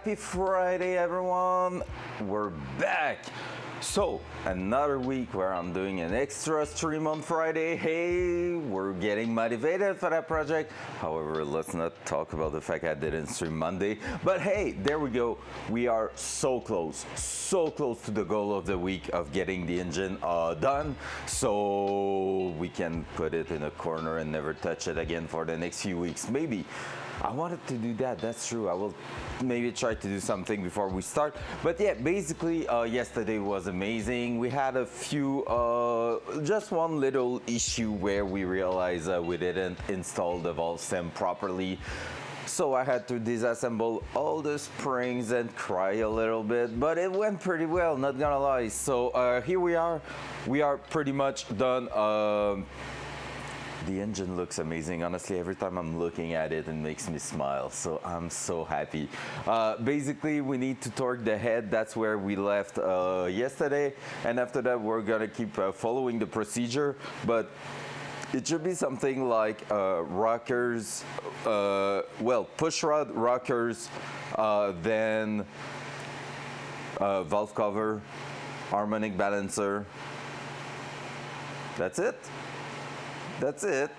Happy Friday, everyone! We're back! So, another week where I'm doing an extra stream on Friday. Hey, we're getting motivated for that project. However, let's not talk about the fact I didn't stream Monday. But hey, there we go. We are so close to the goal of the week of getting the engine done. So we can put it in a corner and never touch it again for the next few weeks. Maybe. I wanted to do that, that's true. I will maybe try to do something before we start. But yeah, basically yesterday was amazing. We had a few, just one little issue where we realized we didn't install the valve stem properly. So I had to disassemble all the springs and cry a little bit, but it went pretty well, not gonna lie. So here we are pretty much done. The engine looks amazing. Honestly, every time I'm looking at it, it makes me smile. So I'm so happy. Basically, we need to torque the head. That's where we left yesterday. And after that, we're gonna keep following the procedure. But it should be something like rockers, push rod, rockers, then valve cover, harmonic balancer. That's it. That's it.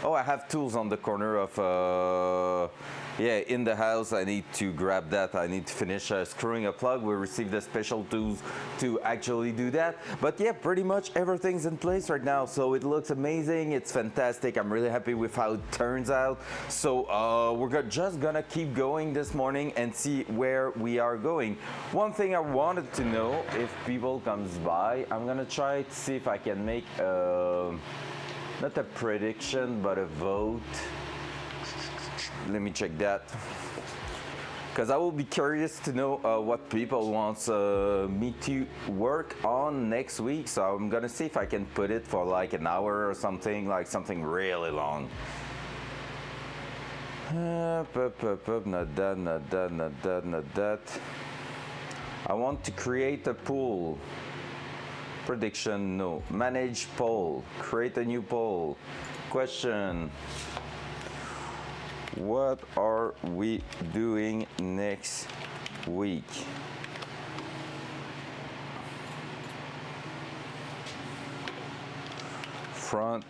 Oh, I have tools on the corner of, in the house. I need to grab that. I need to finish screwing a plug. We received the special tools to actually do that. But yeah, pretty much everything's in place right now. So it looks amazing. It's fantastic. I'm really happy with how it turns out. So we're just gonna keep going this morning and see where we are going. One thing I wanted to know, if people comes by, I'm gonna try to see if I can make not a prediction, but a vote. Let me check that. Because I will be curious to know what people want me to work on next week. So I'm gonna see if I can put it for like an hour or something, like something really long. Not that, not that, not that, not that. I want to create a pool. Prediction, no. Manage poll. Create a new poll. Question. What are we doing next week? Front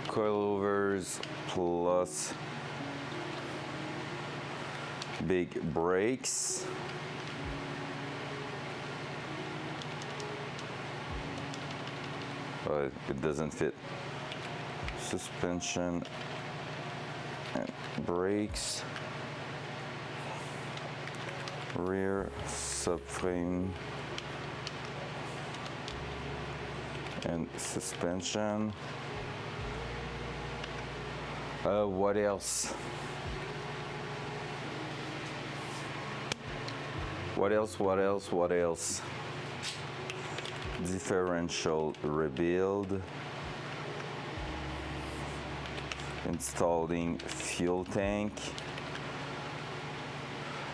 coilovers plus big brakes. It doesn't fit. Suspension and brakes. Rear subframe and suspension. What else? What else? Differential rebuild, installing fuel tank.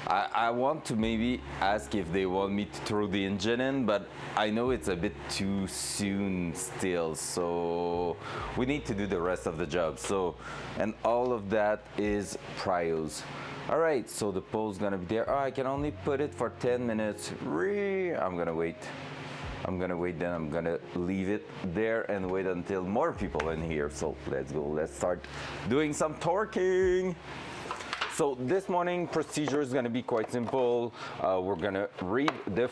I want to maybe ask if they want me to throw the engine in, but I know it's a bit too soon still, so we need to do the rest of the job. So, and all of that is prios. All right, so the pole's gonna be there. Oh, I can only put it for 10 minutes. I'm gonna wait. Then I'm gonna leave it there and wait until more people in here. So let's go, let's start doing some torquing. So this morning procedure is gonna be quite simple. We're gonna read the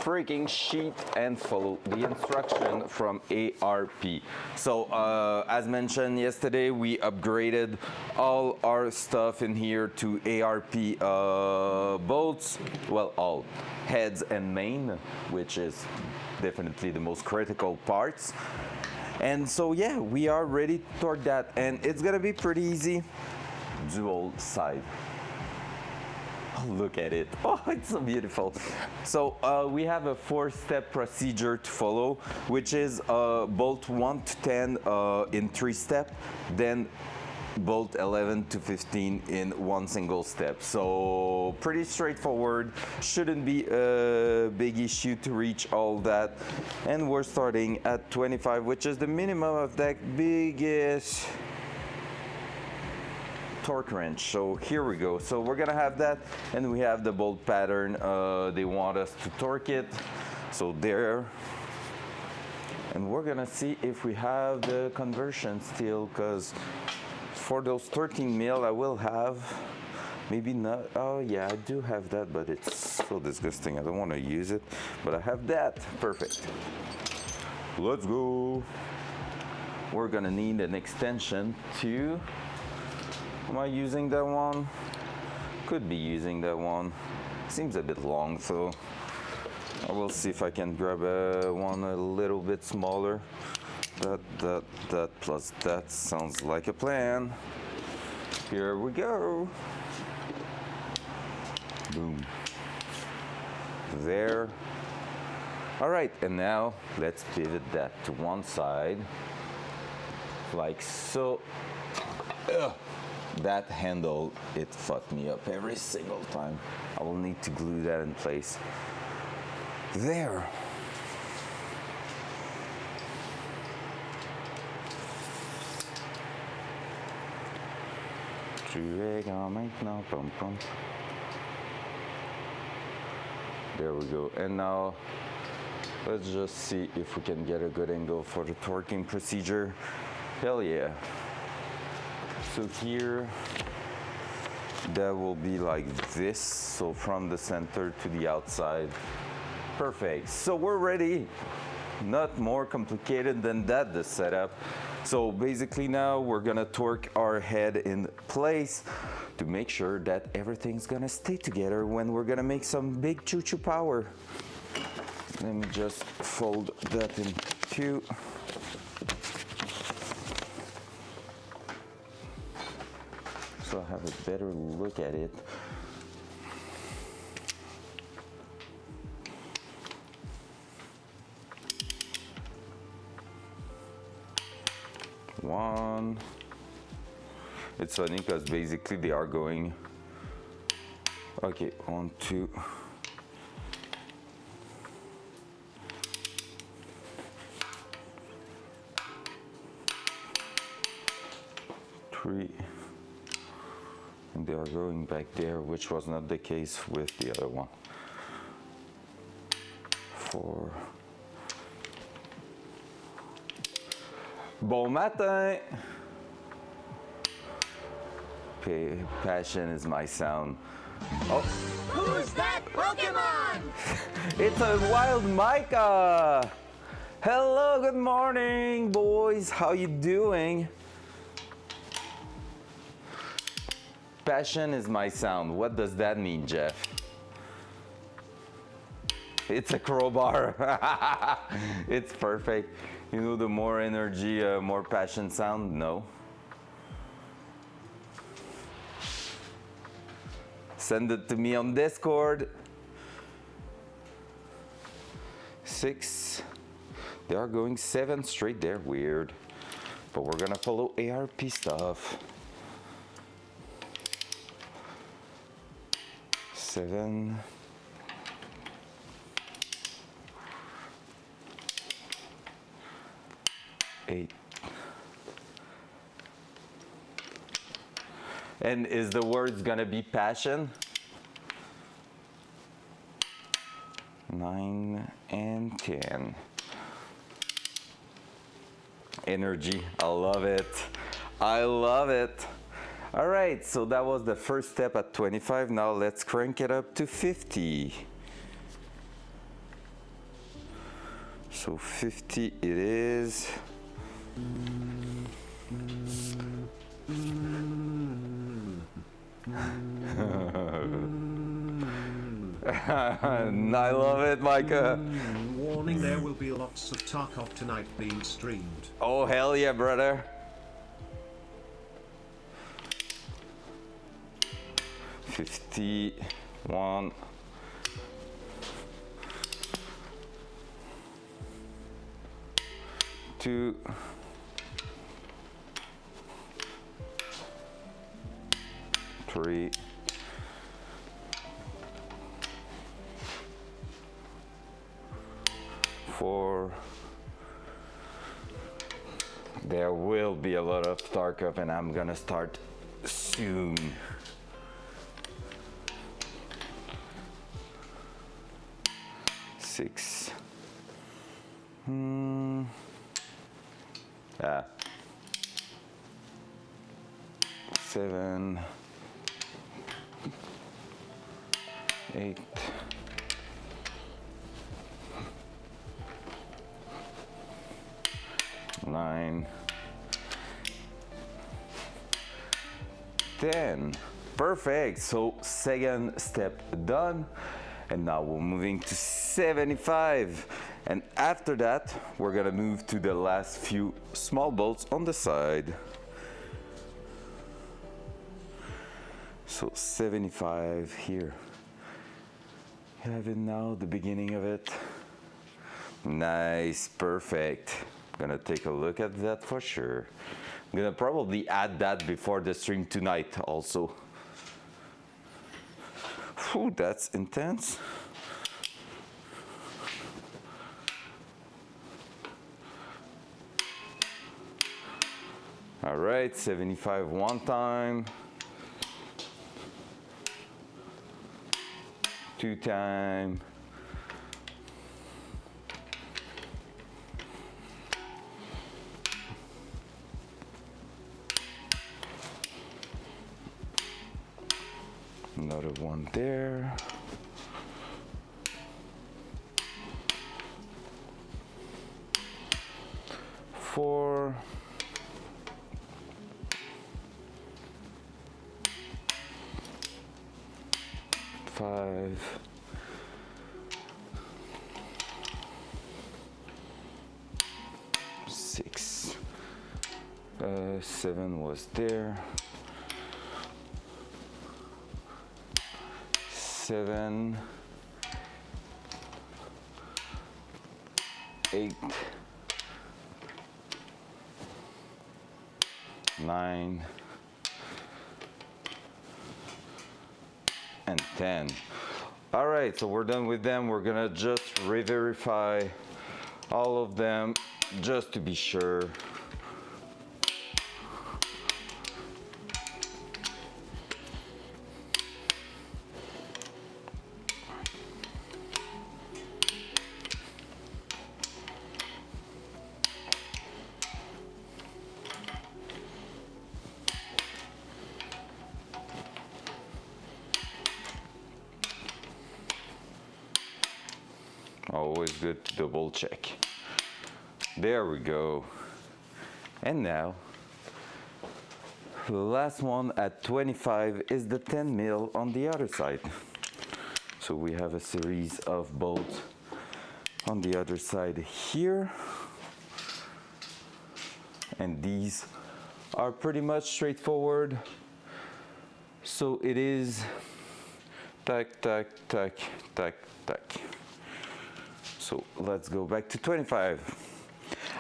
freaking sheet and follow the instruction from ARP. So as mentioned yesterday, we upgraded all our stuff in here to ARP bolts. Well, all heads and main, which is definitely the most critical parts. And so yeah, we are ready to torque that, and it's gonna be pretty easy. Dual side. Oh, look at it. Oh, it's so beautiful. So we have a 4-step procedure to follow, which is bolt 1 to 10 in 3 steps, then bolt 11 to 15 in one single step. So pretty straightforward, shouldn't be a big issue to reach all that. And we're starting at 25, which is the minimum of that biggest torque wrench. So here we go. So we're gonna have that, and we have the bolt pattern. They want us to torque it. So there. And we're gonna see if we have the conversion still, because for those 13 mil I will have, maybe not, oh yeah, I do have that, but it's so disgusting. I don't wanna use it, but I have that, perfect. Let's go. We're gonna need an extension too. Am I using that one? Could be using that one. Seems a bit long, so I will see if I can grab one a little bit smaller. That plus that sounds like a plan. Here we go. Boom. There. All right, and now let's pivot that to one side, like so. Ugh. That handle, it fucked me up every single time. I will need to glue that in place. There. There we go. And now let's just see if we can get a good angle for the torquing procedure. Hell yeah. So here, that will be like this. So from the center to the outside. Perfect. So we're ready. Not more complicated than that, the setup. So basically now we're gonna torque our head in place to make sure that everything's gonna stay together when we're gonna make some big choo-choo power. Let me just fold that in two. So I have a better look at it. One. It's funny because basically they are going. Okay, 1, 2. 3. And they are going back there, which was not the case with the other one. 4. Bon matin! Passion is my sound. Oh! Who's that Pokemon? It's a wild Micah! Hello, good morning, boys. How you doing? Passion is my sound. What does that mean, Jeff? It's a crowbar. It's perfect. You know, the more energy, more passion sound? No. Send it to me on Discord. 6. They are going 7 straight there. Weird. But we're gonna follow ARP stuff. 7. 8. And is the words gonna be passion? 9 and 10. Energy, I love it. I love it. All right, so that was the first step at 25. Now let's crank it up to 50. So 50 it is. I love it, Micah. Warning, there will be lots of Tarkov tonight being streamed. Oh, hell yeah, brother. 51. 2. 3. 4. There will be a lot of Tarkov, and I'm gonna start soon. Six. Yeah. 7, 8, 9, 10. Perfect. So second step done. And now we're moving to 75. And after that, we're gonna move to the last few small bolts on the side. So 75 here. You have it now, the beginning of it. Nice, perfect. Gonna take a look at that for sure. I'm gonna probably add that before the stream tonight also. Whew, that's intense. All right, 75 one time. 2 time. Another one there. 4. 5. 6. 7 was there. 7. 8. 9. And 10. All right, so we're done with them. We're gonna just re-verify all of them just to be sure. Always good to double check. There we go. And now, the last one at 25 is the 10 mil on the other side. So we have a series of bolts on the other side here. And these are pretty much straightforward. So it is tack, tack, tack, tack, tack. So let's go back to 25.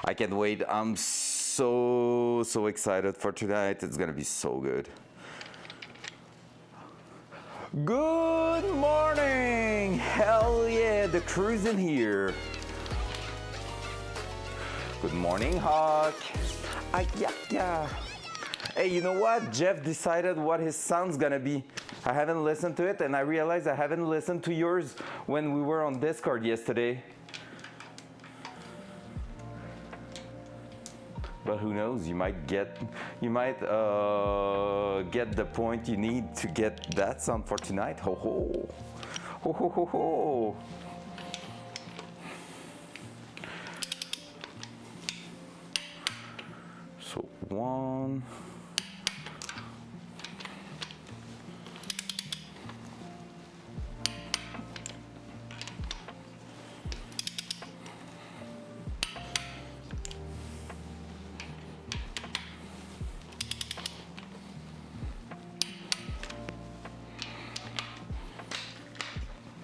I can't wait. I'm so excited for tonight. It's gonna be so good. Good morning. Hell yeah, the crew's in here. Good morning, Hawk. Yeah. Hey, you know what? Jeff decided what his sound's gonna be. I haven't listened to it, and I realized I haven't listened to yours when we were on Discord yesterday. But who knows? You might get the point you need to get that sound for tonight. Ho ho, ho ho ho ho. So 1.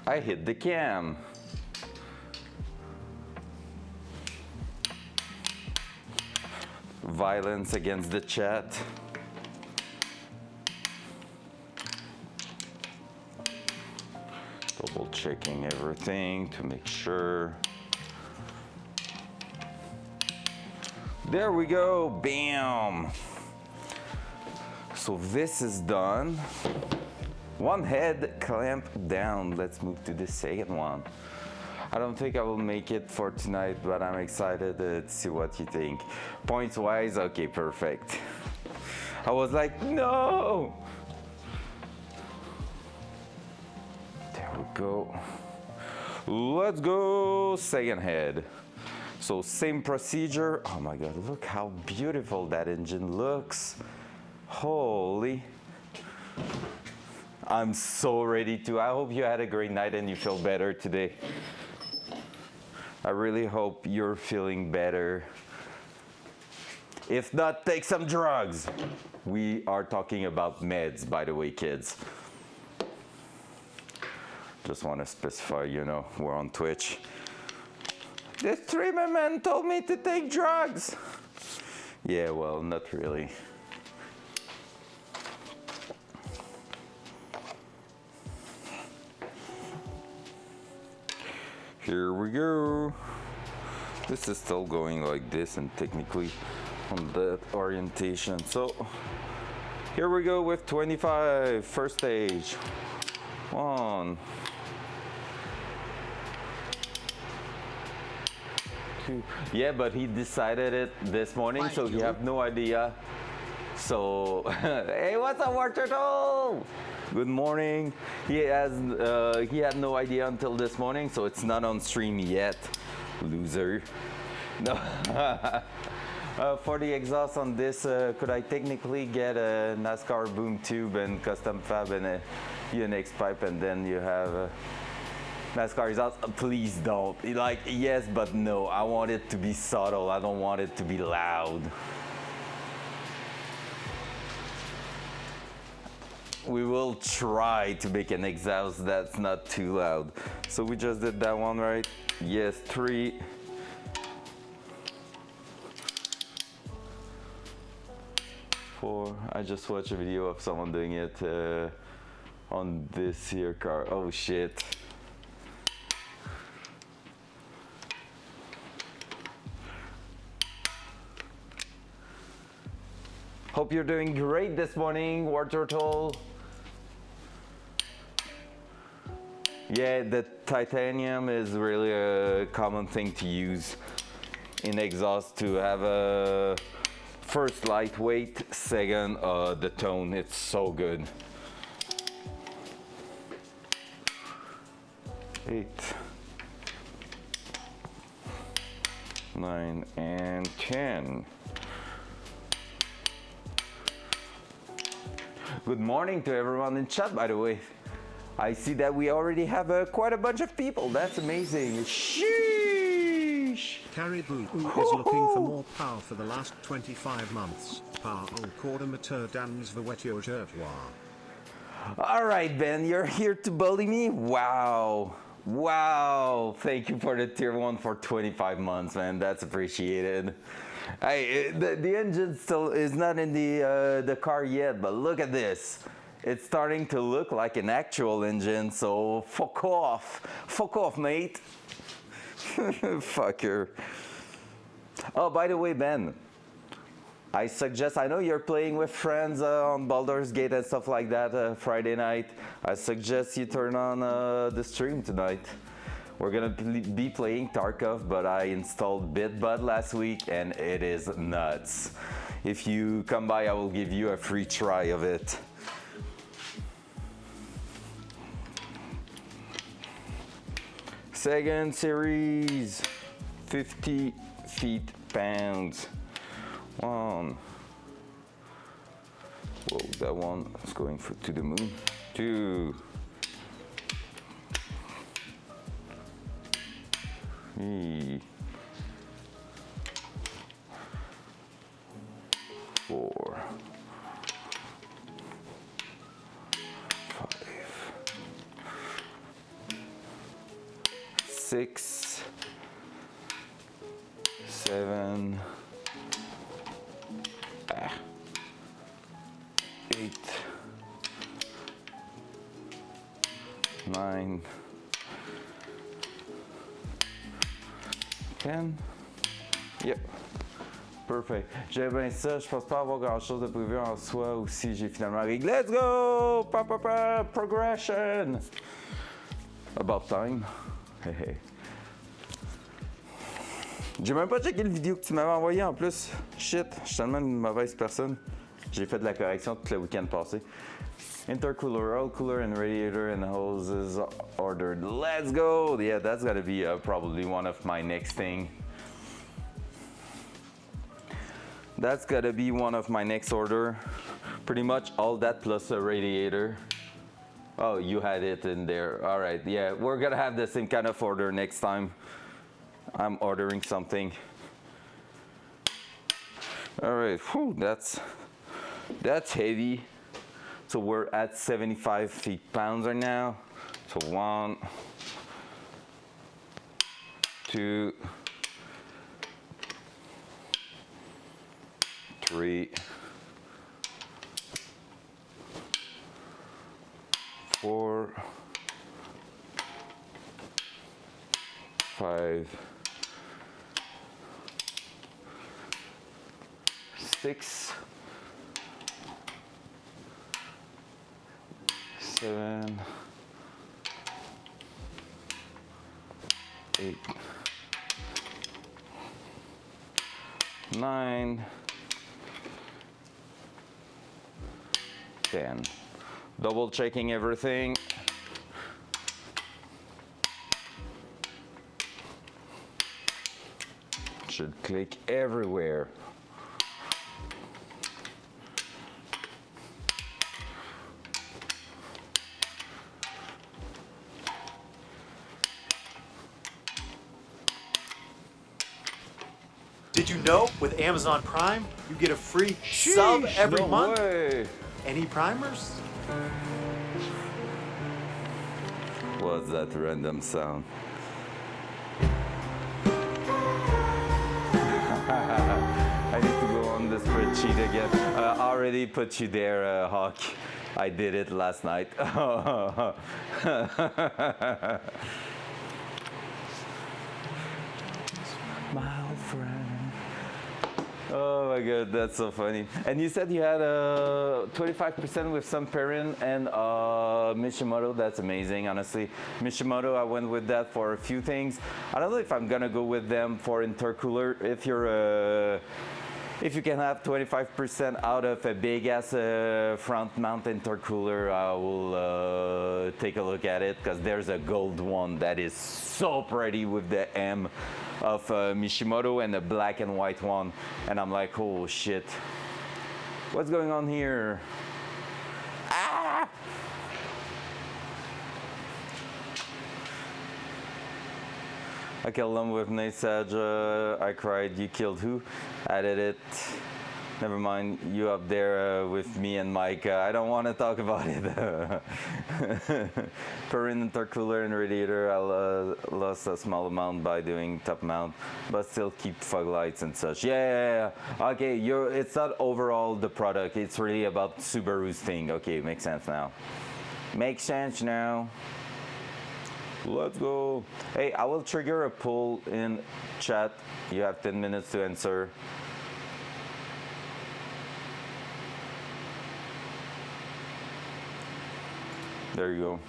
I hit the cam. Violence against the chat. Double checking everything to make sure. There we go, bam. So this is done. One head clamp down. Let's move to the second one. I don't think I will make it for tonight, but I'm excited to see what you think. Points wise, okay, perfect. I was like, no! There we go. Let's go, second head. So same procedure. Oh my God, look how beautiful that engine looks. Holy. I'm so ready to. I hope you had a great night and you feel better today. I really hope you're feeling better. If not, take some drugs. We are talking about meds, by the way, kids. Just want to specify, you know, we're on Twitch. The streamer man told me to take drugs. Yeah, well, not really. Here we go. This is still going like this and technically on that orientation. So here we go with 25, first stage. 1, 2. Yeah, but he decided it this morning, so he have no idea. So, hey, what's up, War Turtle? Good morning. He had no idea until this morning, so it's not on stream yet. Loser. No. For the exhaust on this, could I technically get a NASCAR boom tube and custom fab and a UNX pipe, and then you have NASCAR exhaust? Please don't. Like, yes, but no. I want it to be subtle. I don't want it to be loud. We will try to make an exhaust that's not too loud. So we just did that one, right? Yes, 3. 4. I just watched a video of someone doing it on this here car. Oh shit. Hope you're doing great this morning, War Turtle. Yeah, the titanium is really a common thing to use in exhaust to have a first lightweight, second the tone. It's so good. 8, 9, and 10. Good morning to everyone in chat, by the way. I see that we already have quite a bunch of people. That's amazing. Sheesh! Caribou is looking for more power for the last 25 months. Par encore de meter dans voiture revoir. All right, Ben, you're here to bully me? Wow. Wow. Thank you for the tier 1 for 25 months, man. That's appreciated. The engine still is not in the car yet, but look at this. It's starting to look like an actual engine, so fuck off, mate. Fucker. Oh, by the way, Ben, I suggest, I know you're playing with friends on Baldur's Gate and stuff like that Friday night. I suggest you turn on the stream tonight. We're gonna be playing Tarkov, but I installed BitBud last week and it is nuts. If you come by, I will give you a free try of it. Second series, 50 feet-pounds. 1. Whoa, that one is going to the moon. 2. 3. 4. 5. 6. 7. 8. 9. 10. Yep. Perfect. J'aime bien ça. Je pense pas avoir grand chose de prévu en soi aussi. J'ai finalement réglé. Let's go! Progression! About time. Hey, hey. J'ai même pas checké le vidéo que tu m'avais envoyé en plus. Shit, je suis tellement une mauvaise personne. J'ai fait de la correction tout le week-end passé. Intercooler, oil cooler, and radiator and hoses ordered. Let's go! Yeah, that's gotta be probably one of my next thing. That's gotta be one of my next order. Pretty much all that plus a radiator. Oh, you had it in there. All right, yeah, we're gonna have the same kind of order next time I'm ordering something. All right, whew, that's heavy. So we're at 75 feet-pounds right now. So 1, 2, 3, 4, 5, 6, 7, 8, 9, 10. Double checking everything. Should click everywhere. Did you know with Amazon Prime, you get a free sub every No month? way. Any primers? What's that random sound? I need to go on the spreadsheet again. I already put you there, Hawk. I did it last night. My friend. Oh my god, that's so funny. And you said you had 25% with some Perrin and Mishimoto. That's amazing, honestly. Mishimoto, I went with that for a few things. I don't know if I'm gonna go with them for intercooler. If you can have 25% out of a big ass front mount intercooler, I will take a look at it because there's a gold one that is so pretty with the M of Mishimoto and a black and white one. And I'm like, oh shit. What's going on here? Ah! I killed him with Nate Sage. I cried. You killed who? I did it. Never mind. You up there with me and Mike. I don't want to talk about it. Current intercooler and radiator. I lost a small amount by doing top mount, but still keep fog lights and such. Yeah. Okay. It's not overall the product. It's really about Subaru's thing. Okay, makes sense now. Makes sense now. Let's go. Hey, I will trigger a poll in chat. You have 10 minutes to answer. There you go.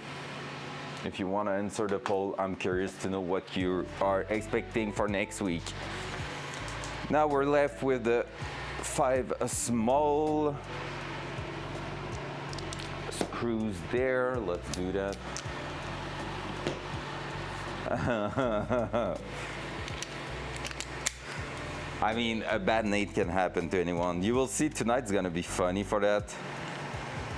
If you want to answer the poll, I'm curious to know what you are expecting for next week. Now we're left with the 5 small screws there. Let's do that. I mean, a bad night can happen to anyone. You will see tonight's gonna be funny for that.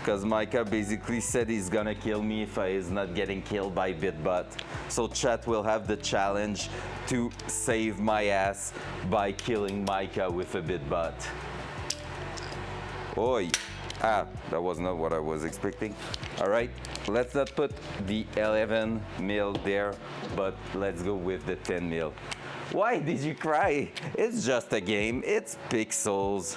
Because Micah basically said he's gonna kill me if he's not getting killed by BitBot. So chat will have the challenge to save my ass by killing Micah with a BitBot. Oi. Ah, that was not what I was expecting. All right, let's not put the 11 mil there, but let's go with the 10 mil. Why did you cry? It's just a game, it's pixels.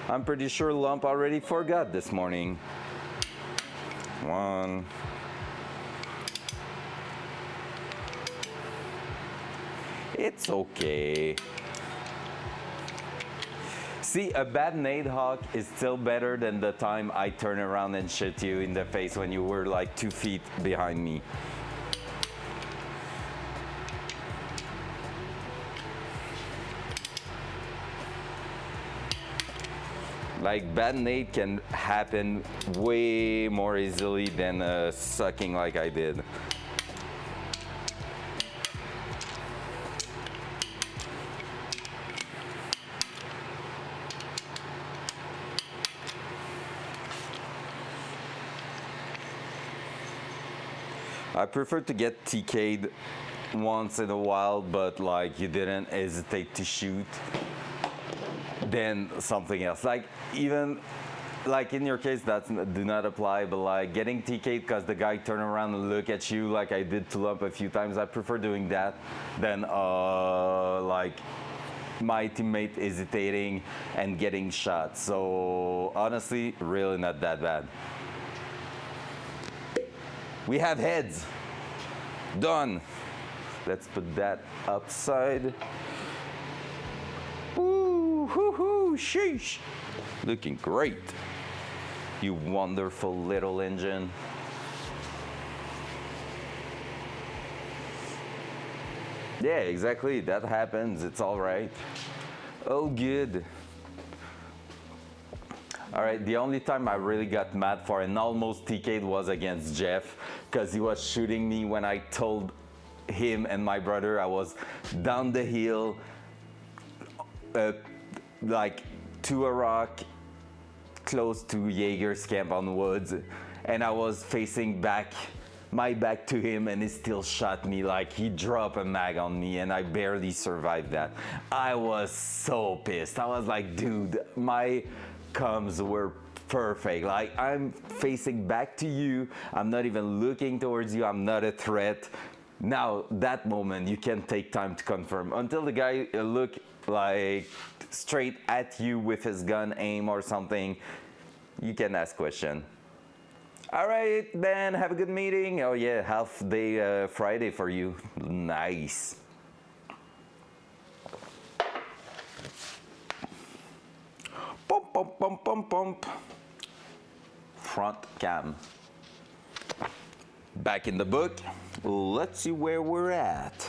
I'm pretty sure Lump already forgot this morning. 1. It's okay. See, a bad nade hawk is still better than the time I turn around and shit you in the face when you were like 2 feet behind me. Like, bad nade can happen way more easily than sucking like I did. I prefer to get TK'd once in a while, but like you didn't hesitate to shoot, than something else. Like, even like in your case that do not apply, but like getting TK'd because the guy turned around and look at you like I did to Lump a few times, I prefer doing that than like my teammate hesitating and getting shot. So honestly, really not that bad. We have heads. Done. Let's put that upside. Woo, hoo, hoo, sheesh. Looking great. You wonderful little engine. Yeah, exactly. That happens. It's all right. Oh, good. All right, the only time I really got mad for an almost TK'd was against Jeff, because he was shooting me when I told him and my brother I was down the hill, like to a rock, close to Jaeger's camp on woods, and I was facing my back to him, and he still shot me. Like, he dropped a mag on me and I barely survived that. I was so pissed. I was like, dude, my comms were perfect. Like, I'm facing back to you, I'm not even looking towards you, I'm not a threat. Now that moment you can take time to confirm. Until the guy look like straight at you with his gun aim or something, you can ask question. All right, Ben, have a good meeting. Oh yeah, half day Friday for you. Nice. Pump, pump, pump, pump, pump. Front cam. Back in the book. Let's see where we're at.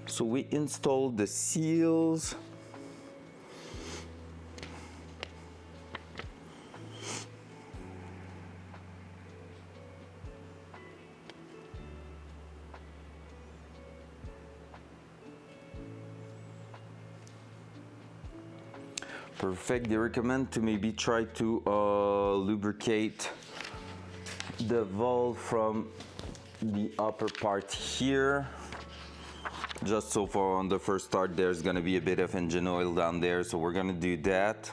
So we installed the seals. Perfect. They recommend to maybe try to lubricate the valve from the upper part here. Just so far on the first start, there's gonna be a bit of engine oil down there, so we're gonna do that.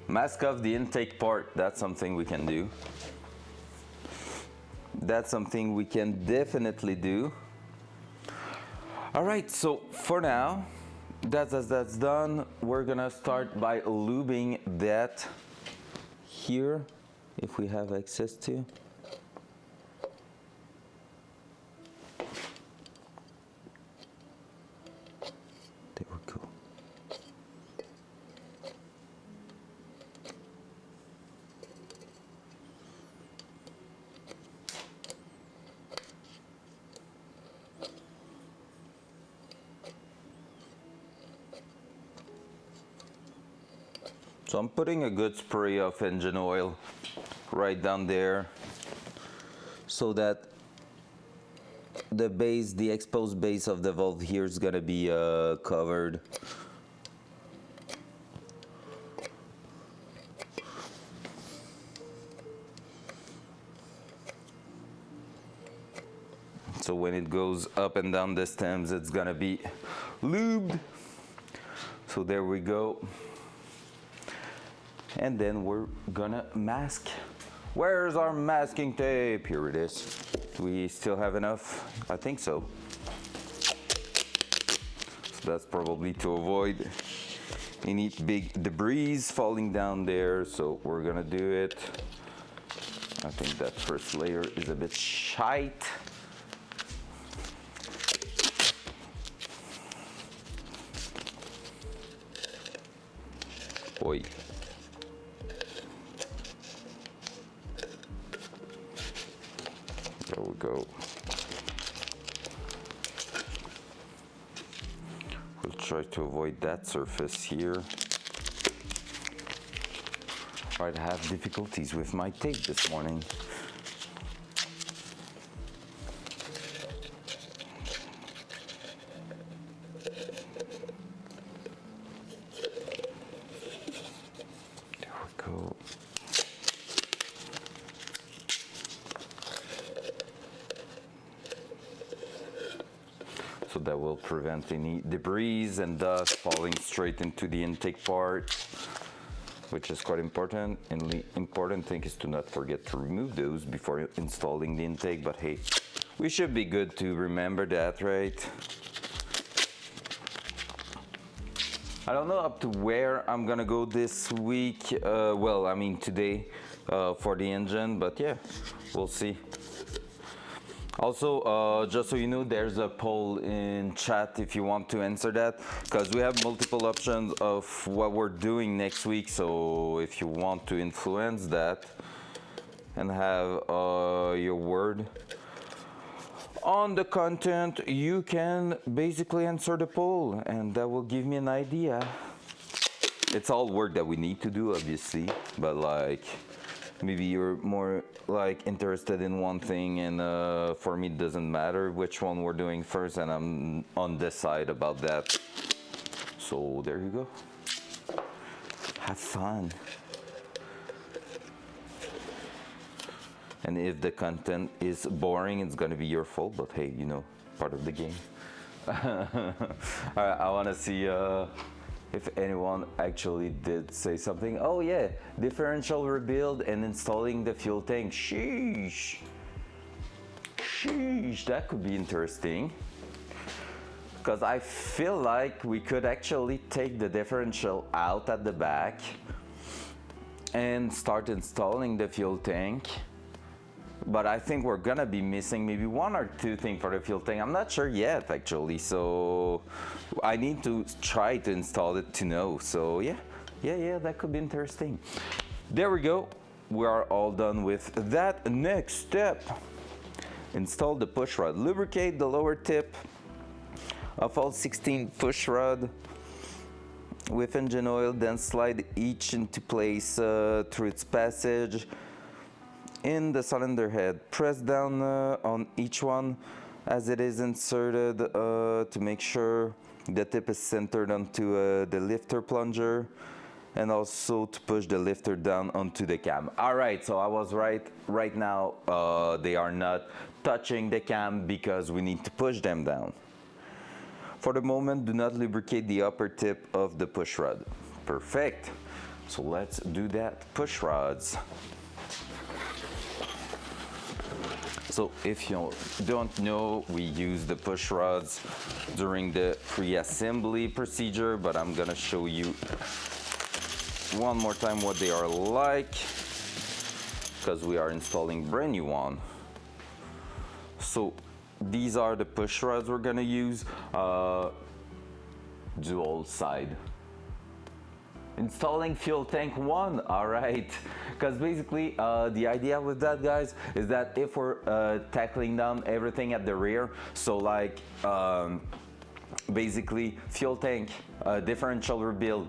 Mask off the intake part, that's something we can do. That's something we can definitely do. All right, so for now, that's done. We're gonna start by lubing that here, if we have access to. There we go. So I'm putting a good spray of engine oil right down there so that the base, the exposed base of the valve here is gonna be covered. So when it goes up and down the stems, it's gonna be lubed. So there we go. And then we're gonna mask. Where's our masking tape? Here it is. Do we still have enough? I think so. So that's probably to avoid any big debris falling down there. So we're gonna do it I think that first layer is a bit shite. Oi. There we go. We'll try to avoid that surface here. I'd have difficulties with my tape this morning. There we go. So that will prevent any debris and dust falling straight into the intake part, which is quite important. And the important thing is to not forget to remove those before installing the intake. But hey, we should be good to remember that, right? I don't know up to where I'm gonna go this week. Well, I mean today for the engine, but yeah, we'll see. Also, just so you know, there's a poll in chat if you want to answer that, because we have multiple options of what we're doing next week. So if you want to influence that and have your word on the content, you can basically answer the poll, and that will give me an idea. It's all work that we need to do, obviously, but like maybe you're more like interested in one thing, and for me it doesn't matter which one we're doing first, and I'm undecided about that. So there you go. Have fun. And if the content is boring, it's gonna be your fault, but hey, you know, part of the game. I wanna see if anyone actually did say something. Oh yeah, differential rebuild and installing the fuel tank. Sheesh. Sheesh, that could be interesting. Because I feel like we could actually take the differential out at the back and start installing the fuel tank. But I think we're gonna be missing maybe one or two things for the fuel tank. I'm not sure yet, actually. So I need to try to install it to know. So yeah, that could be interesting. There we go. We are all done with that. Next step, install the push rod. Lubricate the lower tip of all 16 push rod with engine oil, then slide each into place through its passage in the cylinder head. Press down on each one as it is inserted to make sure the tip is centered onto the lifter plunger, and also to push the lifter down onto the cam. All right, so I was right. Right now they are not touching the cam because we need to push them down. For the moment, do not lubricate the upper tip of the push rod. Perfect. So let's do that. Push rods. So if you don't know, we use the push rods during the pre-assembly procedure, but I'm gonna show you one more time what they are like, because we are installing brand new one. So these are the push rods we're gonna use, dual side. Installing fuel tank 1, all right, because basically the idea with that, guys, is that if we're tackling down everything at the rear, so like basically fuel tank, differential rebuild,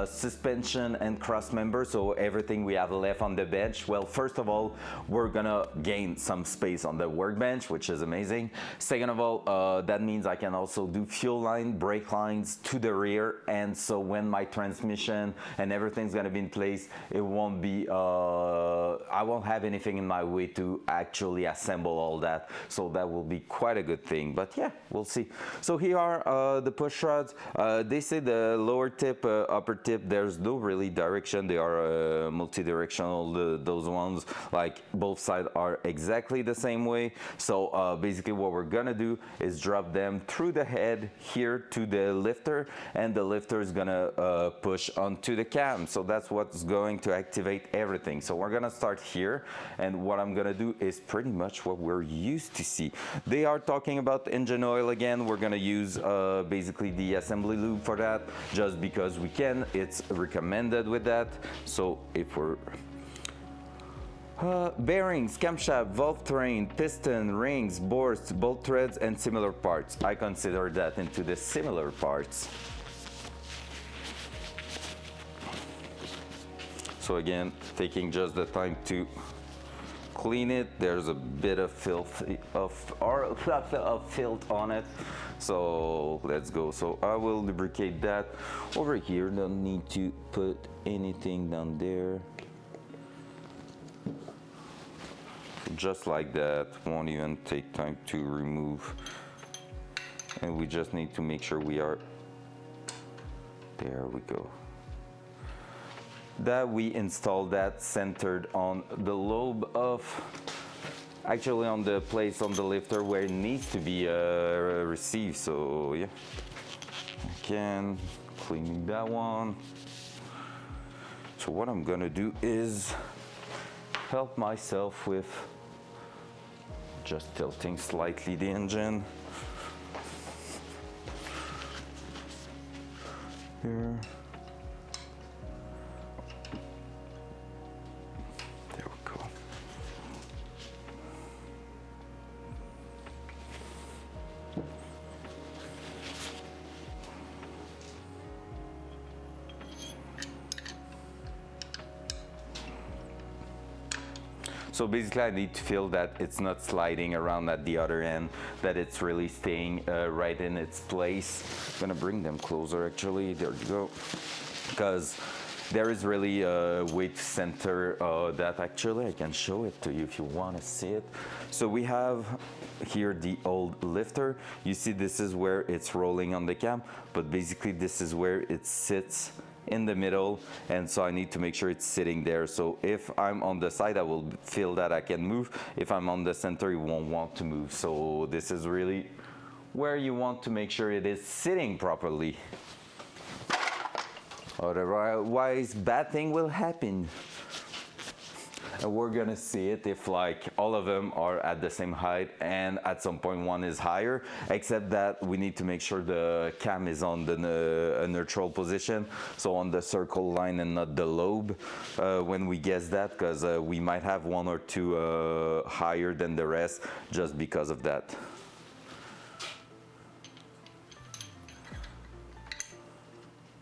suspension and cross member, so everything we have left on the bench. Well, first of all, we're gonna gain some space on the workbench, which is amazing. Second of all, that means I can also do fuel line, brake lines to the rear, and so when my transmission and everything's gonna be in place, it won't be I won't have anything in my way to actually assemble all that, so that will be quite a good thing. But yeah, we'll see. So here are the push rods. They say the lower tip, upper tip, there's no really direction. They are multi-directional, those ones, like both sides are exactly the same way. So basically what we're gonna do is drop them through the head here to the lifter, and the lifter is gonna push onto the cam. So that's what's going to activate everything. So we're gonna start here, and what I'm gonna do is pretty much what we're used to see. They are talking about engine oil again. We're gonna use basically the assembly lube for that, just because we can. It's recommended with that. So if we're bearings, camshaft, valve train, piston, rings, bores, bolt threads, and similar parts. I consider that into the similar parts. So again, taking just the time to clean it. There's a bit of filth on it. So let's go. So I will lubricate that over here. Don't need to put anything down there. Just like that, won't even take time to remove, and we just need to make sure we are, there we go, that we install that centered on the lobe of, actually on the place on the lifter where it needs to be received. So yeah, again, cleaning that one. So what I'm gonna do is help myself with just tilting slightly the engine. Here. There we go. So basically I need to feel that it's not sliding around at the other end, that it's really staying right in its place. I'm gonna bring them closer actually, there you go. Because there is really a way to center that actually. I can show it to you if you want to see it. So we have here the old lifter. You see this is where it's rolling on the cam, but basically this is where it sits in the middle, and so I need to make sure it's sitting there. So if I'm on the side, I will feel that I can move. If I'm on the center, you won't want to move. So this is really where you want to make sure it is sitting properly. Otherwise, bad thing will happen. And we're gonna see it if like all of them are at the same height and at some point one is higher, except that we need to make sure the cam is on the neutral position, so on the circle line and not the lobe when we guess that, because we might have one or two higher than the rest just because of that.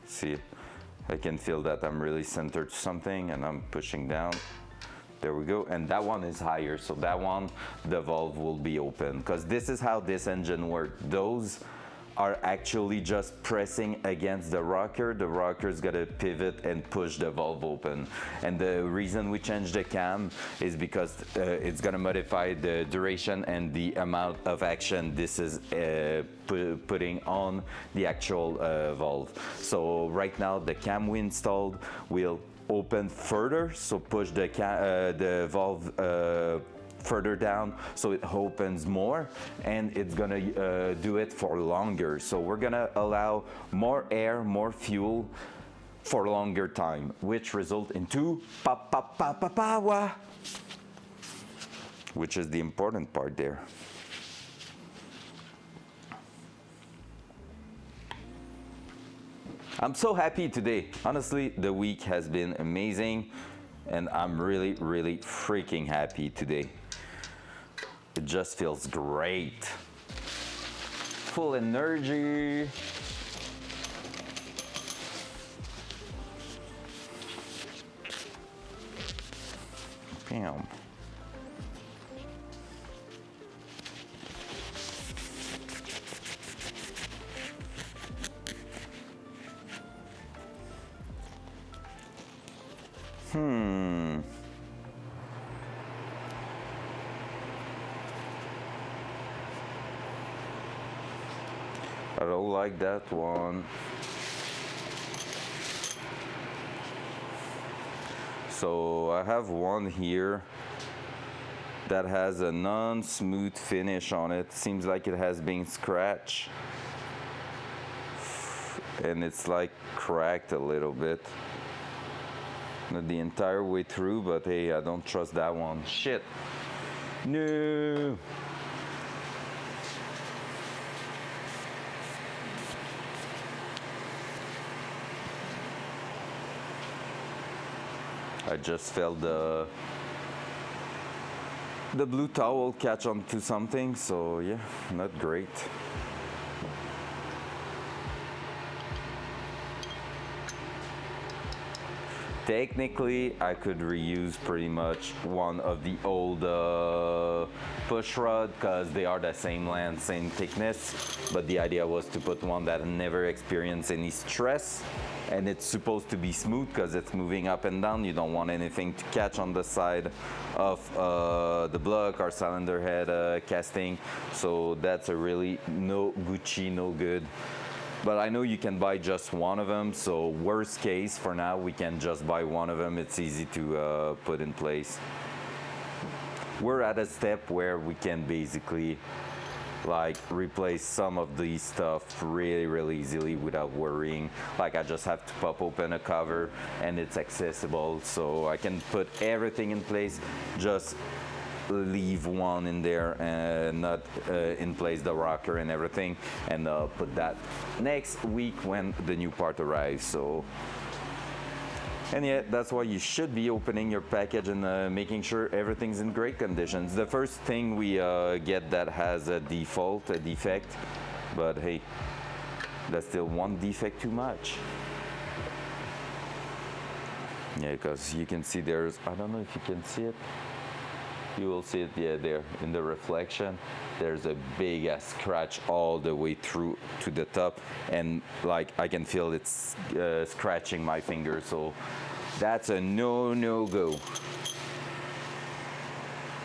See, I can feel that I'm really centered to something and I'm pushing down. There we go, and that one is higher, so that one, the valve will be open, because this is how this engine works. Those are actually just pressing against the rocker. The rocker's gotta pivot and push the valve open. And the reason we changed the cam is because it's gonna modify the duration and the amount of action this is putting on the actual valve. So right now, the cam we installed will open further, so push the valve further down so it opens more, and it's gonna do it for longer. So we're gonna allow more air, more fuel for longer time, which result into power, which is the important part there. I'm so happy today. Honestly, the week has been amazing, and I'm really, really freaking happy today. It just feels great. Full energy. Bam. I don't like that one. So I have one here that has a non-smooth finish on it. Seems like it has been scratched. And it's like cracked a little bit. Not the entire way through, but hey, I don't trust that one. Shit. No. I just felt the blue towel catch onto something, so yeah, not great. Technically, I could reuse pretty much one of the old push rod because they are the same length, same thickness, but the idea was to put one that never experienced any stress, and it's supposed to be smooth because it's moving up and down. You don't want anything to catch on the side of the block or cylinder head casting, so that's a really no Gucci, no good. But I know you can buy just one of them, so worst case for now we can just buy one of them. It's easy to put in place. We're at a step where we can basically like replace some of these stuff really easily without worrying. Like I just have to pop open a cover and it's accessible, so I can put everything in place, just leave one in there and not in place the rocker and everything, and put that next week when the new part arrives. So, and yeah, that's why you should be opening your package and making sure everything's in great conditions. The first thing we get that has a defect, but hey, that's still one defect too much. Yeah, because you can see there's, I don't know if you can see it. You will see it, yeah, there in the reflection. There's a big ass scratch all the way through to the top, and like I can feel it's scratching my finger, so that's a no go.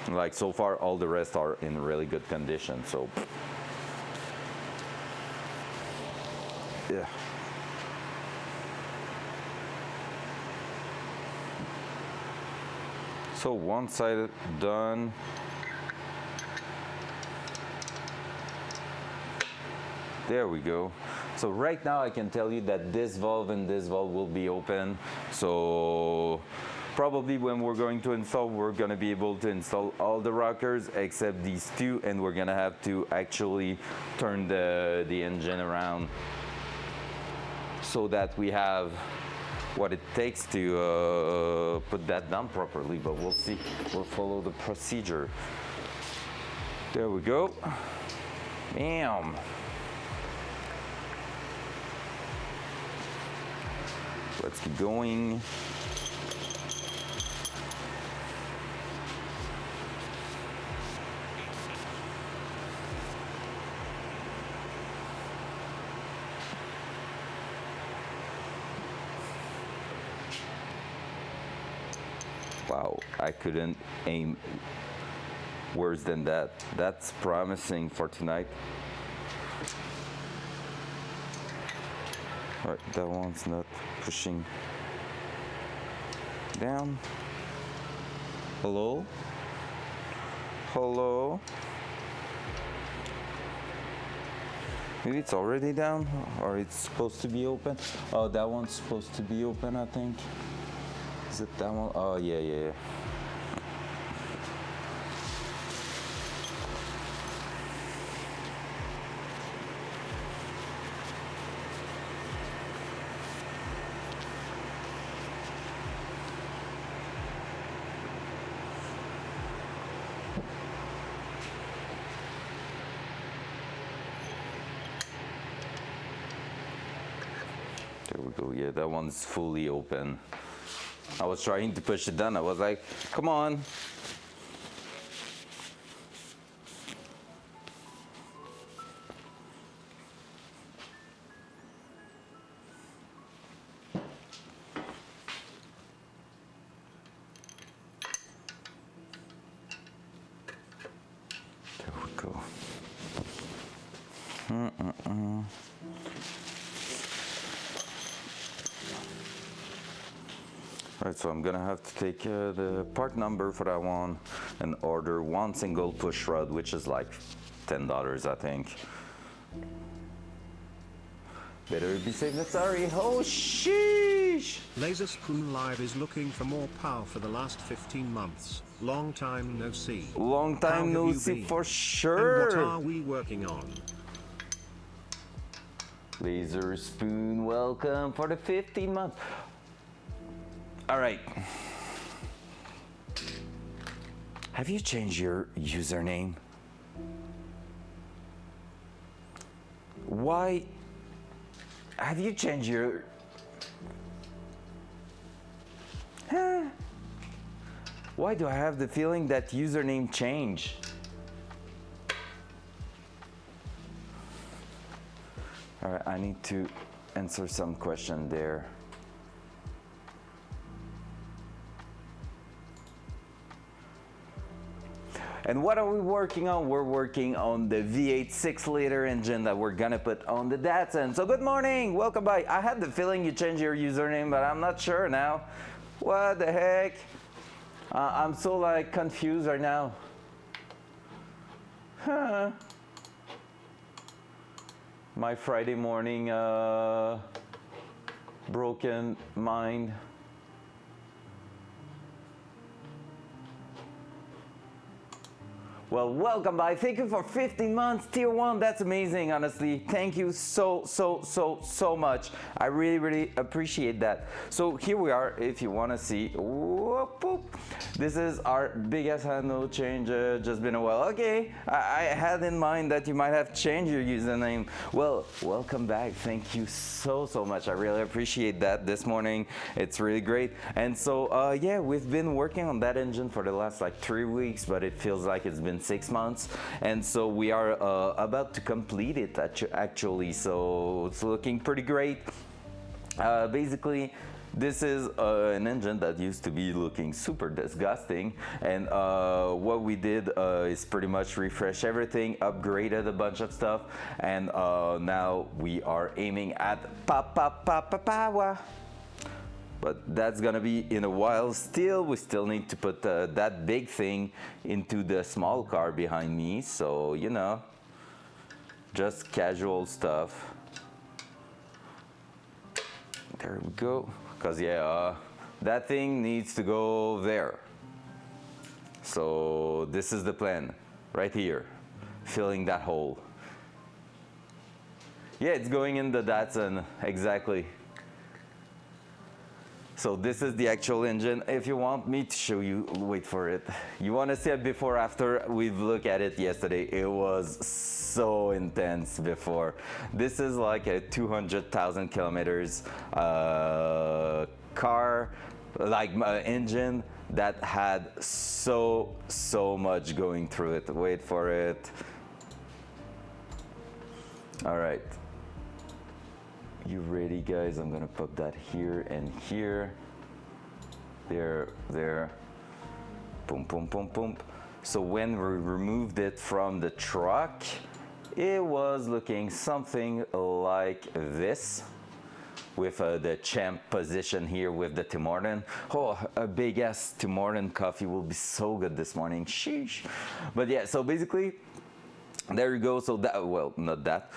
Like so far, all the rest are in really good condition, so yeah. So one side done. There we go. So right now I can tell you that this valve and this valve will be open. So probably when we're going to install, we're going to be able to install all the rockers except these two, and we're going to have to actually turn the engine around so that we have what it takes to put that down properly, but we'll see. We'll follow the procedure. There we go. Bam. Let's keep going. Wow, I couldn't aim worse than that. That's promising for tonight. All right, that one's not pushing down. Hello? Hello? Maybe it's already down, or it's supposed to be open. Oh, that one's supposed to be open, I think. Is it that one? Oh, yeah. There we go. Yeah, that one's fully open. I was trying to push it down. I was like, come on. There we go. Alright, so I'm gonna have to take the part number for that one and order one single push rod, which is like $10, I think. Better be safe than sorry. Oh, sheesh! Sheesh. Laser Spoon Live is looking for more power for the last 15 months. Long time no see. Long How time have no you see been? for And sure. what are we working on? Laser Spoon, welcome for the 15 months. All right. Have you changed your username? Why have you changed your... Huh? Why do I have the feeling that username change? All right, I need to answer some question there. And what are we working on? We're working on the V8 6-liter engine that we're gonna put on the Datsun. So good morning, welcome by. I had the feeling you changed your username, but I'm not sure now. What the heck? I'm so like confused right now. Huh. My Friday morning broken mind. Well, welcome by. Thank you for 15 months, tier 1. That's amazing, honestly. Thank you so much. I really appreciate that. So here we are, if you want to see. Whoop, whoop. This is our biggest handle change. Just been a while. Okay, I had in mind that you might have changed your username. Well, welcome back. Thank you so much. I really appreciate that this morning. It's really great. And so, yeah, we've been working on that engine for the last like 3 weeks, but it feels like it's been 6 months, and so we are about to complete it actually, so it's looking pretty great. Basically, this is an engine that used to be looking super disgusting, and what we did is pretty much refresh everything, upgraded a bunch of stuff, and now we are aiming at power. But that's gonna be in a while. Still, we still need to put that big thing into the small car behind me. So, you know, just casual stuff. There we go. Cause yeah, that thing needs to go there. So this is the plan, right here, filling that hole. Yeah, it's going in the Datsun, exactly. So this is the actual engine. If you want me to show you, wait for it. You want to see it before, after? We've looked at it yesterday. It was so intense before. This is like a 200,000 kilometers car, like engine that had so much going through it. Wait for it. All right. You ready, guys? I'm gonna put that here and here. There. Boom. So when we removed it from the truck, it was looking something like this, with the champ position here with the Tim Horton. Oh, a big ass Tim Horton coffee will be so good this morning. Sheesh. But yeah, so basically, there you go. So that, well, not that.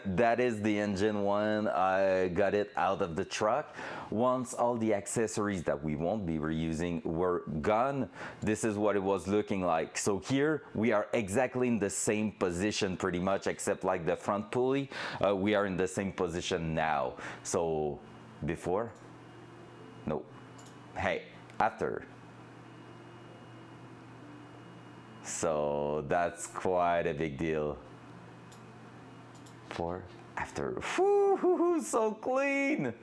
That is the engine one. I got it out of the truck. Once all the accessories that we won't be reusing were gone, this is what it was looking like. So here we are exactly in the same position pretty much, except like the front pulley. We are in the same position now. So before, no, hey, after. So that's quite a big deal. Before, after, whoo, so clean.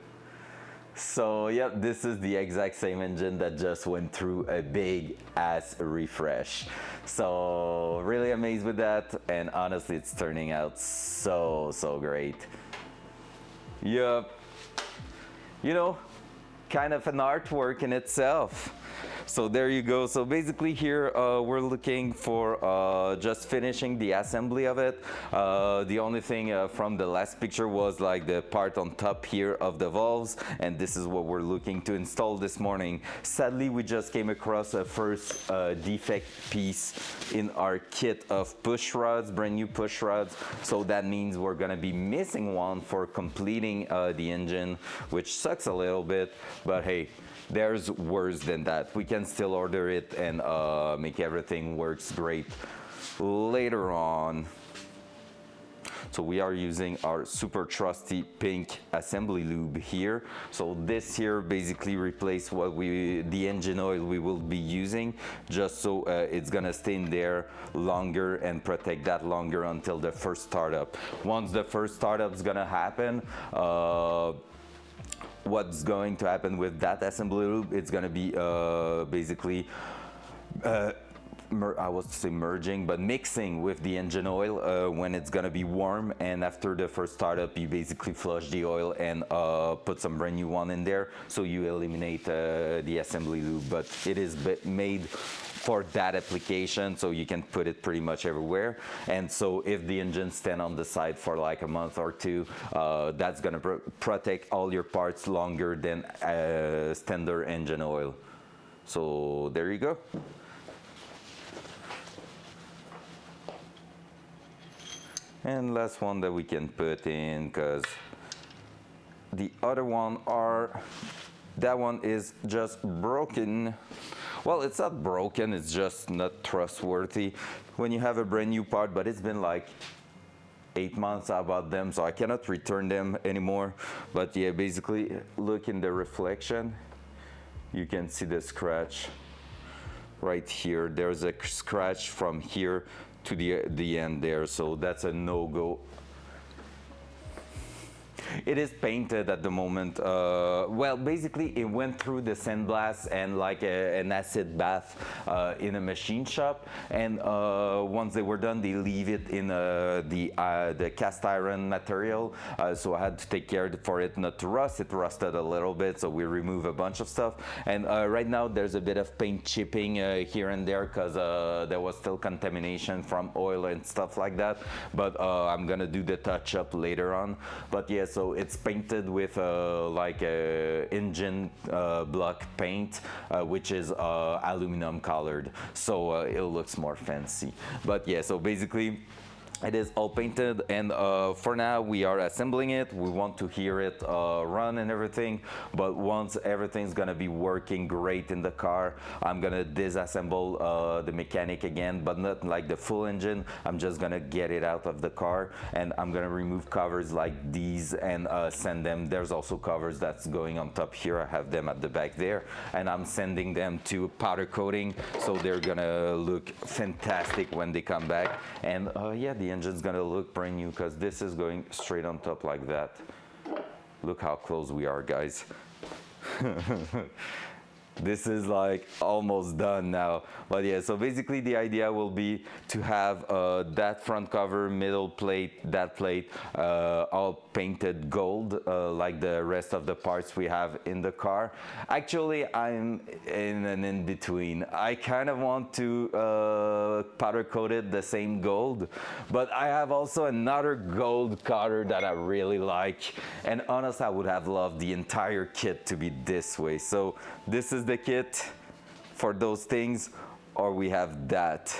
So yep, this is the exact same engine that just went through a big ass refresh. So really amazed with that, and honestly it's turning out so great. Yep, you know, kind of an artwork in itself. So there you go. So basically here we're looking for just finishing the assembly of it. The only thing from the last picture was like the part on top here of the valves, and this is what we're looking to install this morning. Sadly, we just came across a first defect piece in our kit of push rods, brand new push rods. So that means we're gonna be missing one for completing the engine, which sucks a little bit, but hey, there's worse than that. We can still order it and make everything works great later on. So we are using our super trusty pink assembly lube here. So this here basically replace the engine oil we will be using, just so it's gonna stay in there longer and protect that longer until the first startup. Once the first startup is gonna happen, what's going to happen with that assembly lube, it's gonna be basically I was to say merging, but mixing with the engine oil when it's gonna be warm, and after the first startup you basically flush the oil and put some brand new one in there, so you eliminate the assembly lube. But it is made for that application, so you can put it pretty much everywhere. And so if the engine stand on the side for like a month or two, that's gonna protect all your parts longer than standard engine oil. So there you go. And last one that we can put in, because the other one that one is just broken. Well, it's not broken, it's just not trustworthy. When you have a brand new part, but it's been like 8 months I bought them, so I cannot return them anymore. But yeah, basically look in the reflection, you can see the scratch right here. There's a scratch from here to the end there, so that's a no-go. It is painted at the moment. Well, basically it went through the sandblast and like an acid bath in a machine shop, and once they were done, they leave it in the cast iron material, so I had to take care for it not to rust. It rusted a little bit, so we remove a bunch of stuff, and right now there's a bit of paint chipping here and there because there was still contamination from oil and stuff like that, but I'm gonna do the touch up later on. But yeah, so it's painted with like engine block paint, which is aluminum colored, so it looks more fancy. But yeah, so basically it is all painted, and for now we are assembling it. We want to hear it run and everything, but once everything's gonna be working great in the car, I'm gonna disassemble the mechanic again, but not like the full engine. I'm just gonna get it out of the car, and I'm gonna remove covers like these and send them. There's also covers that's going on top here. I have them at the back there, and I'm sending them to powder coating, so they're gonna look fantastic when they come back. And yeah, the engine's gonna look brand new because this is going straight on top like that. Look how close we are, guys. This is like almost done now. But yeah, so basically the idea will be to have that front cover, middle plate, that plate, all painted gold, like the rest of the parts we have in the car. Actually, I'm in an in-between. I kind of want to powder coat it the same gold, but I have also another gold color that I really like. And honestly, I would have loved the entire kit to be this way. So this is the kit for those things, or we have that,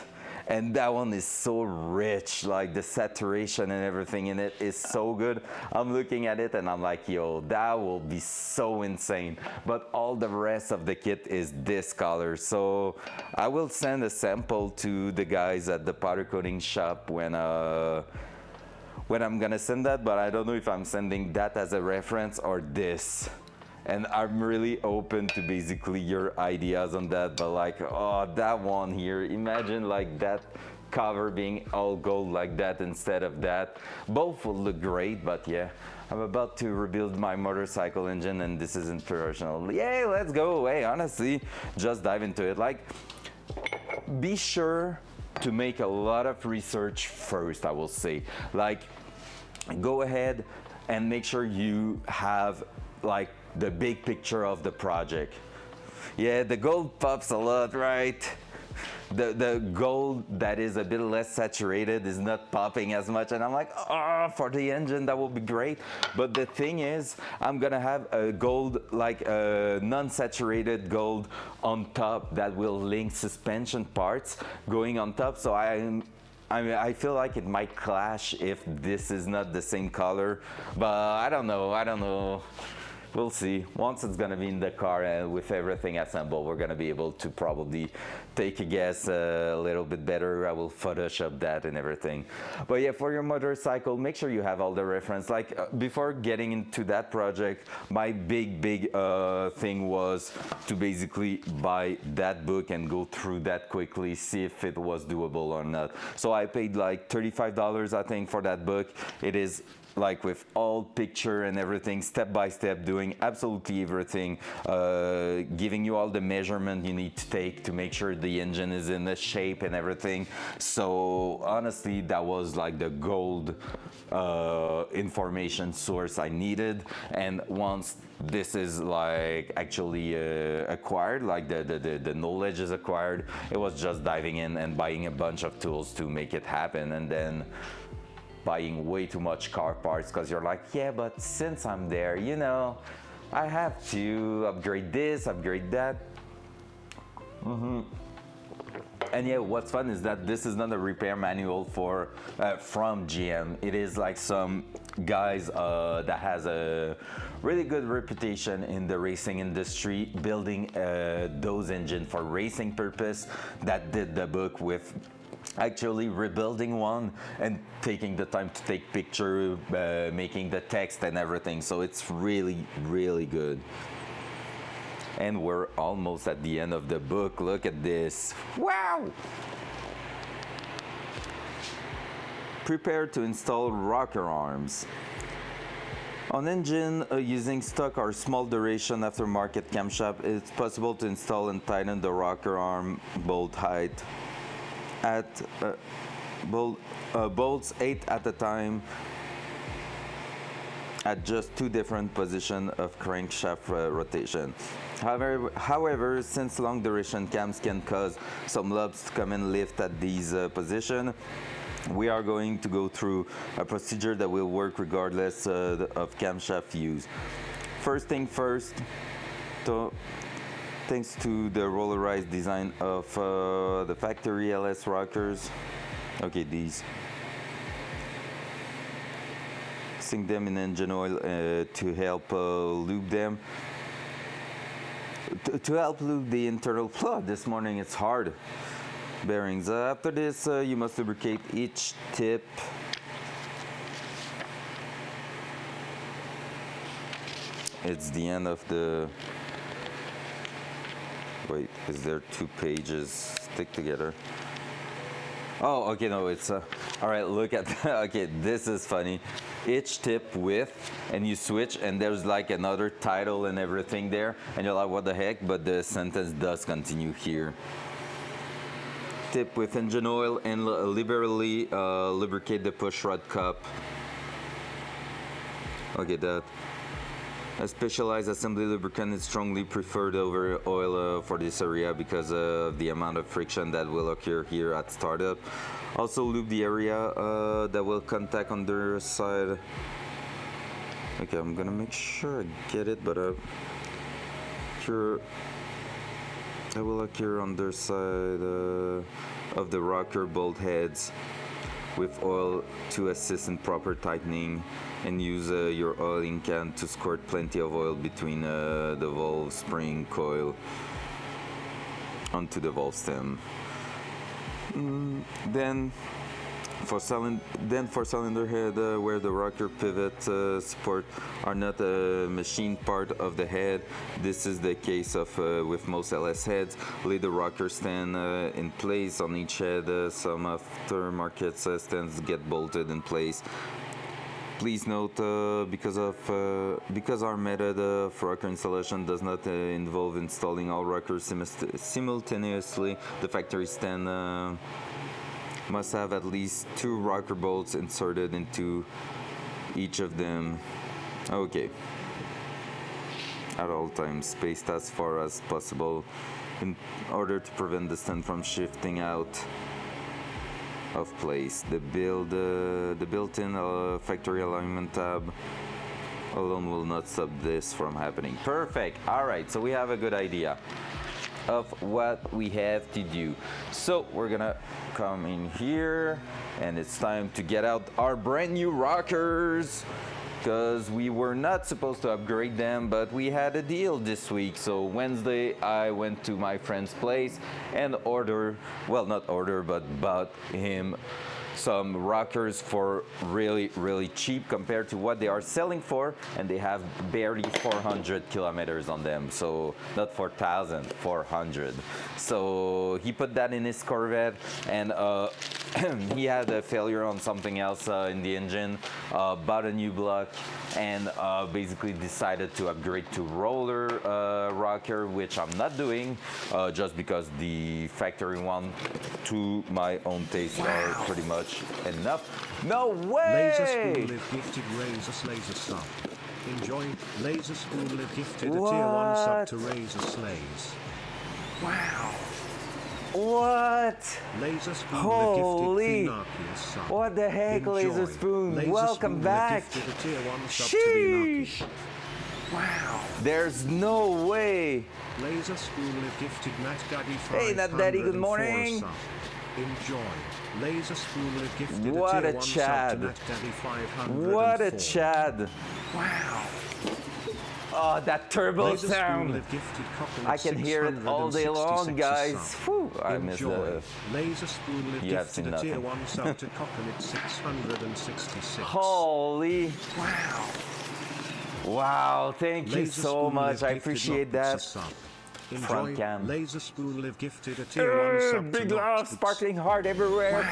and that one is so rich, like the saturation and everything in it is so good. I'm looking at it and I'm like, yo, that will be so insane. But all the rest of the kit is this color, so I will send a sample to the guys at the powder coating shop when I'm gonna send that, but I don't know if I'm sending that as a reference or this. And I'm really open to basically your ideas on that, but like, oh, that one here, imagine like that cover being all gold like that instead of that. Both will look great, but yeah, I'm about to rebuild my motorcycle engine and this isn't professional. Yay, let's go. Hey, honestly, just dive into it. Like, be sure to make a lot of research first, I will say. Like, go ahead and make sure you have like the big picture of the project. Yeah, the gold pops a lot, right? The gold that is a bit less saturated is not popping as much, and I'm like, oh, for the engine that would be great. But the thing is, I'm gonna have a gold, like a non-saturated gold on top that will link suspension parts going on top. So I feel like it might clash if this is not the same color, but I don't know. We'll see. Once it's gonna be in the car and with everything assembled, we're gonna be able to probably take a guess a little bit better. I will Photoshop that and everything. But yeah, for your motorcycle, make sure you have all the reference. Like before getting into that project, my big thing was to basically buy that book and go through that quickly, see if it was doable or not. So I paid like $35, I think, for that book. It is like with all picture and everything, step by step, doing absolutely everything, giving you all the measurement you need to take to make sure the engine is in the shape and everything. So honestly, that was like the gold information source I needed. And once this is like actually acquired, like the knowledge is acquired, it was just diving in and buying a bunch of tools to make it happen. And then buying way too much car parts because you're like, yeah, but since I'm there, you know, I have to upgrade this, upgrade that. And yeah, what's fun is that this is not a repair manual for from GM. It is like some guys that has a really good reputation in the racing industry, building those engine for racing purpose, that did the book with actually rebuilding one and taking the time to take picture, making the text and everything. So it's really good. And we're almost at the end of the book. Look at this. Wow! Prepare to install rocker arms. On engine using stock or small duration aftermarket camshaft, it's possible to install and tighten the rocker arm bolt height at bolts 8 at a time at just 2 different positions of crankshaft rotation. However, since long duration cams can cause some lobs to come and lift at these positions, we are going to go through a procedure that will work regardless of camshaft use. First thing first, thanks to the rollerized design of the factory LS rockers. Okay, these. Sink them in engine oil to help lube them. To help lube the internal plug. This morning it's hard. Bearings. After this, you must lubricate each tip. It's the end of the... Wait, is there 2 pages stick together? Oh, okay, no, it's all right, look at that. Okay, this is funny. Each tip width, and you switch, and there's like another title and everything there, and you're like, what the heck? But the sentence does continue here. Tip with engine oil and liberally lubricate the push rod cup. Okay, that. A specialized assembly lubricant is strongly preferred over oil for this area because of the amount of friction that will occur here at startup. Also lube the area that will contact underside. Okay, I'm gonna make sure I get it, but that will occur underside of the rocker bolt heads with oil to assist in proper tightening, and use your oiling can to squirt plenty of oil between the valve spring coil onto the valve stem. Then for cylinder head, where the rocker pivot support are not a machine part of the head, this is the case of with most LS heads. Lay the rocker stand in place on each head. Some aftermarket stands get bolted in place. Please note, because our method of rocker installation does not involve installing all rockers simultaneously, the factory stand must have at least 2 rocker bolts inserted into each of them. Okay. at all times, spaced as far as possible in order to prevent the stand from shifting out of place. The built-in factory alignment tab alone will not stop this from happening. Perfect. All right, so we have a good idea of what we have to do. So we're gonna come in here, and it's time to get out our brand new rockers, because we were not supposed to upgrade them, but we had a deal this week. So Wednesday I went to my friend's place and bought him some rockers for really cheap compared to what they are selling for, and they have barely 400 kilometers on them. So not 4,000, 400. So he put that in his Corvette, and he had a failure on something else in the engine, bought a new block, and basically decided to upgrade to roller rocker, which I'm not doing, just because the factory one, to my own taste, are pretty much enough. No way! Laser Spoon Live gifted Razor Laser sub. Enjoy. Laser Spoon Live gifted a tier 1 sub to Razor Slays. Wow. What? Laser Spoon Holy! Live gifted Pinocchio sub. What the heck, Enjoy. Laser Spoon? Laser Welcome Spoon back. Live gifted a tier 1 sub to Sheesh! Wow. There's no way. Laser Spoon Live gifted Nat Daddy 504 Hey, Nat Daddy, good morning. sub. Enjoy. Laser Spoon Live gifted What a a tier 1 Chad. sub to Nat Daddy 504. What a Chad. Wow. Oh, that turbo Laser Spoon sound. Live gifted Couplet I can hear it all day long, 666 guys. sub. Whew, I missed Enjoy. the... Laser Spoon Live You have seen gifted a tier nothing. 1 sub to Couplet 666. Holy. Wow. Wow, thank you Laser so Spoon much. Live I gifted appreciate Rockets a that. sub. Front Enjoy. cam. Laser Spoon Live gifted a tier 1 sub Big to love, Rockets. sparkling heart everywhere.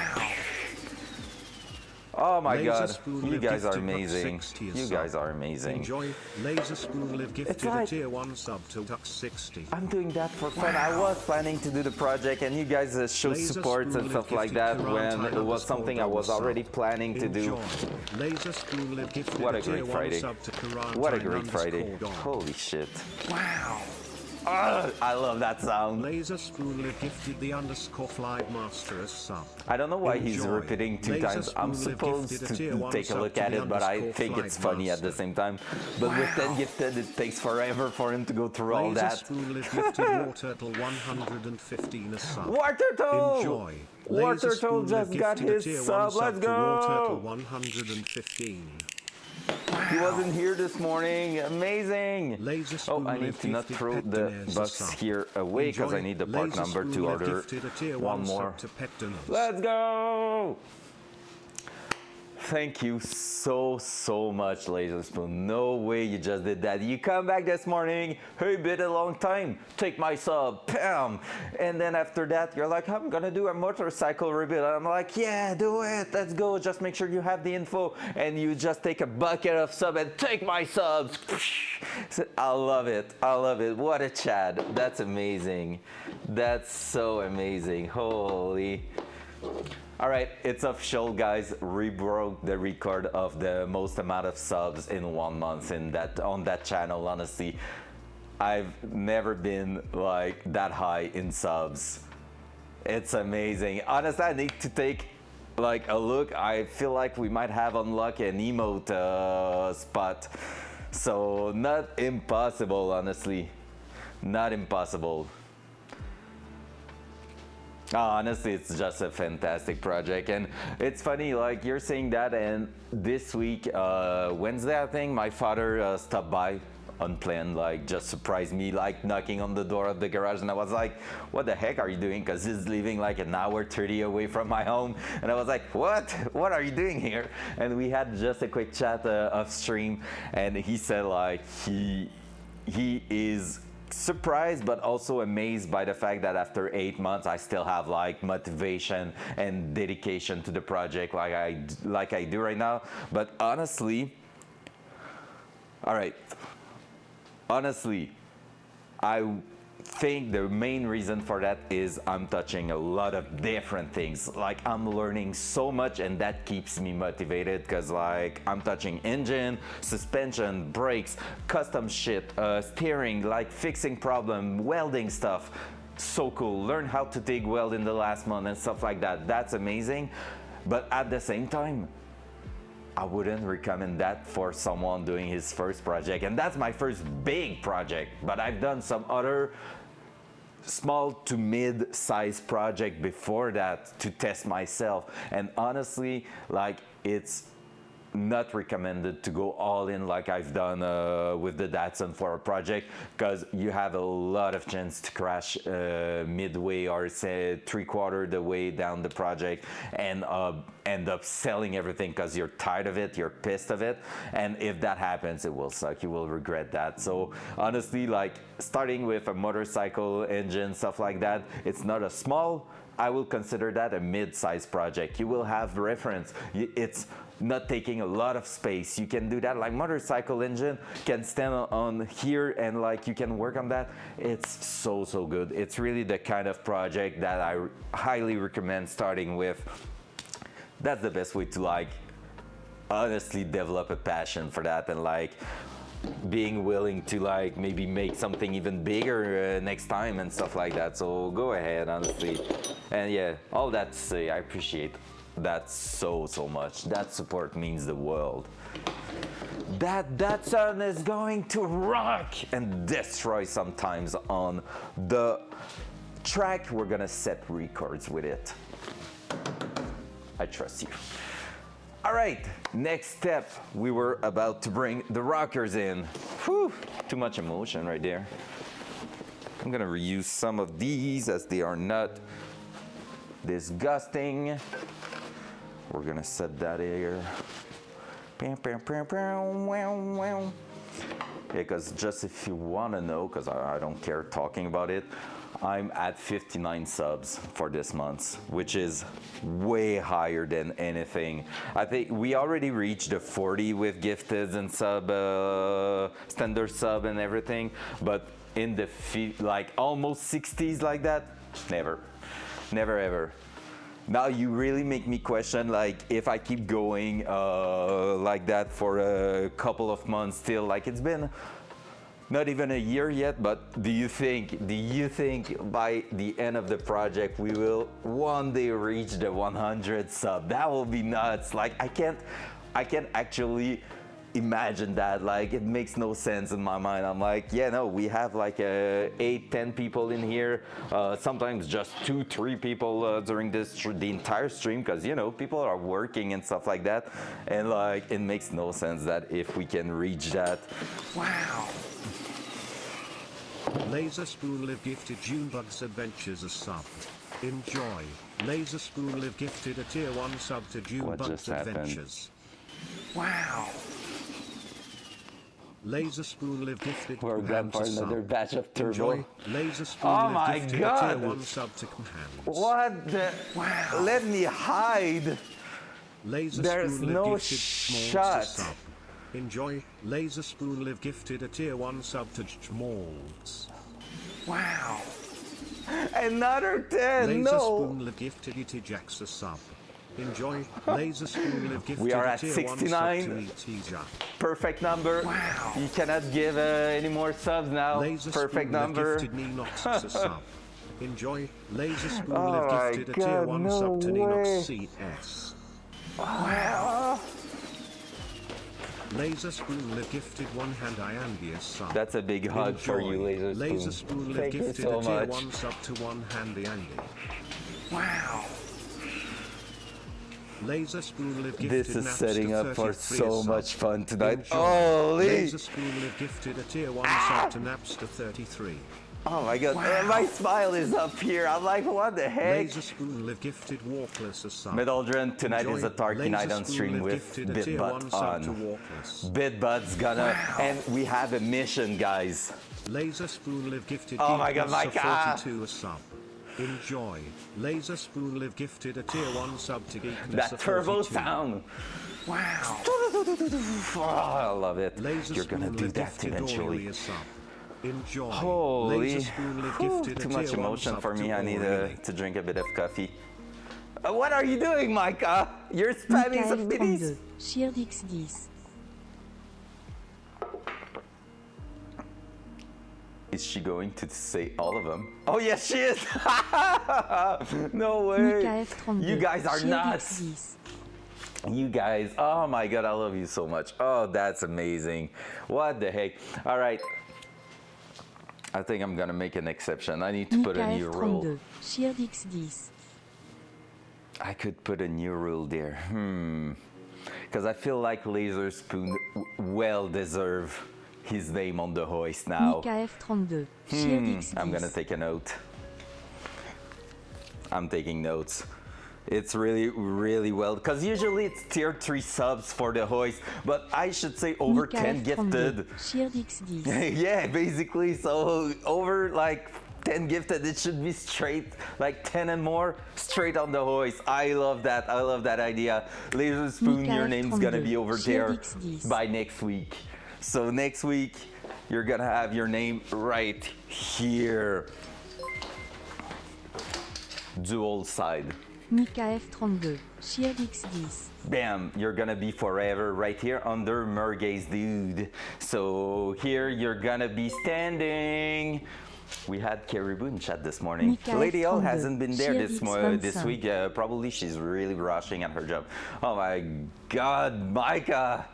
Oh my Laser god, Spoon you Live guys are gifted Rock amazing. 60 a You sub. guys are amazing. Enjoy. Laser Spoon Live gifted like- a tier 1 sub to Duck 60. I'm doing that for fun. I was planning to do the project, and you guys show Laser supports and Spoon stuff Live like gifted that Karan when Tyler it was underscore something I was double already sub. planning to do. Enjoy. Laser Spoon Live gifted What a a tier great 1 Friday. sub to Karan What a Tyler great Friday. underscore dog. Holy shit. Wow. I love that sound. Laser Spoon Live gifted the underscore Flight Master a sub. I don't know why he's Enjoy. repeating two Laser times. I'm Spoon Live supposed gifted a tier to 1 take a sub look to at the it, but I underscore think it's Flight funny at the Master. same time. But with 10 gifted, it takes forever for him to go through all Laser that. Spoon Live gifted War Turtle 115 a sub. War Turtle! Enjoy. War Laser Turtle Spoon just Live got gifted a his tier 1 sub. sub Let's to War Turtle go! 115. He wasn't here this morning. Amazing. Laser Oh, Spoon I need Live to not gifted throw Pet the Dinners a box sub. here away because I Enjoy. need the part Laser number Spoon to Live order gifted a tier one 1 more. sub to Pet Dinners. Let's go! Thank you so much, Laser Spoon. No way you just did that. You come back this morning, hey, been a long time, take my sub, bam! And then after that, you're like, I'm gonna do a motorcycle rebuild. I'm like, yeah, do it, let's go. Just make sure you have the info. And you just take a bucket of sub and take my subs. I love it, I love it. What a Chad, that's amazing. That's so amazing, holy. All right, it's official, guys. We broke the record of the most amount of subs in 1 month on that channel. Honestly, I've never been like that high in subs. It's amazing. Honestly, I need to take like a look. I feel like we might have unlocked an emote spot. So not impossible, honestly. Not impossible. Honestly, it's just a fantastic project, and it's funny, like you're saying that, and this week, Wednesday, I think, my father stopped by unplanned, like just surprised me, like knocking on the door of the garage, and I was like, what the heck are you doing? Because he's living like an hour 30 away from my home, and I was like, what are you doing here? And we had just a quick chat off stream, and he said like he is surprised but also amazed by the fact that after 8 months I still have like motivation and dedication to the project like I do right now. But honestly, all right, honestly, I think the main reason for that is I'm touching a lot of different things. Like I'm learning so much, and that keeps me motivated because like I'm touching engine, suspension, brakes, custom shit, steering, like fixing problem, welding stuff. So cool. Learn how to TIG weld in the last month and stuff like that. That's amazing. But at the same time, I wouldn't recommend that for someone doing his first project. And that's my first big project. But I've done some other small to mid-size project before that to test myself. And honestly, like it's not recommended to go all in like I've done with the Datsun for a project, because you have a lot of chance to crash midway or say 3/4 the way down the project and end up selling everything because you're tired of it, you're pissed of it, and if that happens, it will suck. You will regret that. So honestly, like starting with a motorcycle engine, stuff like that, it's not a small, I will consider that a mid-size project. You will have reference. It's not taking a lot of space. You can do that. Like motorcycle engine can stand on here and like you can work on that. It's so good. It's really the kind of project that I highly recommend starting with. That's the best way to like honestly develop a passion for that, and like being willing to like maybe make something even bigger next time and stuff like that. So go ahead, honestly. And yeah, all that to say, I appreciate that so much. That support means the world. That Datsun is going to rock and destroy sometimes on the track. We're gonna set records with it. I trust you. All right, next step, we were about to bring the rockers in. Whew, too much emotion right there. I'm gonna reuse some of these as they are not disgusting. We're gonna set that here. Because just if you wanna know, because I don't care talking about it, I'm at 59 subs for this month, which is way higher than anything. I think we already reached the 40 with gifted and sub, standard sub and everything, but in the like almost 60s like that, never ever. Now you really make me question, like if I keep going like that for a couple of months still, like it's been not even a year yet, but do you think by the end of the project we will one day reach the 100 sub? That will be nuts. Like I can't actually imagine that. Like it makes no sense in my mind. I'm like, yeah, no, we have like 8-10 people in here, sometimes just 2-3 people during the entire stream, because you know people are working and stuff like that, and like it makes no sense that if we can reach that. Wow. Laser Spoon Live gifted Junebugs Adventures a sub. Enjoy. Laser Spoon Live gifted a tier 1 sub to Junebugs Adventures. Wow. Laser Spoon Live gifted We're going for another batch of turbo. Enjoy. Laser Spoon Live gifted a tier 1 sub to Hands. What the? Wow. Let me hide. Laser There's Spoon Live no gifted shot. sub. Enjoy. Laser Spoon Live gifted a tier 1 sub to Schmaltz. Wow. Another 10. Laser No. Spoon Live gifted Itijax a sub. Enjoy. Laser Spoon Live gifted We are a at tier 69. 1 sub to Itija. Perfect number. Wow. You cannot give any more subs now. Laser Perfect Spoon number. Live gifted Ninox a sub. Enjoy. Laser Spoon Oh Live my gifted a tier God, 1 no sub to way. Ninox CS. Wow. Laser Spoon Live gifted one hand Iambius sub. That's a big hug for you, Laser Spoon. Laser Spoon Live Thank you gifted so a tier much. 1 sub to one hand Andy. Wow. Laser Spoon Live gifted This is Napster setting up for 33 so sub. much fun tonight. Enjoy. Holy. Laser Spoon Live gifted a tier 1 sub to Napster 33. Oh my God. My smile is up here. I'm like, what the heck? Laser Spoon Live gifted Walkless a sub. Middledren, tonight Enjoy. is a Tarky night Laser on Spoon stream Live with gifted a tier 1 BitBut sub to on. Walkless. BitBut's gonna, and we have a mission, guys. Laser Spoon Live gifted Oh my God, Geekmaster Mike, 42 a sub. Enjoy. Laser Spoon Live gifted a tier 1 sub to Geekness That a turbo 42. sound. Wow. Oh, I love it. Laser You're gonna Spoon do Live that gifted eventually. Dory a sub. Enjoy. Holy, Laser Spoon Live whew, gifted a too tier much 1 emotion sub for me. to I need Aurelie. to drink a bit of coffee. What are you doing, Micah? You're spamming some biddies. Cheer d'X10. Is she going to say all of them? Oh yes, she is. No way. You guys are nuts. You guys, oh my god, I love you so much. Oh, that's amazing. What the heck? All right. I think I'm gonna make an exception. I need to put a new rule. Cheer d'X10. I could put a new rule there. Because I feel like Laser Spoon well deserve his name on the hoist now. MikaF32. Cheer d'X10. I'm gonna take a note. I'm taking notes. It's really well, because usually it's tier 3 subs for the hoist, but I should say over 10 gifted. Cheer d'X10. Yeah, basically, so over like 10 gifted, it should be straight, like 10 and more, straight on the hoist. I love that idea. Laser Spoon, your name's gonna be over there by next week. So next week, you're gonna have your name right here. Dual side. MikaF32. Cheer d'X10. Bam, you're gonna be forever right here under Mergaze Dude. So here you're gonna be standing. We had Caribou in chat this morning. Lady L hasn't been there this week. Probably she's really rushing at her job. Oh my god, Micah!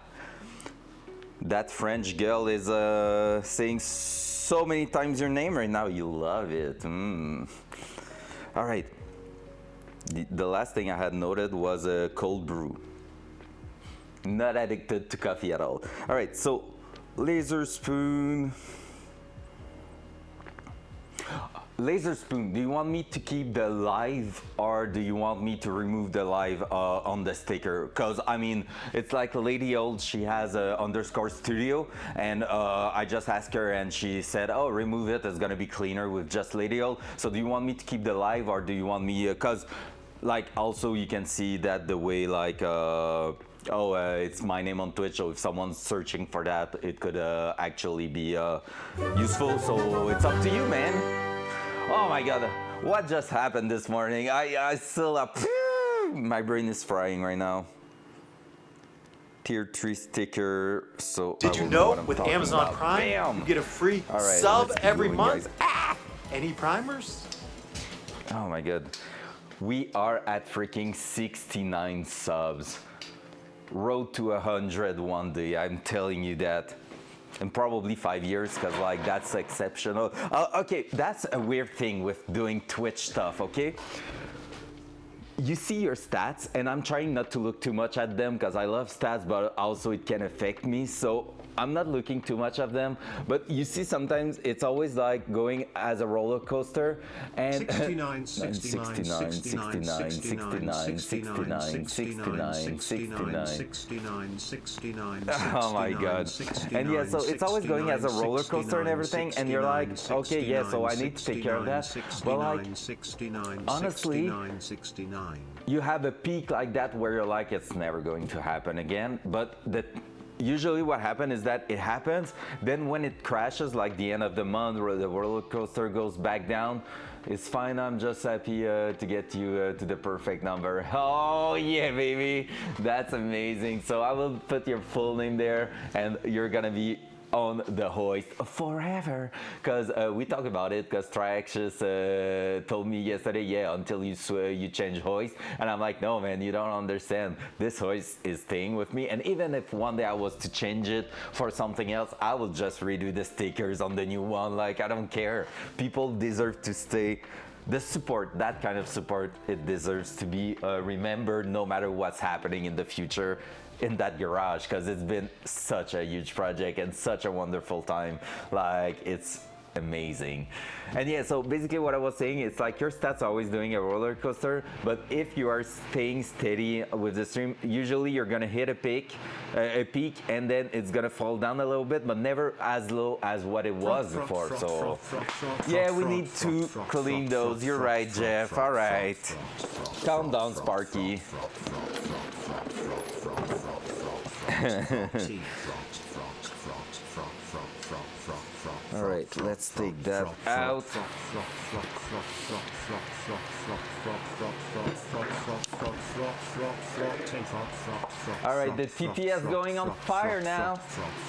That French girl is saying so many times your name right now. You love it. All right. The last thing I had noted was a cold brew. Not addicted to coffee at all. All right, so Laser Spoon. Laser Spoon, do you want me to keep the live or do you want me to remove the live on the sticker? Because I mean, it's like Lady Old, she has a underscore studio, and I just asked her and she said, oh, remove it, it's gonna be cleaner with just Lady Old. So do you want me to keep the live or do you want me, because like also you can see that the way like, it's my name on Twitch, so if someone's searching for that, it could actually be useful. So it's up to you, man. Oh my god, what just happened this morning? I still my brain is frying right now. Tier 3 sticker, so Did you know with Amazon Prime, you get a free sub every month? Any primers? Oh my god. We are at freaking 69 subs. Road to 100 one day, I'm telling you that. And probably 5 years, because like that's exceptional. Okay, that's a weird thing with doing Twitch stuff, okay? You see your stats, and I'm trying not to look too much at them because I love stats, but also it can affect me. So I'm not looking too much at them. But you see, sometimes it's always like going as a roller coaster. And 69, 69, 69, 69, 69, 69, 69, 69, 69. Oh my god. And yeah, so it's always going as a roller coaster and everything. And you're like, okay, yeah, so I need to take care of that. But like, honestly, you have a peak like that where you're like, it's never going to happen again. But usually what happens is that it happens, then when it crashes, like the end of the month where the roller coaster goes back down, it's fine, I'm just happy to get you to the perfect number. Oh yeah, baby, that's amazing. So I will put your full name there and you're gonna be on the hoist forever, because we talked about it, because Triaxis told me yesterday, yeah, until you change hoist, and I'm like, no man, you don't understand, this hoist is staying with me, and even if one day I was to change it for something else, I will just redo the stickers on the new one. Like, I don't care, people deserve to stay. The support, that kind of support, it deserves to be remembered no matter what's happening in the future in that garage, because it's been such a huge project and such a wonderful time. Like, it's amazing. And yeah, so basically what I was saying, it's like your stats are always doing a roller coaster, but if you are staying steady with the stream, usually you're gonna hit a peak, and then it's gonna fall down a little bit, but never as low as what it was before. So yeah, we need to clean those. You're right, Jeff. All right, calm down, Sparky. All right, let's take that out. All right, the TTS going on fire now.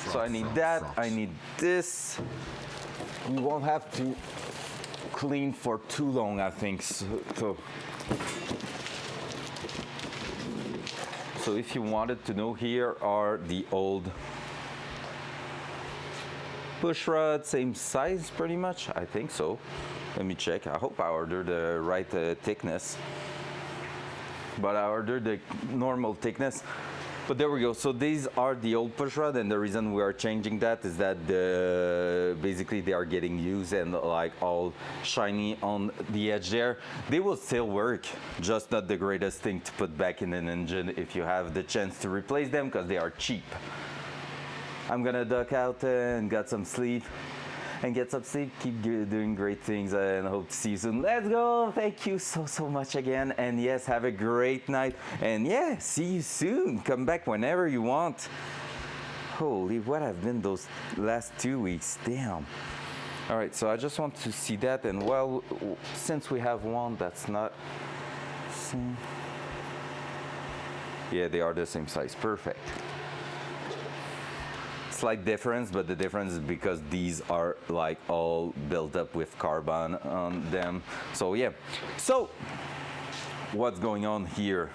So I need that, I need this. We won't have to clean for too long, I think. So if you wanted to know, here are the old push rod, same size pretty much, I think so. Let me check. I hope I ordered the right thickness, but I ordered the normal thickness. But there we go. So these are the old push rod, and the reason we are changing that is that basically they are getting used and like all shiny on the edge there. They will still work, just not the greatest thing to put back in an engine if you have the chance to replace them, because they are cheap. I'm gonna duck out and get some sleep. Keep doing great things, and hope to see you soon. Let's go. Thank you so much again. And yes, have a great night. And yeah, see you soon. Come back whenever you want. Holy, what have been those last 2 weeks? Damn. All right, so I just want to see that. And well, since we have one that's not same. Yeah, they are the same size. Perfect. Slight difference, but the difference is because these are like all built up with carbon on them. So yeah, so what's going on here?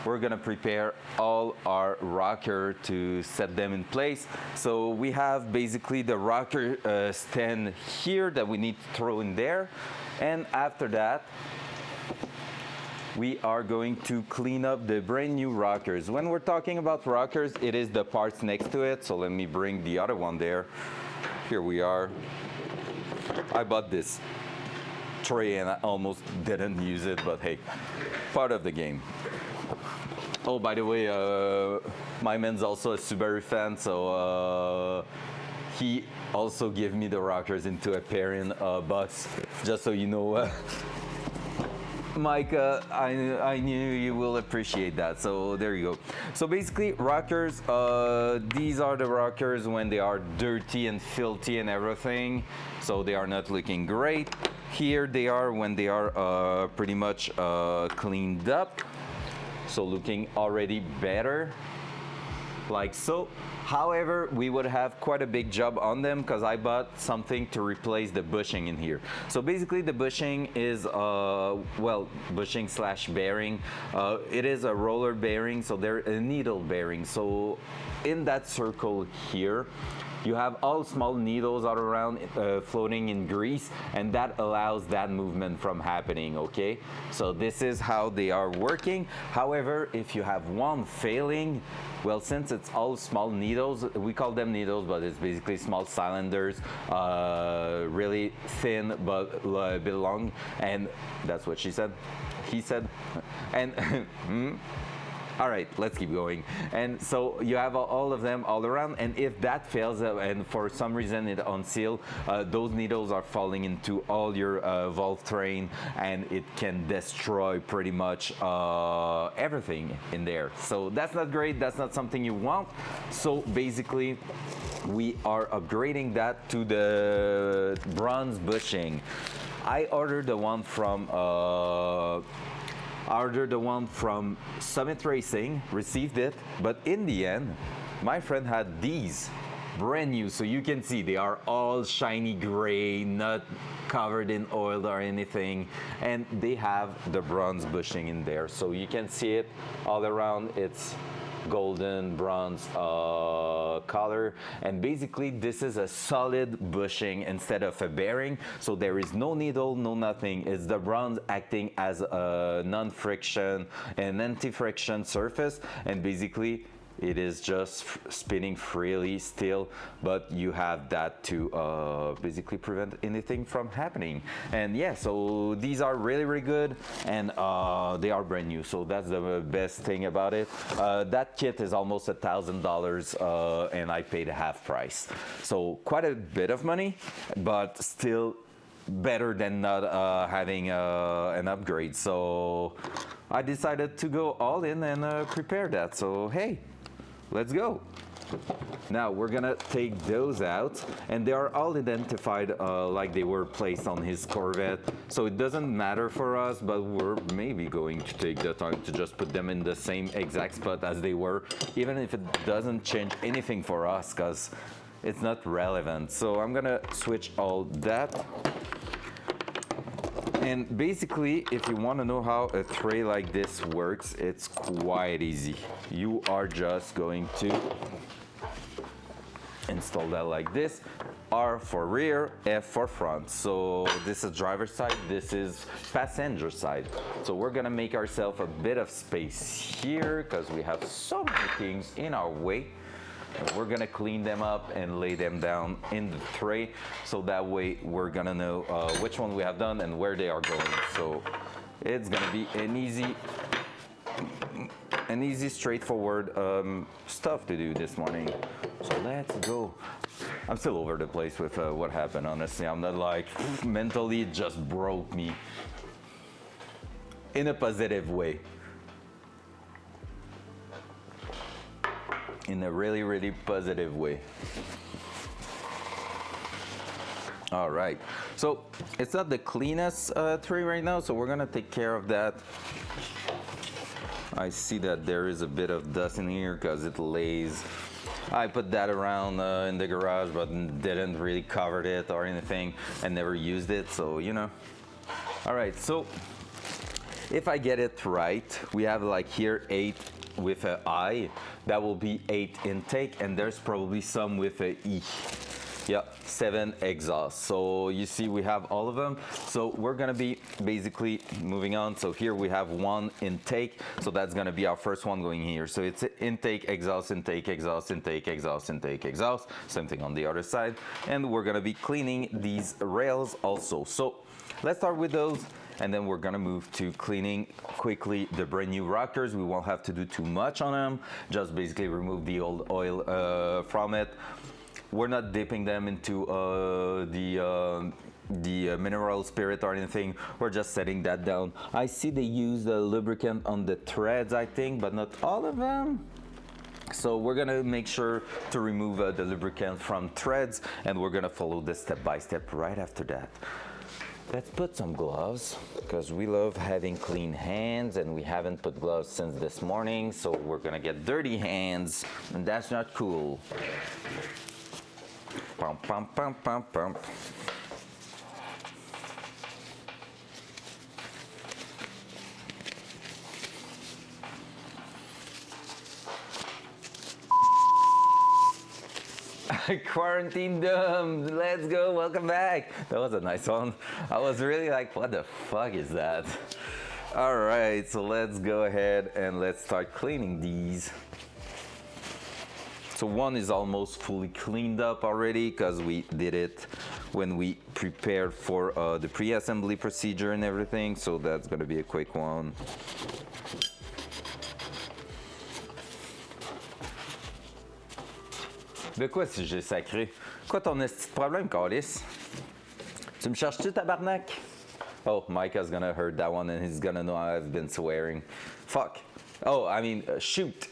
We're gonna prepare all our rocker to set them in place. So we have basically the rocker stand here that we need to throw in there, and after that we are going to clean up the brand new rockers. When we're talking about rockers, it is the parts next to it. So let me bring the other one there. Here we are. I bought this tray and I almost didn't use it, but hey, part of the game. Oh, by the way, my man's also a Subaru fan, so he also gave me the rockers into a pairing box, just so you know. Mike, I knew you will appreciate that, so there you go. So basically, rockers, these are the rockers when they are dirty and filthy and everything, so they are not looking great. Here they are when they are pretty much cleaned up, so looking already better, like so. However, we would have quite a big job on them because I bought something to replace the bushing in here. So basically the bushing is, well, bushing slash bearing. It is a roller bearing, so they're a needle bearing. So in that circle here, you have all small needles all around floating in grease, and that allows that movement from happening, okay? So this is how they are working. However, if you have one failing, well, since it's all small needles, we call them needles, but it's basically small cylinders, really thin but a bit long, and that's what she said. He said, and all right, let's keep going. And so you have all of them all around, and if that fails and for some reason it unseals, those needles are falling into all your valve train, and it can destroy pretty much everything in there. So that's not great, that's not something you want. So basically, we are upgrading that to the bronze bushing. I ordered the one from Summit Racing, received it, but in the end, my friend had these brand new. So you can see they are all shiny gray, not covered in oil or anything, and they have the bronze bushing in there. So you can see it all around. It's golden bronze color, and basically this is a solid bushing instead of a bearing, so there is no needle, no nothing. It's the bronze acting as a non-friction and anti-friction surface, and basically it is just spinning freely still, but you have that to basically prevent anything from happening. And yeah, so these are really good, and they are brand new, so that's the best thing about it. That kit is almost $1,000, and I paid half price, so quite a bit of money, but still better than not having an upgrade. So I decided to go all in and prepare that. So hey, let's go. Now we're gonna take those out, and they are all identified like they were placed on his Corvette. So it doesn't matter for us, but we're maybe going to take the time to just put them in the same exact spot as they were, even if it doesn't change anything for us, because it's not relevant. So I'm gonna switch all that. And basically, if you want to know how a tray like this works, it's quite easy. You are just going to install that like this. R for rear, F for front. So this is driver's side, this is passenger side. So we're gonna make ourselves a bit of space here because we have so many things in our way. And we're gonna clean them up and lay them down in the tray, so that way we're gonna know which one we have done and where they are going. So it's gonna be an easy, straightforward stuff to do this morning. So let's go. I'm still over the place with what happened, honestly. I'm not like, mentally it just broke me in a positive way. In a really, really positive way. All right, so it's not the cleanest tray right now, so we're gonna take care of that. I see that there is a bit of dust in here because it lays. I put that around in the garage, but didn't really cover it or anything and never used it, so you know. All right, so if I get it right, we have like here 8 with an I, that will be 8 intake, and there's probably some with a E. Yeah, 7 exhaust. So you see we have all of them. So we're gonna be basically moving on. So here we have 1 intake. So that's gonna be our first one going here. So it's intake, exhaust, intake, exhaust, intake, exhaust, intake, exhaust. Same thing on the other side. And we're gonna be cleaning these rails also. So let's start with those. And then we're gonna move to cleaning quickly the brand new rockers. We won't have to do too much on them. Just basically remove the old oil from it. We're not dipping them into the mineral spirit or anything. We're just setting that down. I see they use the lubricant on the threads, I think, but not all of them. So we're gonna make sure to remove the lubricant from threads, and we're gonna follow this step by step right after that. Let's put some gloves, because we love having clean hands, and we haven't put gloves since this morning, so we're gonna get dirty hands, and that's not cool. Pum, pum, pum, pum, pum. Quarantine dumb, let's go, welcome back. That was a nice one. I was really like, what the fuck is that? All right, so let's go ahead and let's start cleaning these. So one is almost fully cleaned up already because we did it when we prepared for the pre-assembly procedure and everything. So that's gonna be a quick one. De quoi si j'ai sacré? Quoi ton esti de problème, Calis? Tu me cherches-tu, tabarnak? Oh, Micah's gonna heard that one and he's gonna know I've been swearing. Fuck. Oh, I mean, shoot.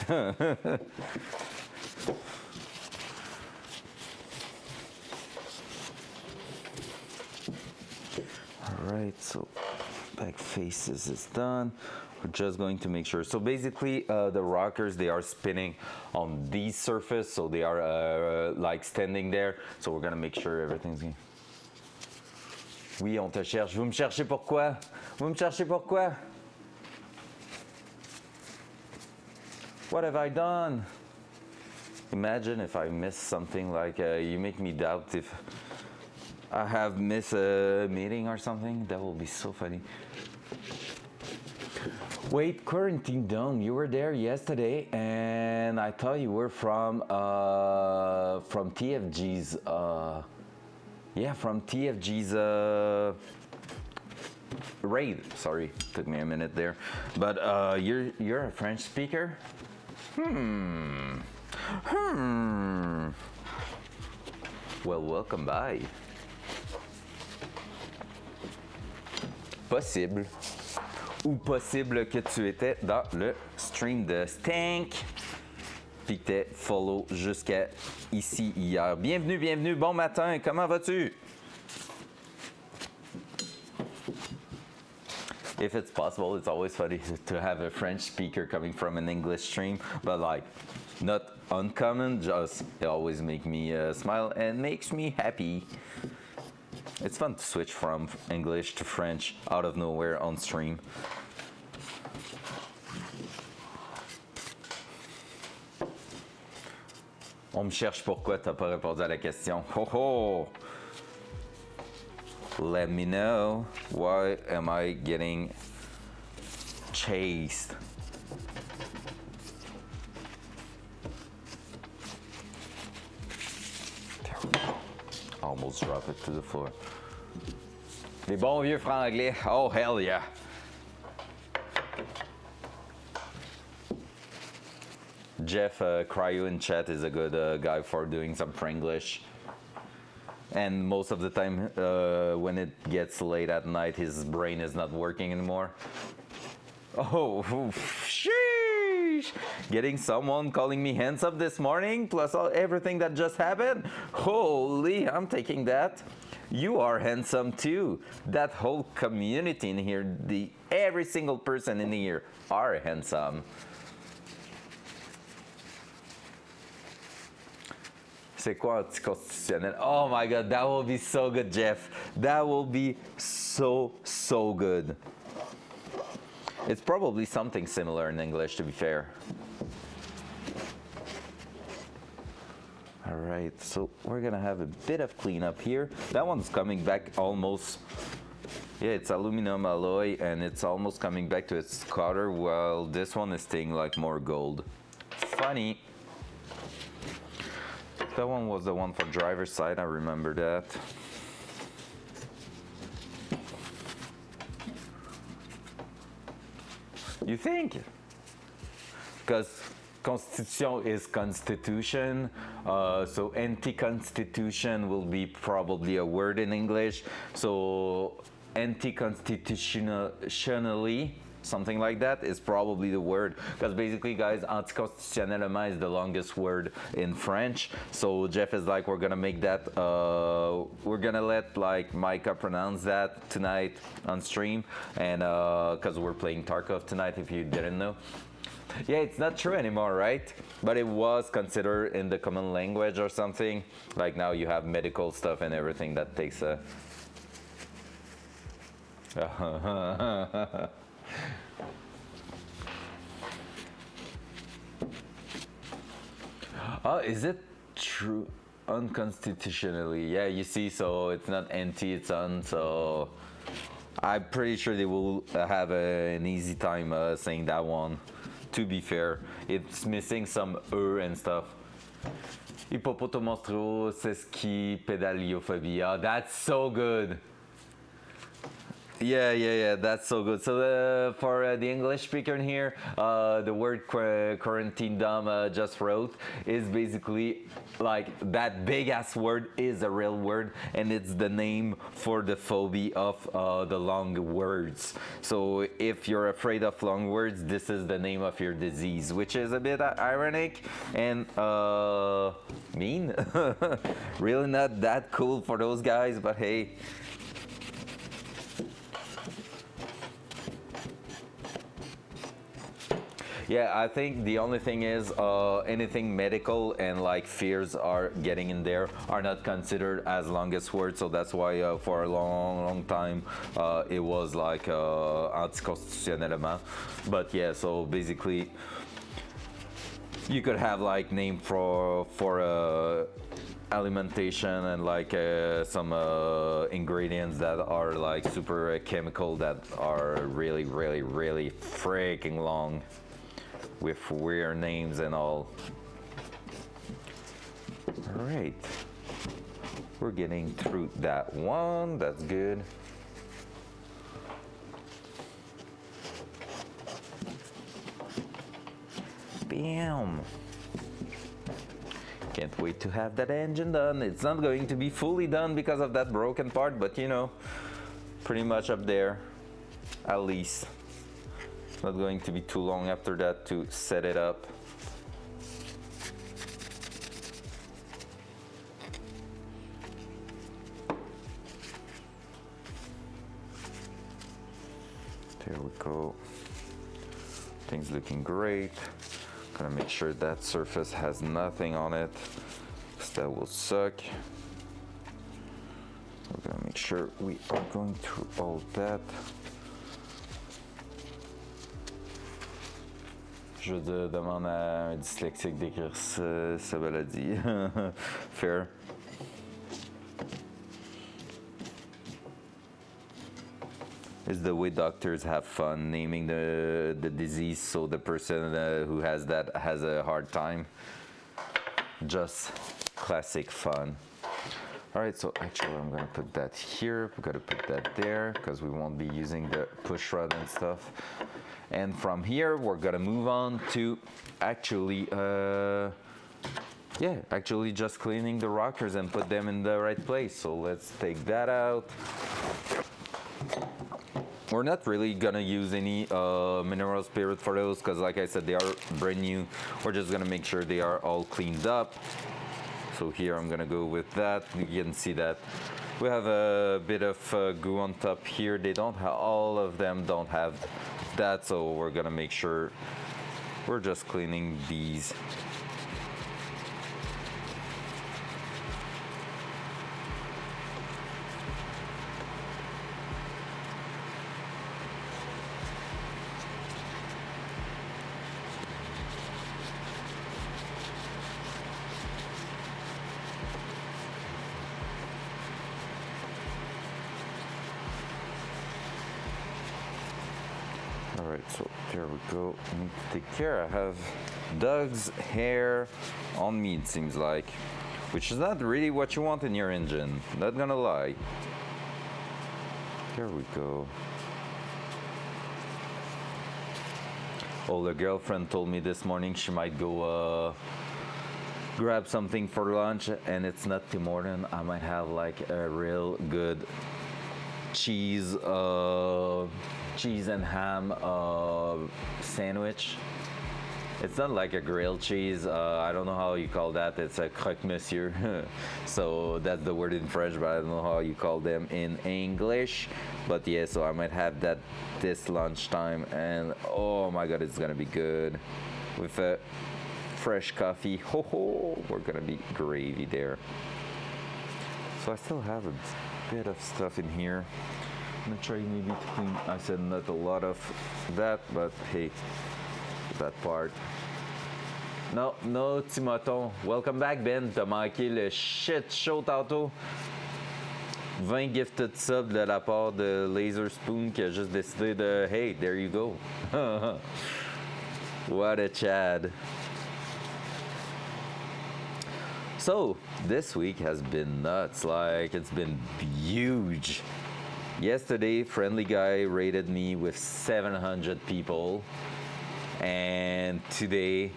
Alright, so back faces is done. We're just going to make sure. So basically, the rockers, they are spinning on these surface, so they are like standing there. So we're gonna make sure everything's good. Oui, on te cherche. Vous me cherchez pourquoi? Vous me cherchez pourquoi? What have I done? Imagine if I missed something, like you make me doubt if I have missed a meeting or something. That will be so funny. Wait, Quarantine Dome, you were there yesterday, and I thought you were from TFG's. Yeah, from TFG's raid. Sorry, took me a minute there. But you're a French speaker? Well, welcome by. Possible. Ou possible que tu étais dans le stream de Stank. puis que t'es follow jusqu'à ici hier. Bienvenue, bienvenue, bon matin, comment vas-tu? If it's possible, it's always funny to have a French speaker coming from an English stream, but like, not uncommon, just it always makes me smile and makes me happy. It's fun to switch from English to French out of nowhere on stream. On me cherche pourquoi t'as pas répondu à la question. Ho ho! Let me know, why am I getting chased? There we go. Almost drop it to the floor. Les bons vieux franglais. Oh hell yeah. Jeff Cryo in chat is a good guy for doing some Franglish. And most of the time, when it gets late at night, his brain is not working anymore. Oh, sheesh! Getting someone calling me handsome this morning, plus everything that just happened? Holy, I'm taking that. You are handsome too. That whole community in here, every single person in here are handsome. C'est quoi anticonstitutionnel? Oh my god, that will be so good, Jeff. That will be so good. It's probably something similar in English, to be fair. All right, so we're gonna have a bit of cleanup here. That one's coming back almost. Yeah, it's aluminum alloy and it's almost coming back to its color, while this one is staying like more gold. Funny. That one was the one for driver's side, I remember that. You think? Because Constitution is constitution, so anti-constitution will be probably a word in English. So anti-constitutionally, something like that is probably the word, because basically, guys, anticonstitutionnellement is the longest word in French. So Jeff is like, we're gonna make that, we're gonna let like Micah pronounce that tonight on stream, and because we're playing Tarkov tonight, if you didn't know. Yeah, it's not true anymore, right? But it was considered in the common language or something. Like now you have medical stuff and everything that takes a oh, is it true? Unconstitutionally, yeah, you see, so it's not anti, it's un, so I'm pretty sure they will have an easy time saying that one, to be fair. It's missing some and stuff. Hippopotomonstro, pedaliophobia. Oh, that's so good. Yeah, that's so good. So for the English speaker in here, the word quarantine Dom just wrote is basically like that big ass word is a real word, and it's the name for the phobia of the long words. So if you're afraid of long words, this is the name of your disease, which is a bit ironic and mean. Really not that cool for those guys, but hey. Yeah, I think the only thing is anything medical and like fears are getting in there are not considered as longest words, so that's why for a long time it was like anticonstitutionnellement. But yeah, so basically you could have like name for alimentation and like some ingredients that are like super chemical that are really freaking long, with weird names and all. All right, we're getting through that one. That's good. Bam. Can't wait to have that engine done. It's not going to be fully done because of that broken part, but you know, pretty much up there, at least. Not going to be too long after that to set it up. go. Things looking great. Gonna make sure that surface has nothing on it, because that will suck. We're gonna make sure we are going through all that. Je demande à un dyslexique d'écrire ce baladi. Fair. Is the way doctors have fun naming the disease, so the person who has that has a hard time. Just classic fun. All right, so actually I'm gonna put that here. We gotta put that there because we won't be using the push rod and stuff. And from here, we're gonna move on to actually, actually just cleaning the rockers and put them in the right place. So let's take that out. We're not really gonna use any mineral spirit for those because like I said, they are brand new. We're just gonna make sure they are all cleaned up. So here I'm gonna go with that. You can see that we have a bit of goo on top here. They don't have, all of them don't have that, so we're gonna make sure we're just cleaning these. All right, so there we go. I need to take care. I have Doug's hair on me, it seems like, which is not really what you want in your engine, not gonna lie. There we go. Oh, the girlfriend told me this morning she might go grab something for lunch, and it's not Tim Hortons. I might have like a real good cheese and ham sandwich. It's not like a grilled cheese. I don't know how you call that. It's a croque monsieur. So that's the word in French, but I don't know how you call them in English. But yeah, so I might have that this lunchtime, and oh my god, it's gonna be good with a fresh coffee. Ho ho, we're gonna be gravy there. So I still have a bit of stuff in here. I'm gonna try maybe to clean. I said not a lot of that, but hey, that part. No, Timothon. Welcome back, Ben. T'as manqué le shit show tantôt. 20 gifted subs de la part de Laser Spoon qui a juste décidé de hey, there you go. What a Chad. So, this week has been nuts. Like, it's been huge. Yesterday, Friendly Guy rated me with 700 people. And today,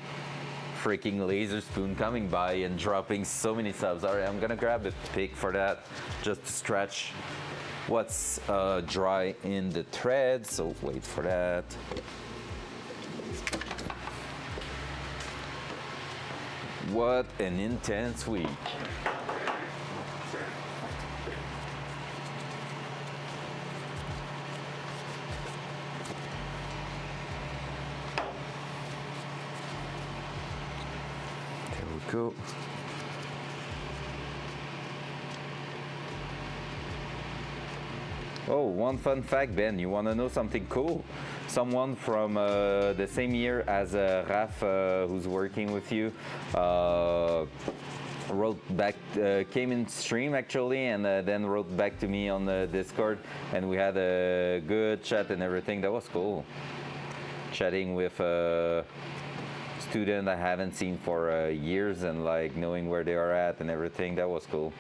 freaking Laser Spoon coming by and dropping so many subs. All right, I'm gonna grab a pic for that just to stretch what's dry in the thread. So wait for that. What an intense week. Cool. Oh, one fun fact, Ben. You want to know something cool? Someone from the same year as Raf, who's working with you, wrote back, came in stream actually, and then wrote back to me on the Discord, and we had a good chat and everything. That was cool. Chatting with student I haven't seen for years, and like knowing where they are at and everything. That was cool.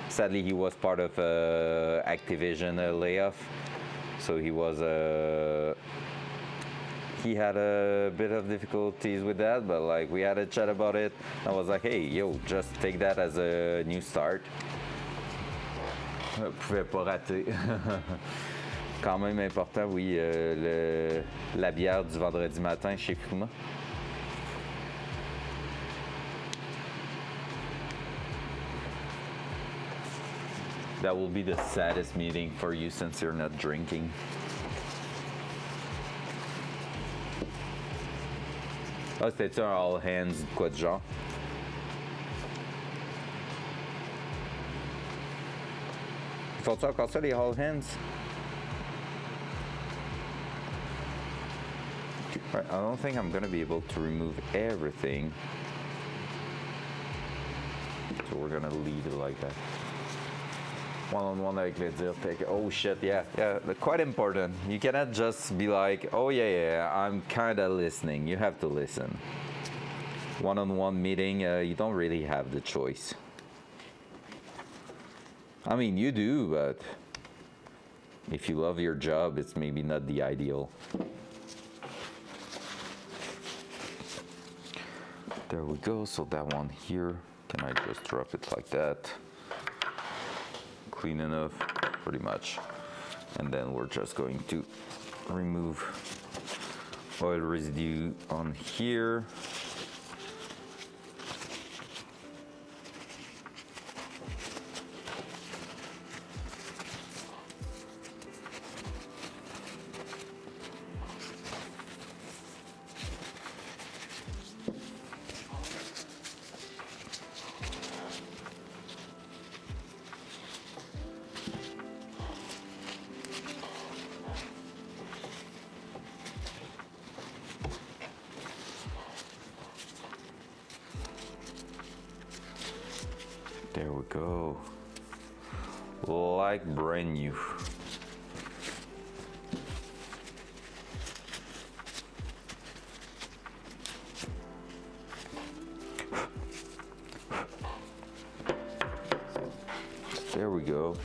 Sadly, he was part of Activision layoff, so he was he had a bit of difficulties with that, but like we had a chat about it. I was like, hey, yo, just take that as a new start. Pouvait pas rater. Quand même important, oui, la bière du vendredi matin chez Frima. That will be the saddest meeting for you since you're not drinking. Ah, c'était un all hands, quoi de genre? Ils font-tu encore ça, les all hands? I don't think I'm gonna be able to remove everything. So we're gonna leave it like that. One-on-one avec le dire. Oh shit, yeah, quite important. You cannot just be like, oh yeah, I'm kinda listening. You have to listen. One-on-one meeting, you don't really have the choice. I mean, you do, but if you love your job, it's maybe not the ideal. There we go, so that one here, can I just drop it like that? Clean enough, pretty much. And then we're just going to remove oil residue on here. There we go. Like brand new. There we go.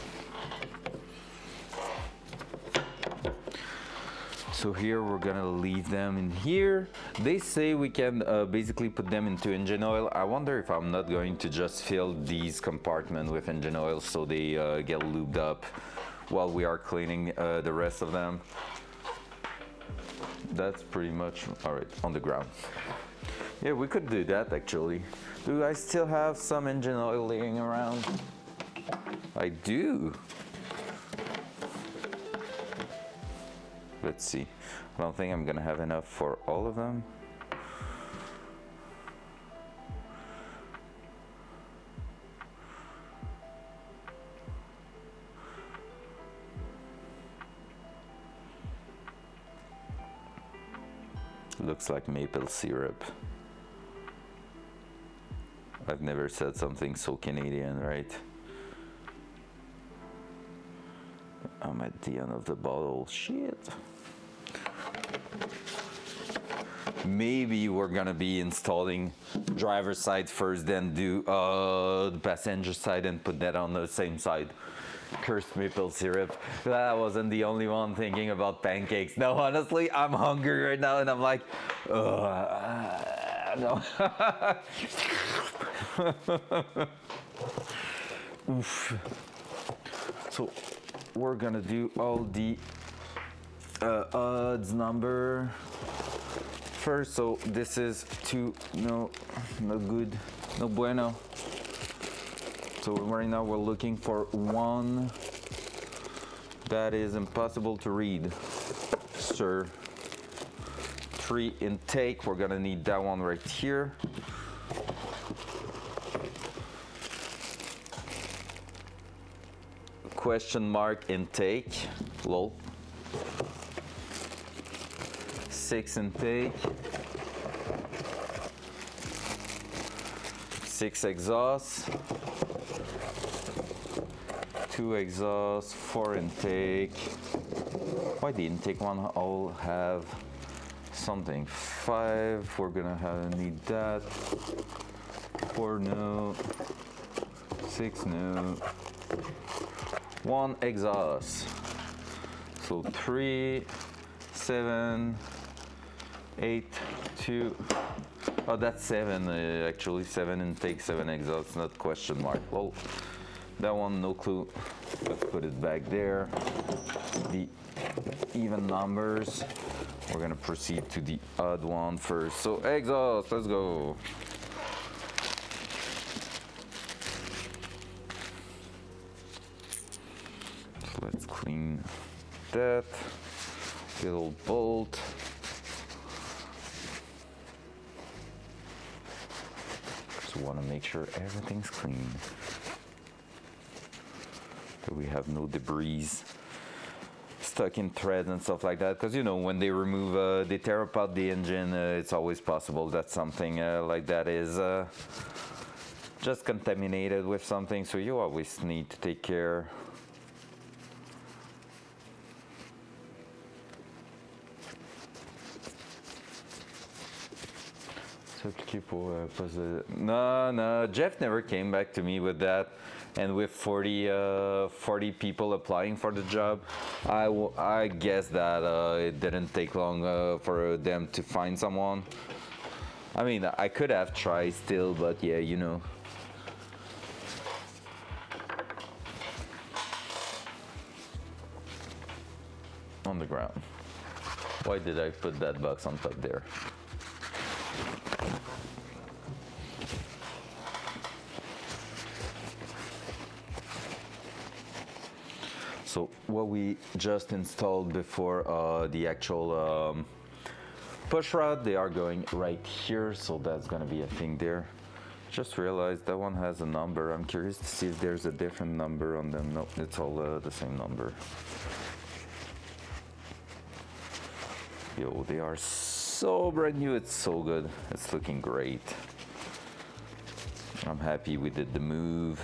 So here we're gonna leave them in here. They say we can basically put them into engine oil. I wonder if I'm not going to just fill these compartments with engine oil so they get lubed up while we are cleaning the rest of them. That's pretty much all right on the ground. Yeah, we could do that actually. Do I still have some engine oil laying around? I do. Let's see. I don't think I'm gonna have enough for all of them. Looks like maple syrup. I've never said something so Canadian, right? I'm at the end of the bottle. Shit. Maybe we're gonna be installing driver's side first, then do the passenger side and put that on the same side. Cursed maple syrup. I wasn't the only one thinking about pancakes. No, honestly, I'm hungry right now and I'm like, no. Oof. So we're gonna do all the odds number first. So this is two, no good, no bueno. So right now we're looking for one that is impossible to read, sir. 3 intake, we're gonna need that one right here. Question mark intake, lol. 6 intake. 6 exhaust. 2 exhaust, 4 intake. Why the intake one all have something? 5, we're gonna need that. 4 no. 6 no. 1 exhaust. So 3, 7, 8, 2. Oh, that's 7 actually. 7 intake, 7 exhaust, not question mark. Well, that one, no clue. Let's put it back there. The even numbers. We're gonna proceed to the odd one first. So exhaust, let's go. So let's clean that. Little bolt. just want to make sure everything's clean. So we have no debris stuck in threads and stuff like that, because you know when they remove they tear apart the engine, it's always possible that something like that is just contaminated with something, so you always need to take care. No, Jeff never came back to me with that. And with 40 people applying for the job, I guess that it didn't take long for them to find someone. I mean, I could have tried still, but yeah, you know. On the ground. Why did I put that box on top there? So what we just installed before the actual push rod, they are going right here, so that's gonna be a thing there. Just realized that one has a number. I'm curious to see if there's a different number on them. No, it's all the same number. Yo, they are so brand new, it's so good. It's looking great. I'm happy we did the move.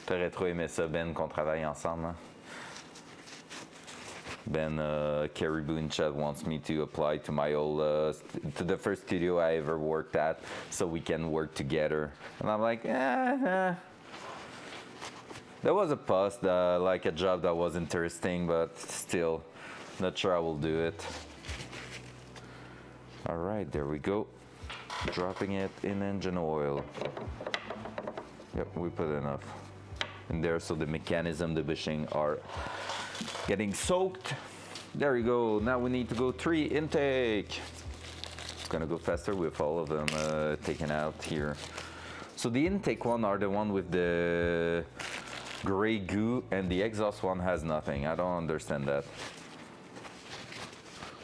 T'aurais trop aimé ça, Ben, qu'on travaille ensemble. Hein? Ben, Caribou in chat wants me to apply to my old, to the first studio I ever worked at, so we can work together. And I'm like, There was a post, like a job that was interesting, but still, not sure I will do it. All right, there we go. Dropping it in engine oil. Yep, we put enough in there so the mechanism, the bushing are getting soaked. There you go. Now we need to go 3 intake. It's gonna go faster with all of them taken out here. So the intake one are the one with the gray goo, and the exhaust one has nothing. I don't understand that.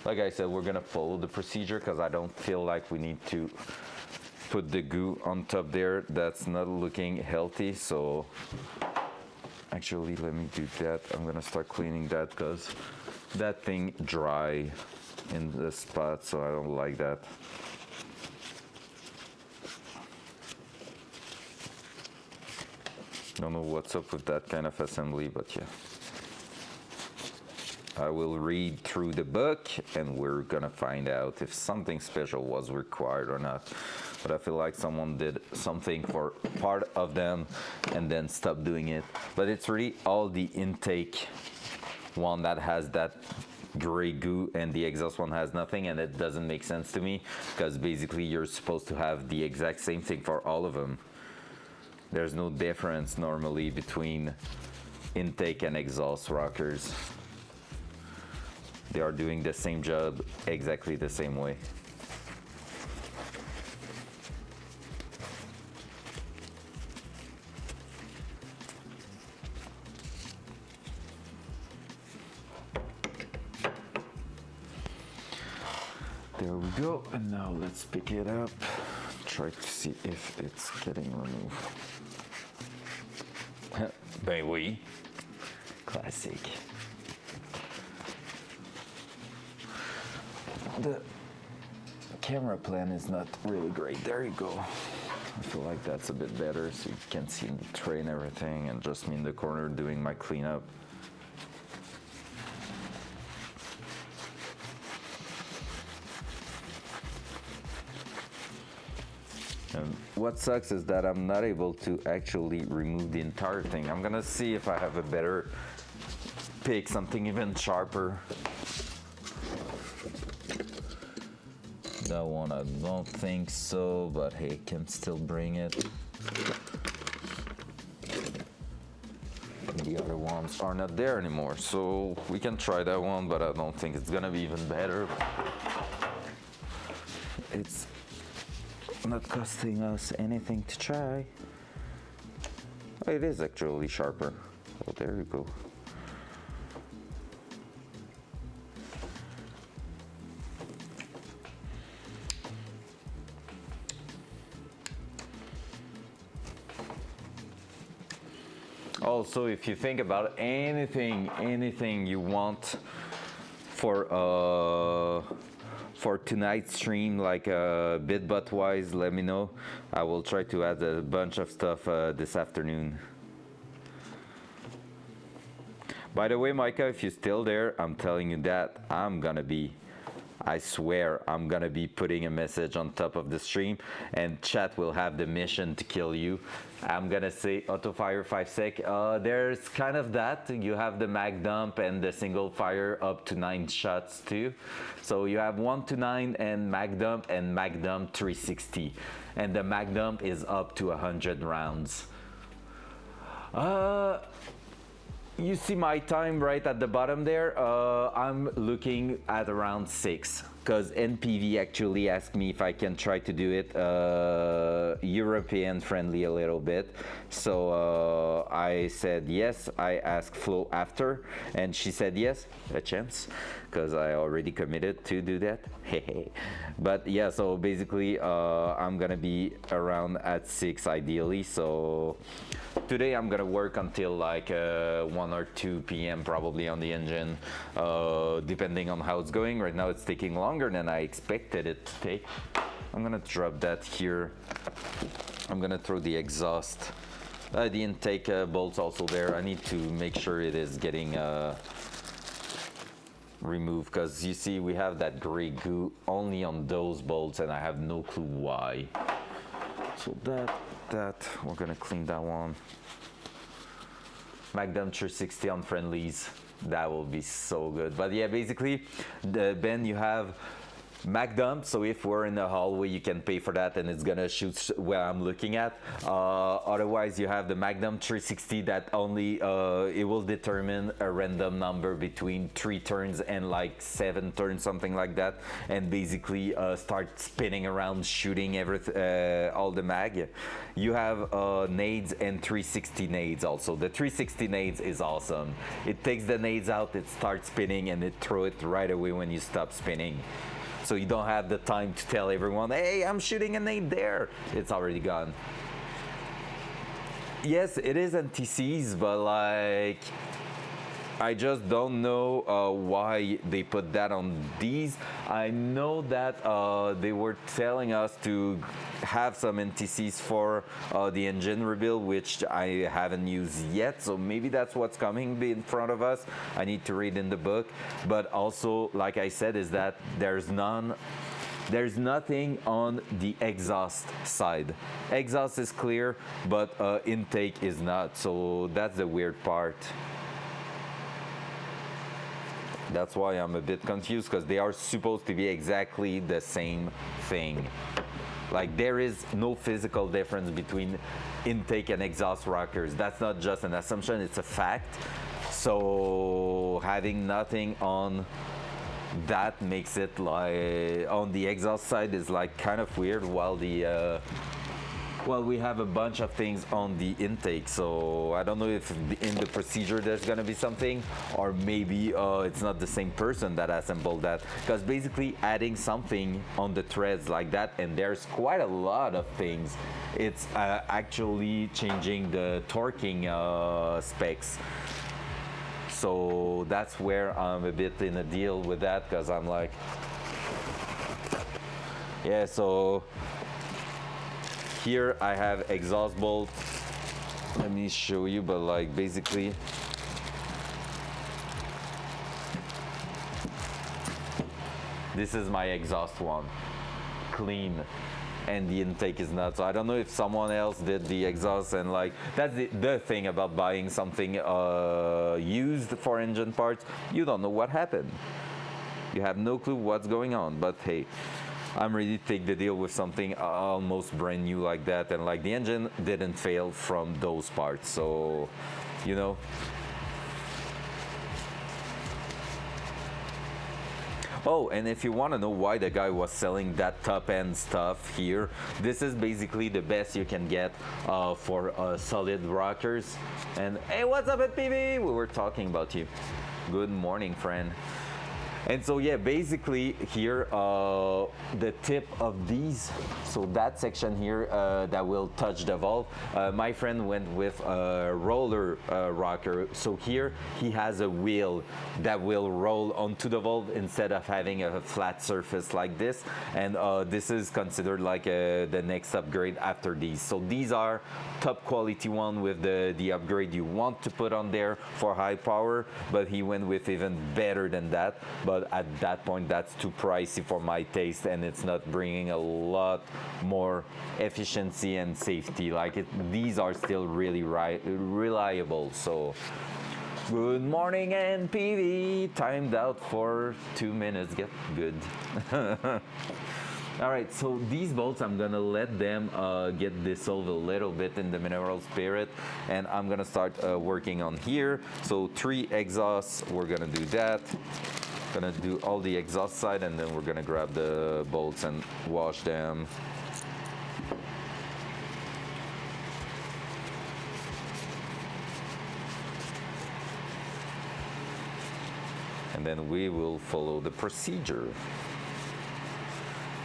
Like I said, we're gonna follow the procedure because I don't feel like we need to put the goo on top there. That's not looking healthy, so actually let me do that. I'm gonna start cleaning that because that thing dry in the spot, so I don't like that. Don't know what's up with that kind of assembly, but yeah. I will read through the book and we're gonna find out if something special was required or not. But I feel like someone did something for part of them and then stopped doing it. But it's really all the intake one that has that gray goo and the exhaust one has nothing, and it doesn't make sense to me because basically you're supposed to have the exact same thing for all of them. There's no difference normally between intake and exhaust rockers. They are doing the same job exactly the same way. There we go, and now let's pick it up. Try to see if it's getting removed. Ben oui. Classic. The camera plan is not really great. There you go. I feel like that's a bit better so you can see the tray and everything, and just me in the corner doing my cleanup. And what sucks is that I'm not able to actually remove the entire thing. I'm gonna see if I have a better pick, something even sharper. That one I don't think so, but hey, can still bring it. The other ones are not there anymore, so we can try that one, but I don't think it's gonna be even better. It's not costing us anything to try. Oh, it is actually sharper. Oh, there you go. Also, if you think about anything you want for tonight's stream, like bit butt wise, let me know. I will try to add a bunch of stuff this afternoon. By the way, Micah, if you're still there, I'm telling you that I swear I'm gonna be putting a message on top of the stream, and chat will have the mission to kill you. I'm gonna say auto fire 5 sec. There's kind of that. You have the mag dump and the single fire up to 9 shots too. So you have 1 to 9 and mag dump 360, and the mag dump is up to 100 rounds. You see my time right at the bottom there. I'm looking at around 6, because NPV actually asked me if I can try to do it European friendly a little bit. So I said yes. I asked Flo after, and she said yes, a chance, because I already committed to do that. But yeah, so basically I'm gonna be around at 6 ideally. So today I'm gonna work until like 1 or 2 p.m. probably on the engine, depending on how it's going. Right now it's taking longer than I expected it to take. I'm gonna drop that here. I'm gonna throw the exhaust, the intake bolts also there. I need to make sure it is getting removed, because you see we have that gray goo only on those bolts and I have no clue why. So that we're gonna clean that one. Magnum 360 on friendlies, that will be so good. But yeah, basically Ben, you have mag dump, so if we're in the hallway you can pay for that and it's gonna shoot where I'm looking at. Otherwise you have the Magnum 360 that only it will determine a random number between 3 turns and like 7 turns, something like that, and basically start spinning around shooting all the mag. You have nades and 360 nades also. The 360 nades is awesome. It takes the nades out, it starts spinning, and it throws it right away when you stop spinning. So you don't have the time to tell everyone, hey, I'm shooting a nade there. It's already gone. Yes, it is NTCs, but like, I just don't know why they put that on these. I know that they were telling us to have some NTCs for the engine rebuild, which I haven't used yet, so maybe that's what's coming in front of us. I need to read in the book. But also, like I said, is that there's nothing on the exhaust side. Exhaust is clear, but intake is not, so that's the weird part. That's why I'm a bit confused, because they are supposed to be exactly the same thing. Like, there is no physical difference between intake and exhaust rockers. That's not just an assumption, it's a fact. So having nothing on that makes it like, on the exhaust side is like kind of weird, while the well, we have a bunch of things on the intake, so I don't know if in the procedure there's gonna be something, or maybe it's not the same person that assembled that, because basically adding something on the threads like that, and there's quite a lot of things, it's actually changing the torquing specs. So that's where I'm a bit in a deal with that, because I'm like, yeah, so here I have exhaust bolt. Let me show you, but like basically this is my exhaust one, clean, and the intake is not. So I don't know if someone else did the exhaust, and like that's the thing about buying something used for engine parts. You don't know what happened. You have no clue what's going on, but hey, I'm ready to take the deal with something almost brand new like that, and like the engine didn't fail from those parts, so you know. Oh, and if you want to know why the guy was selling that top end stuff here, this is basically the best you can get for solid rockers. And hey, what's up at PV? We were talking about you. Good morning, friend. And so yeah, basically here the tip of these, so that section here that will touch the valve, my friend went with a roller rocker. So here he has a wheel that will roll onto the valve instead of having a flat surface like this. And this is considered like the next upgrade after these. So these are top quality one with the upgrade you want to put on there for high power, but he went with even better than that. But at that point, that's too pricey for my taste, and it's not bringing a lot more efficiency and safety. Like these are still really reliable. So good morning, NPV. Timed out for 2 minutes. Get good. All right, so these bolts, I'm gonna let them get dissolved a little bit in the mineral spirit, and I'm gonna start working on here. So 3 exhausts, we're gonna do that. Gonna do all the exhaust side, and then we're gonna grab the bolts and wash them. And then we will follow the procedure.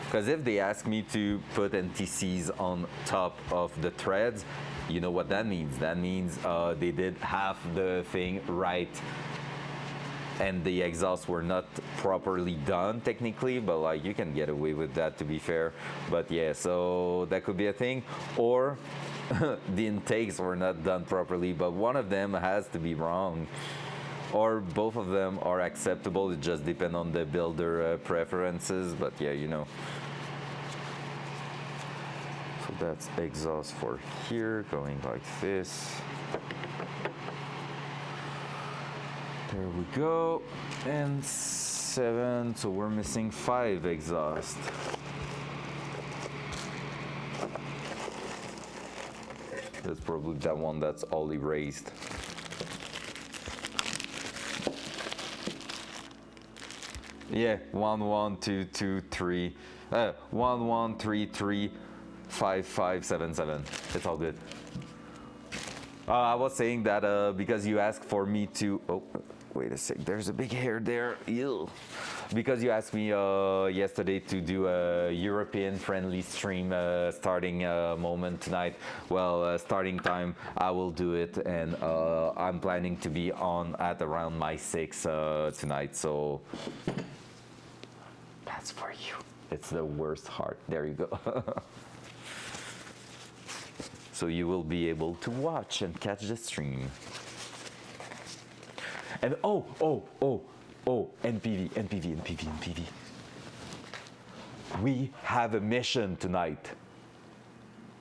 Because if they ask me to put NTCs on top of the threads, you know what that means. That means they did half the thing right, and the exhausts were not properly done technically, but like you can get away with that, to be fair. But yeah, so that could be a thing. Or the intakes were not done properly, but one of them has to be wrong. Or both of them are acceptable. It just depends on the builder preferences, but yeah, you know. So that's exhaust for here, going like this. There we go. And 7, so we're missing 5 exhaust. That's probably that one that's all erased. Yeah, 1 1 2 2 3 1 1 3 3 5 5 7 7. It's all good. I was saying that because you asked for me to. Oh, wait a sec. There's a big hair there. Ew. Because you asked me yesterday to do a European friendly stream starting moment tonight. Well, starting time, I will do it, and I'm planning to be on at around my 6 tonight. So. That's for you. It's the worst heart. There you go. So you will be able to watch and catch the stream. And NPV. We have a mission tonight.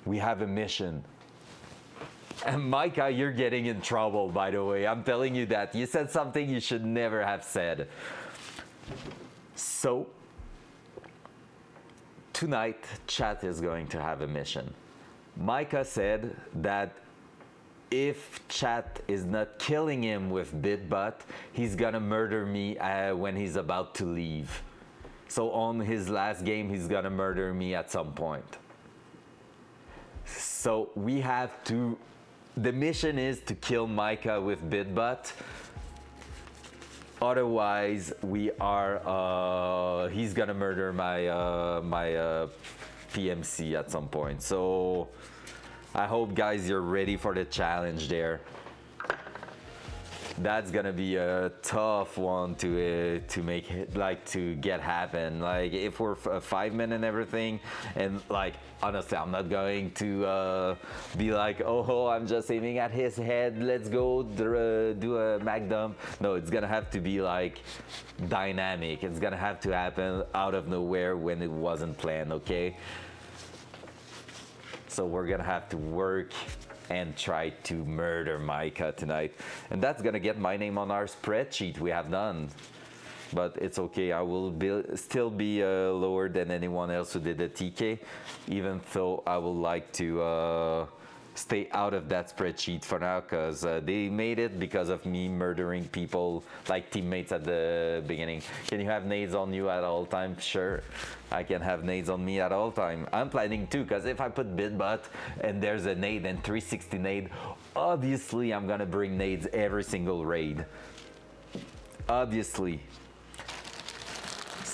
We have a mission. And Micah, you're getting in trouble, by the way. I'm telling you that. You said something you should never have said. So, tonight, chat is going to have a mission. Micah said that if chat is not killing him with BitBot, he's gonna murder me when he's about to leave. So on his last game, he's gonna murder me at some point. So we have to, the mission is to kill Micah with BitBot. Otherwise, we are, he's gonna murder my PMC at some point. So I hope, guys, you're ready for the challenge there. That's gonna be a tough one to make it, like, to get happen. Like, if we're 5 men and everything, and like, honestly, I'm not going to be like, oh, I'm just aiming at his head, let's go do a mag dump. No, it's gonna have to be like dynamic. It's gonna have to happen out of nowhere when it wasn't planned, okay? So we're gonna have to work and try to murder Micah tonight. And that's gonna get my name on our spreadsheet we have done. But it's okay, I will still be lower than anyone else who did a TK, even though I would like to stay out of that spreadsheet for now, because they made it because of me murdering people, like teammates at the beginning. Can you have nades on you at all time? Sure, I can have nades on me at all time. I'm planning to, because if I put BitBot and there's a nade and 360 nade, obviously I'm gonna bring nades every single raid. Obviously.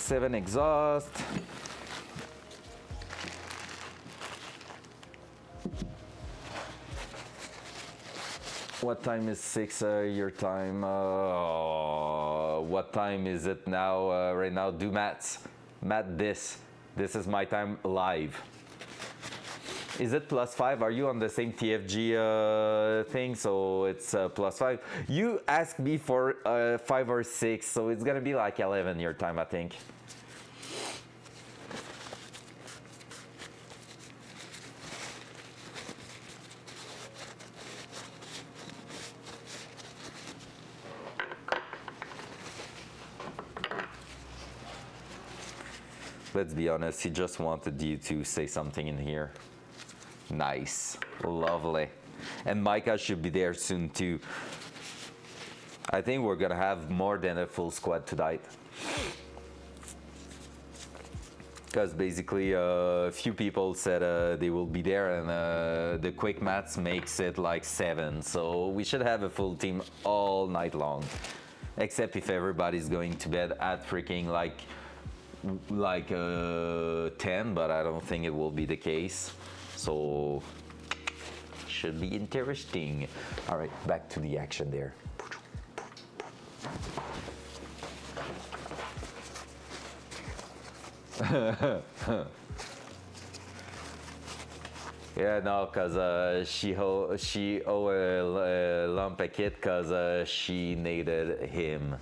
7 exhaust. What time is 6 your time? What time is it now? Right now, do maths. Math this. This is my time live. Is it +5? Are you on the same TFG thing? So it's +5. You asked me for 5 or 6, so it's gonna be like 11 your time, I think. Let's be honest, he just wanted you to say something in here. Nice, lovely. And Micah should be there soon too. I think we're gonna have more than a full squad tonight. Because basically a few people said they will be there, and the quick maths makes it like 7. So we should have a full team all night long. Except if everybody's going to bed at freaking like 10, but I don't think it will be the case. So should be interesting. All right, back to the action there. Yeah, no, cause she owe a lump a kid cause she needed him.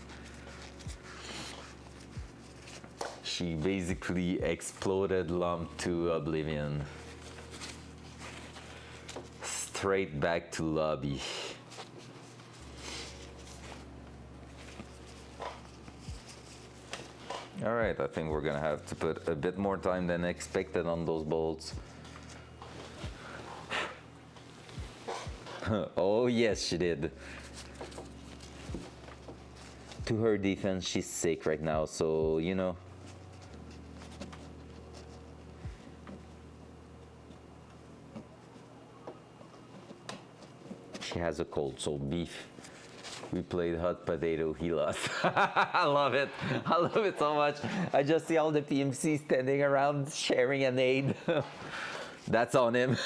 She basically exploded Lump to oblivion. Straight back to lobby. All right, I think we're gonna have to put a bit more time than expected on those bolts. Oh yes, she did. To her defense, she's sick right now, so you know. She has a cold, so beef. We played hot potato, he lost. I love it. I love it so much. I just see all the PMC standing around sharing an aid. That's on him.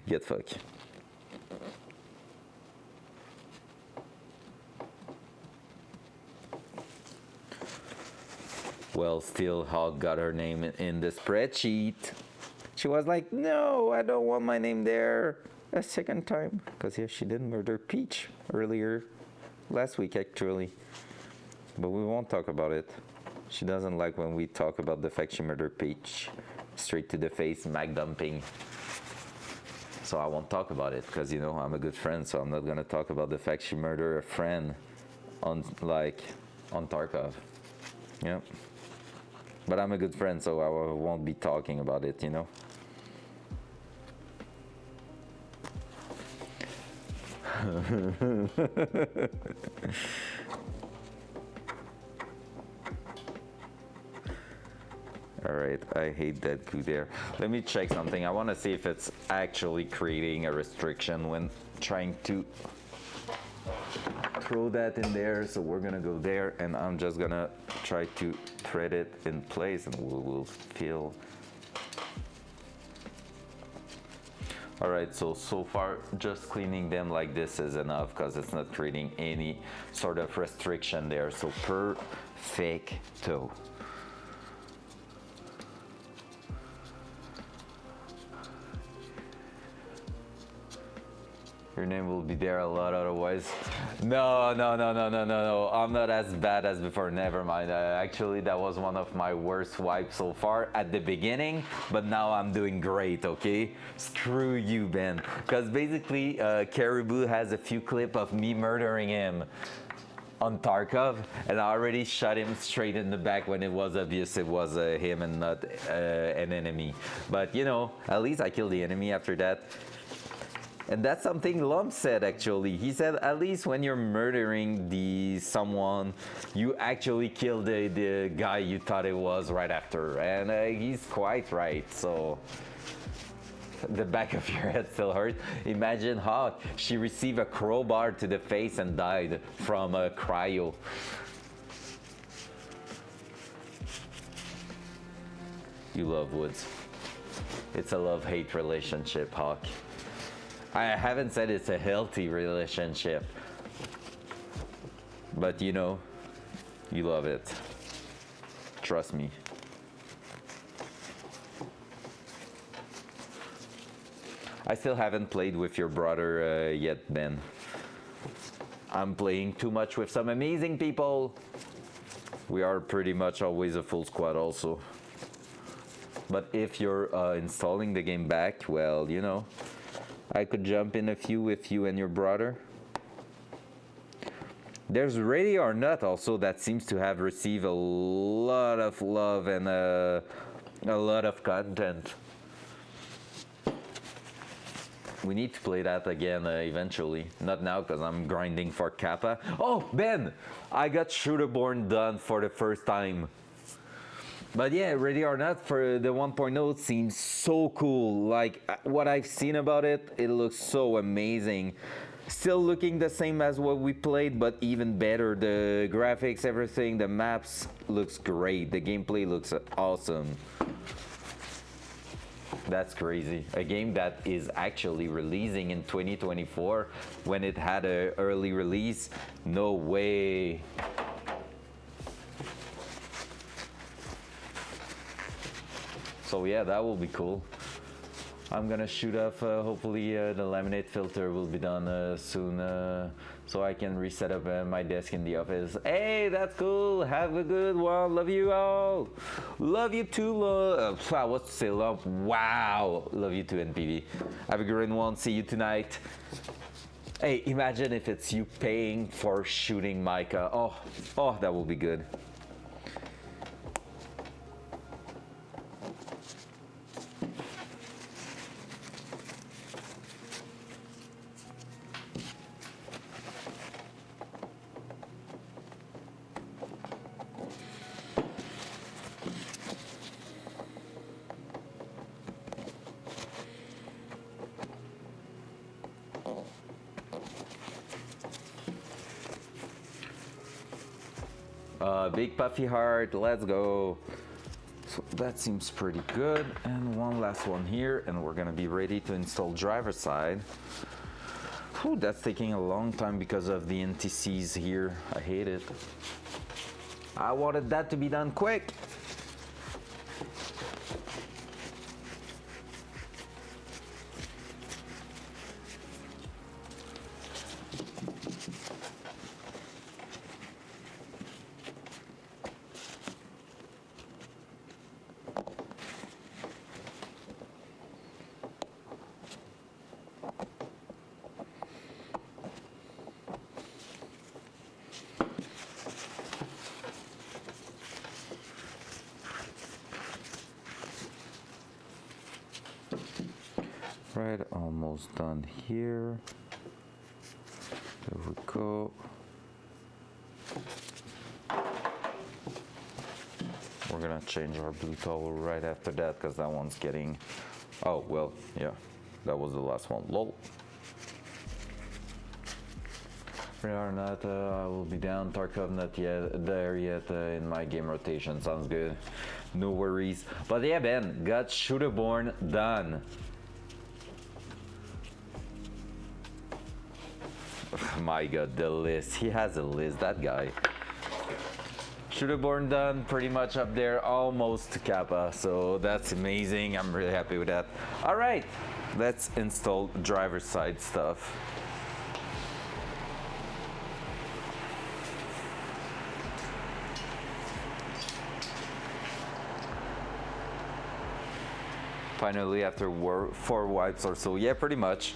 Get fucked. Well, still Hog got her name in the spreadsheet. She was like, no, I don't want my name there a second time. Because yeah, she did murder Peach earlier, last week actually. But we won't talk about it. She doesn't like when we talk about the fact she murdered Peach. Straight to the face, mag dumping. So I won't talk about it because, you know, I'm a good friend, so I'm not going to talk about the fact she murdered a friend on Tarkov. Yeah. But I'm a good friend, so I won't be talking about it, you know. All right, I hate that coup there. Let me check something. I want to see if it's actually creating a restriction when trying to throw that in there. So we're gonna go there, and I'm just gonna try to thread it in place, and we'll feel. All right, so far just cleaning them like this is enough because it's not creating any sort of restriction there. So perfecto. Your name will be there a lot otherwise. No. I'm not as bad as before. Never mind. Actually, that was one of my worst wipes so far at the beginning, but now I'm doing great, okay? Screw you, Ben. Because basically, Caribou has a few clips of me murdering him on Tarkov, and I already shot him straight in the back when it was obvious it was him and not an enemy. But, you know, at least I killed the enemy after that. And that's something Lump said actually. He said at least when you're murdering someone, you actually kill the guy you thought it was right after. And he's quite right, so. The back of your head still hurts. Imagine how she received a crowbar to the face and died from a cryo. You love woods. It's a love-hate relationship, Hawk. I haven't said it's a healthy relationship, but you know, you love it. Trust me. I still haven't played with your brother yet, Ben. I'm playing too much with some amazing people. We are pretty much always a full squad also. But if you're installing the game back, well, you know, I could jump in a few with you and your brother. There's Ready or Not also that seems to have received a lot of love and a lot of content. We need to play that again eventually. Not now because I'm grinding for Kappa. Oh, Ben! I got Shooterborn done for the first time. But yeah, Ready or Not for the 1.0 seems so cool. Like, what I've seen about it, it looks so amazing. Still looking the same as what we played, but even better. The graphics, everything, the maps looks great. The gameplay looks awesome. That's crazy. A game that is actually releasing in 2024 when it had an early release. No way. So yeah, that will be cool. I'm gonna shoot off, hopefully the laminate filter will be done soon, so I can reset up my desk in the office. Hey, that's cool. Have a good one. Love you all. Love you too. What's to say, love? Wow. Love you too, NPV. Have a great one. See you tonight. Hey, imagine if it's you paying for shooting Micah. Oh, that will be good. Big puffy heart, let's go. So that seems pretty good. And one last one here, and we're gonna be ready to install driver side. Whew, that's taking a long time because of the NTCs here. I hate it. I wanted that to be done quick. Right, almost done here. There we go. We're gonna change our blue towel right after that because that one's getting... Oh, well, yeah, that was the last one. Lol. We are not, I will be down. Tarkov not yet there yet in my game rotation. Sounds good. No worries. But yeah, Ben, got Shooterborn done. My god, the list. He has a list, that guy. Shooterborn done, pretty much up there, almost to Kappa. So that's amazing. I'm really happy with that. All right, let's install driver side stuff. Finally, after 4 wipes or so. Yeah, pretty much.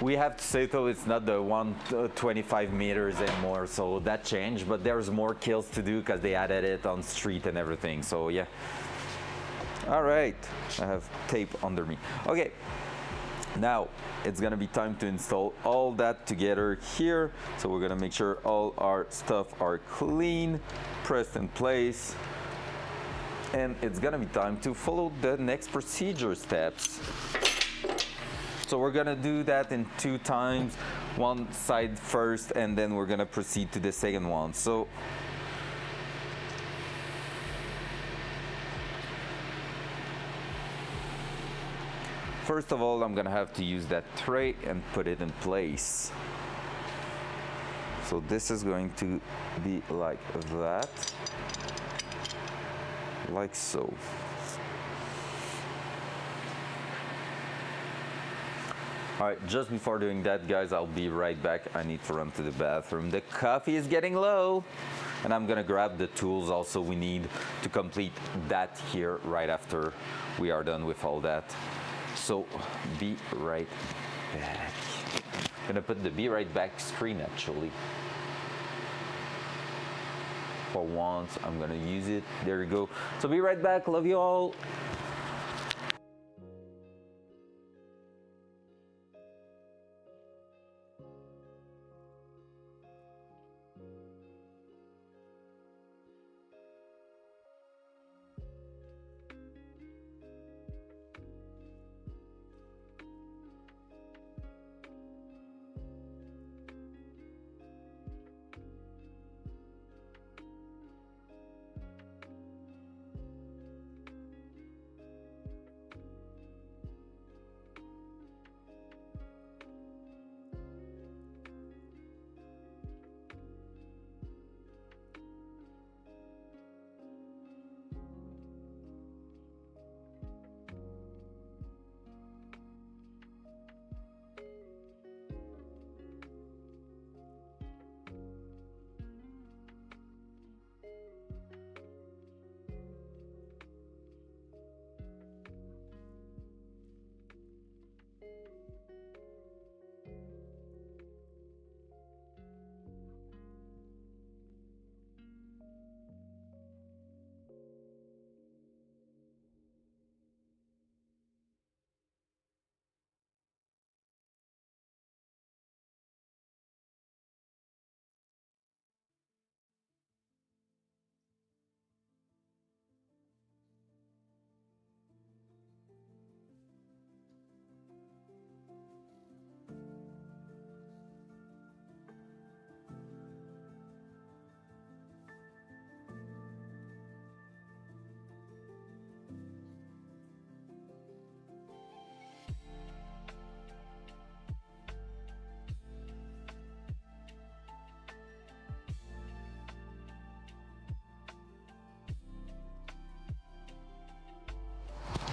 We have to say though it's not the 125 meters anymore, so that changed, but there's more kills to do because they added it on street and everything, so yeah. All right, I have tape under me. Okay, now it's gonna be time to install all that together here. So we're gonna make sure all our stuff are clean, pressed in place. And it's gonna be time to follow the next procedure steps. So we're gonna do that in 2 times, one side first, and then we're gonna proceed to the second one. So first of all, I'm gonna have to use that tray and put it in place. So this is going to be like that, like so. All right, just before doing that, guys, I'll be right back. I need to run to the bathroom. The coffee is getting low. And I'm gonna grab the tools also we need to complete that here right after we are done with all that. So, be right back. I'm gonna put the be right back screen actually. For once, I'm gonna use it. There you go. So be right back, love you all.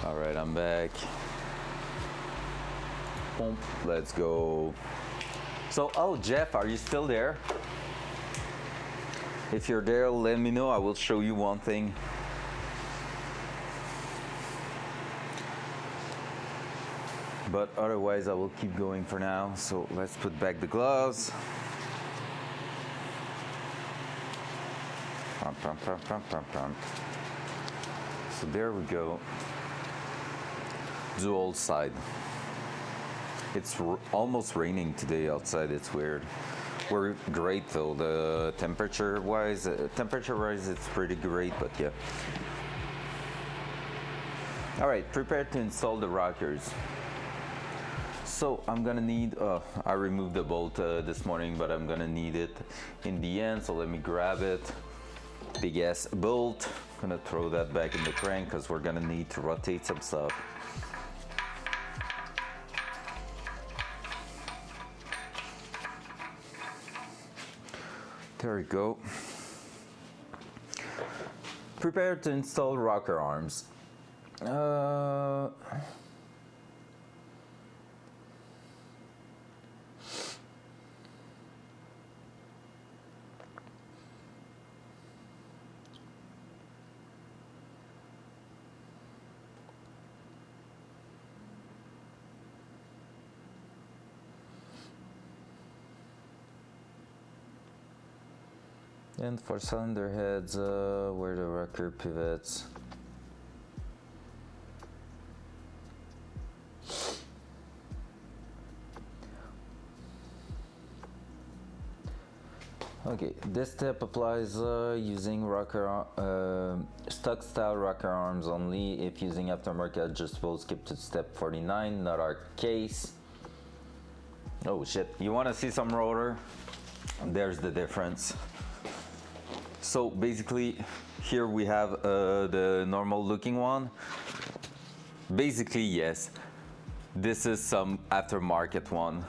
All right, I'm back. Boom, let's go. So, oh, Jeff, are you still there? If you're there, let me know. I will show you one thing. But otherwise, I will keep going for now. So let's put back the gloves. Pum, pum, pum, pum, pum, pum. So there we go. Dual side. It's almost raining today outside. It's weird. We're great though. The temperature-wise, it's pretty great. But yeah. All right, prepare to install the rockers. So I'm gonna need. I removed the bolt this morning, but I'm gonna need it in the end. So let me grab it. Big ass bolt. I'm gonna throw that back in the crank because we're gonna need to rotate some stuff. There we go. Prepare to install rocker arms. And for cylinder heads, where the rocker pivots. Okay, this step applies using stock style rocker arms only. If using aftermarket adjustable, skip to step 49, not our case. Oh shit, you want to see some rotor? There's the difference. So basically, here we have the normal looking one. Basically, yes, this is some aftermarket one.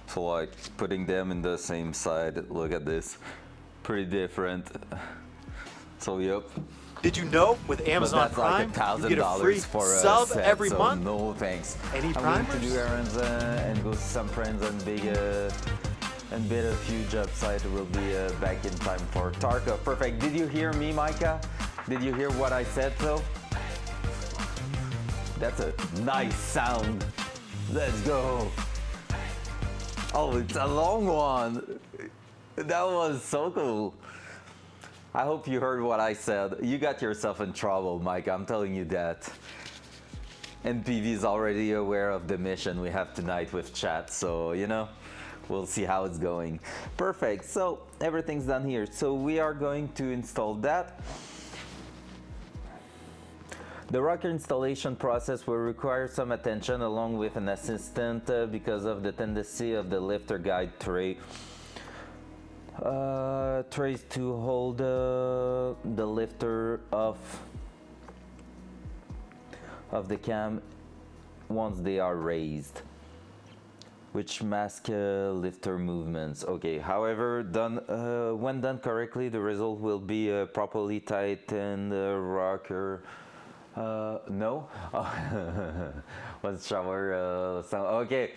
So like putting them in the same side, look at this, pretty different. So yep. Did you know with Amazon Prime, like you get a free for a sub set, every so month? No thanks. Any I'm primers? going to do errands and go to some friends and bid a few job sites. Will be back in time for Tarka. Perfect. Did you hear me, Micah? Did you hear what I said though? That's a nice sound. Let's go. Oh, it's a long one. That was so cool. I hope you heard what I said. You got yourself in trouble, Mike. I'm telling you that. NPV is already aware of the mission we have tonight with chat, so you know, we'll see how it's going. Perfect. So everything's done here. So we are going to install that. The rocker installation process will require some attention along with an assistant because of the tendency of the lifter guide tray. Trays to hold the lifter of the cam once they are raised, which mask lifter movements. Okay, however, when done correctly, the result will be a properly tightened rocker. No. Let's shower. Okay.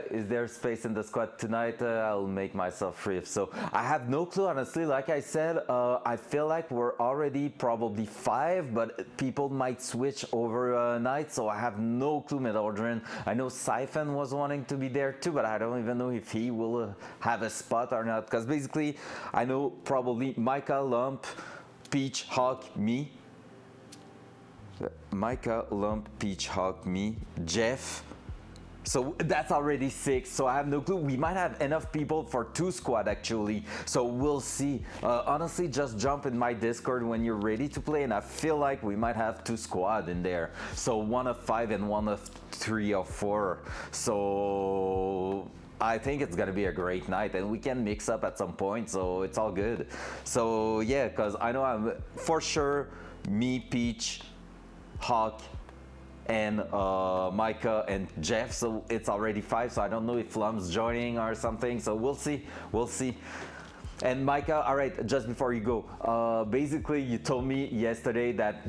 Is there space in the squad tonight? I'll make myself free if so. I have no clue, honestly. Like I said, I feel like we're already probably 5, but people might switch overnight, so I have no clue, Metaldrin. I know Siphon was wanting to be there too, but I don't even know if he will have a spot or not. Because basically, I know probably Micah, Lump, Peach, Hawk, me. Micah, Lump, Peach, Hawk, me, Jeff. So that's already 6, so I have no clue. We might have enough people for 2 squad actually, so we'll see. Honestly, just jump in my Discord when you're ready to play, and I feel like we might have 2 squad in there. So 1 of 5 and 1 of 3 or 4. So I think it's gonna be a great night, and we can mix up at some point, so it's all good. So yeah, because I know I'm for sure me, Peach, Hawk, and Micah and Jeff, so it's already 5, so I don't know if Lum's joining or something, so we'll see. And Micah, all right, just before you go, basically you told me yesterday that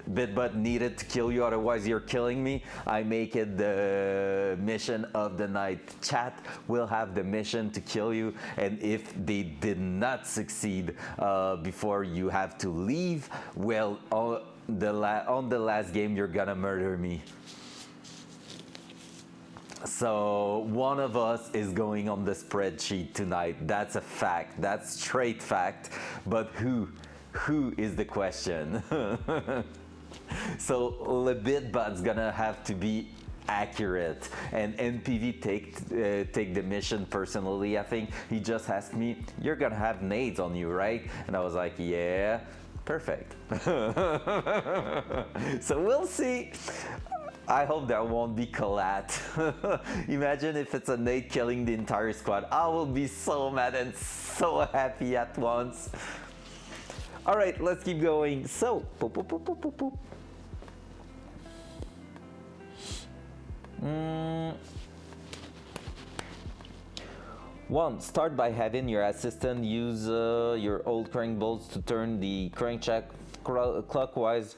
BitButt needed to kill you, otherwise you're killing me. I make it the mission of the night. Chat will have the mission to kill you, and if they did not succeed before you have to leave, well, on the last game you're gonna murder me. So one of us is going on the spreadsheet tonight. That's a fact. That's straight fact. But who is the question? So BitButt's gonna have to be accurate, and NPV take the mission personally. I think he just asked me, "You're gonna have nades on you, right?" And I was like, "Yeah." Perfect. So we'll see. I hope there won't be collat. Imagine if it's a nade killing the entire squad. I will be so mad and so happy at once. All right, let's keep going. So, boop, boop, boop, boop, boop, boop. 1. Start by having your assistant use your old crank bolts to turn the crankshaft clockwise.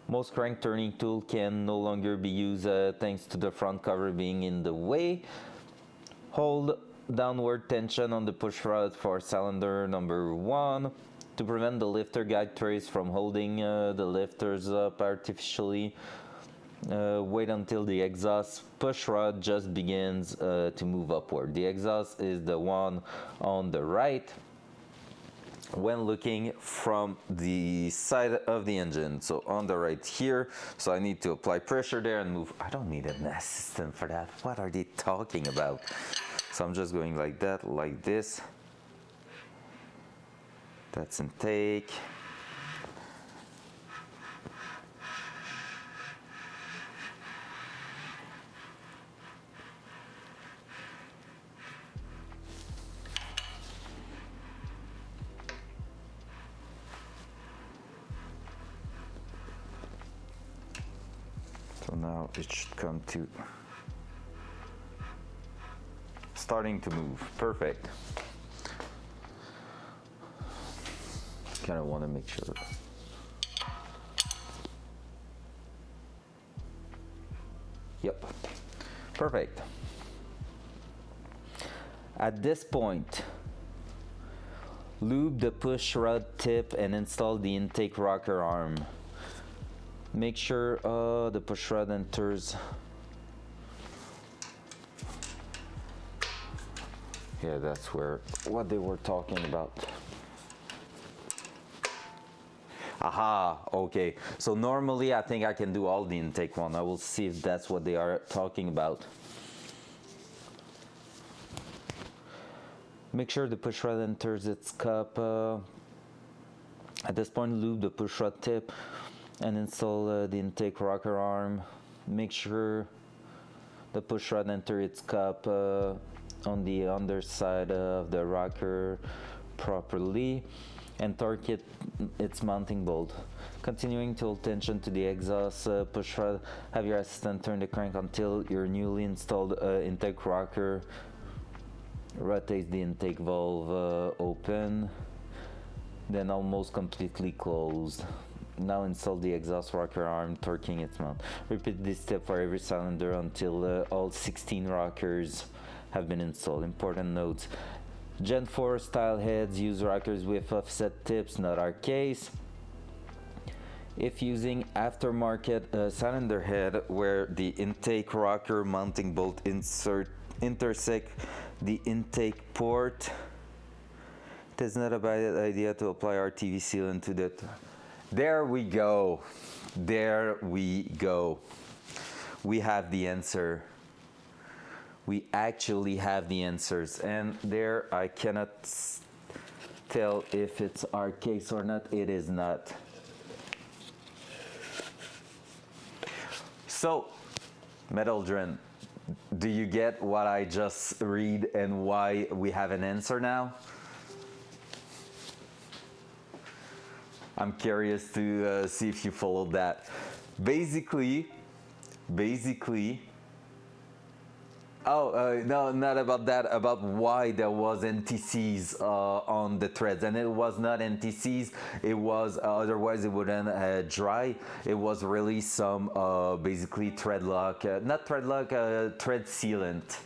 Most crank turning tool can no longer be used thanks to the front cover being in the way. Hold downward tension on the push rod for cylinder number 1 to prevent the lifter guide trays from holding the lifters up artificially. Wait until the exhaust push rod just begins to move upward. The exhaust is the one on the right when looking from the side of the engine, so on the right here. So I need to apply pressure there and move. I don't need an assistant for that. What are they talking about? So I'm just going like that, like this. That's intake. So now it should come to starting to move. Perfect. Kind of want to make sure. Yep. Perfect. At this point, lube the push rod tip and install the intake rocker arm. Make sure the push rod enters. Yeah, that's what they were talking about. Aha, okay. So normally I think I can do all the intake one. I will see if that's what they are talking about. Make sure the push rod enters its cup. At this point, lube the push rod tip and install the intake rocker arm. Make sure the push rod enters its cup on the underside of the rocker properly and torque its mounting bolt. Continuing to hold tension to the exhaust push rod, have your assistant turn the crank until your newly installed intake rocker rotates the intake valve open, then almost completely closed. Now install the exhaust rocker arm, torquing its mount. Repeat this step for every cylinder until all 16 rockers have been installed. Important notes: Gen 4 style heads use rockers with offset tips, not our case. If using aftermarket cylinder head where the intake rocker mounting bolt intersect the intake port, it is not a bad idea to apply RTV sealant to that. There we go. There we go. We have the answer. We actually have the answers, and there I cannot tell if it's our case or not. It is not. So, Metalgen, do you get what I just read and why we have an answer now? I'm curious to see if you followed that. Basically, no, not about that, about why there was NTCs on the threads. And it was not NTCs, it was, otherwise it wouldn't dry. It was really some basically thread lock, not thread lock, thread sealant.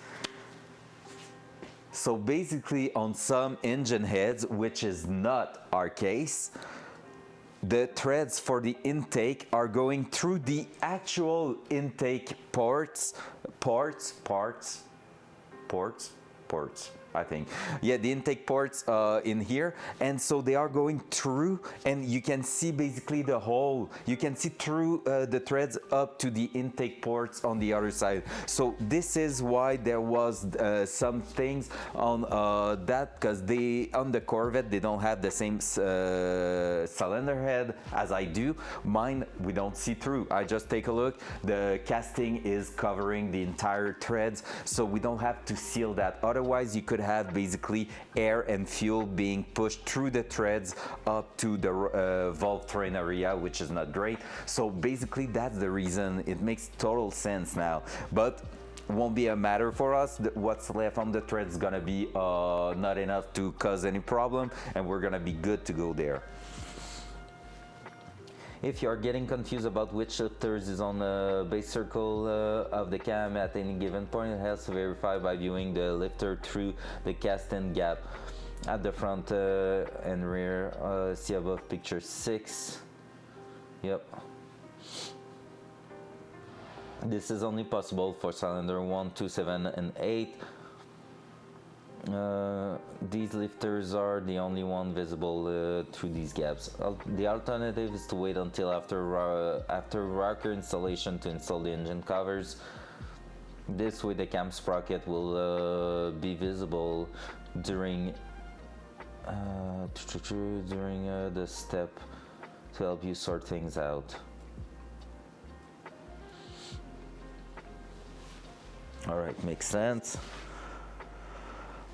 So basically on some engine heads, which is not our case, the threads for the intake are going through the actual intake ports, I think. Yeah, the intake ports in here, and so they are going through, and you can see basically the hole. You can see through the threads up to the intake ports on the other side. So this is why there was some things on that, because on the Corvette they don't have the same cylinder head as I do. Mine, we don't see through. I just take a look. The casting is covering the entire threads, so we don't have to seal that. Otherwise, you could have basically air and fuel being pushed through the threads up to the valve train area, which is not great. So basically that's the reason. It makes total sense now, but won't be a matter for us. What's left on the thread is gonna be not enough to cause any problem, and we're gonna be good to go there. If you are getting confused about which lifters is on the base circle of the cam at any given point, it helps to verify by viewing the lifter through the cast-in gap at the front and rear. See above picture 6. Yep. This is only possible for cylinder 1, 2, 7, and 8. These lifters are the only one visible through these gaps. The alternative is to wait until after rocker installation to install the engine covers. This way the cam sprocket will be visible during the step to help you sort things out. All right, makes sense.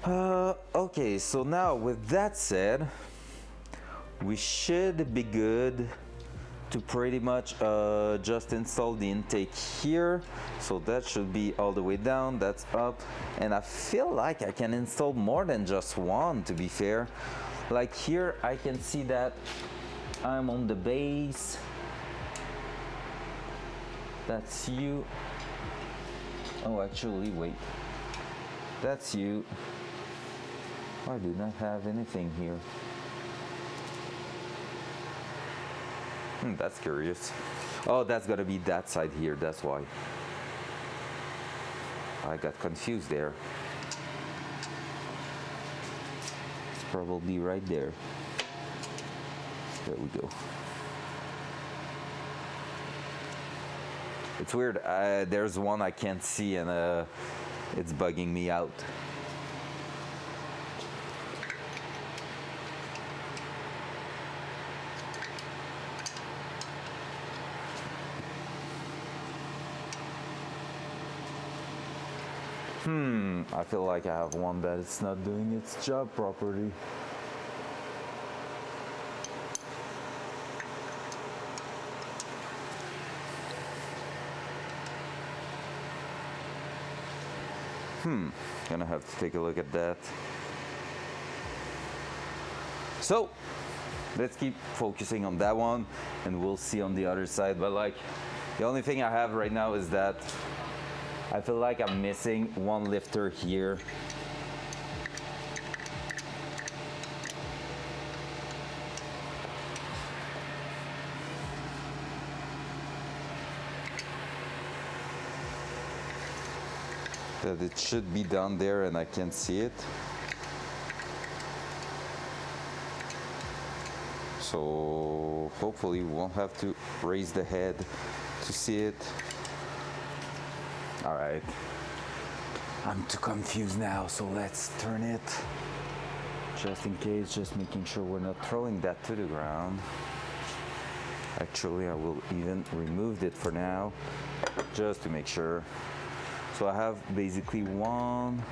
Okay, so now with that said, we should be good to pretty much just install the intake here. So that should be all the way down, that's up. And I feel like I can install more than just one, to be fair. Like here, I can see that I'm on the base. That's you. Oh, actually, wait. That's you. I do not have anything here. That's curious. Oh, that's gonna be that side here, that's why. I got confused there. It's probably right there. There we go. It's weird, there's one I can't see and it's bugging me out. I feel like I have one that it's not doing its job properly. Gonna have to take a look at that. So let's keep focusing on that one and we'll see on the other side. But like the only thing I have right now is that I feel like I'm missing one lifter here. That it should be down there and I can't see it. So hopefully we won't have to raise the head to see it. All right, I'm too confused now, so let's turn it. Just in case, just making sure we're not throwing that to the ground. Actually, I will even remove it for now, just to make sure. So I have basically one.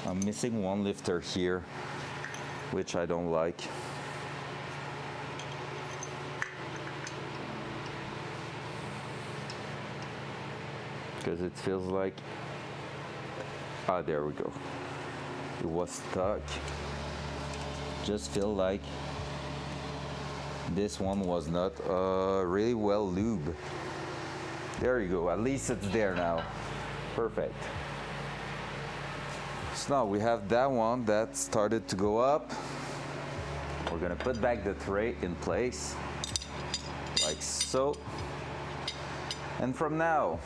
I'm missing one lifter here, which I don't like. Because it feels like, there we go. It was stuck. Just feel like this one was not really well lubed. There you go, at least it's there now. Perfect. So now we have that one that started to go up. We're gonna put back the tray in place, like so. And from now,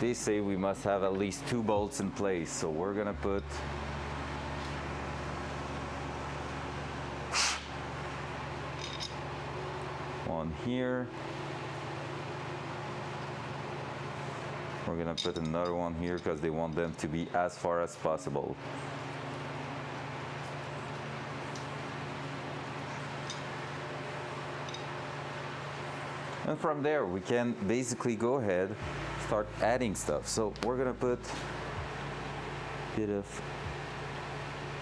they say we must have at least 2 bolts in place, so we're gonna put one here. We're gonna put another one here because they want them to be as far as possible. And from there, we can basically go ahead, start adding stuff. So we're gonna put a bit of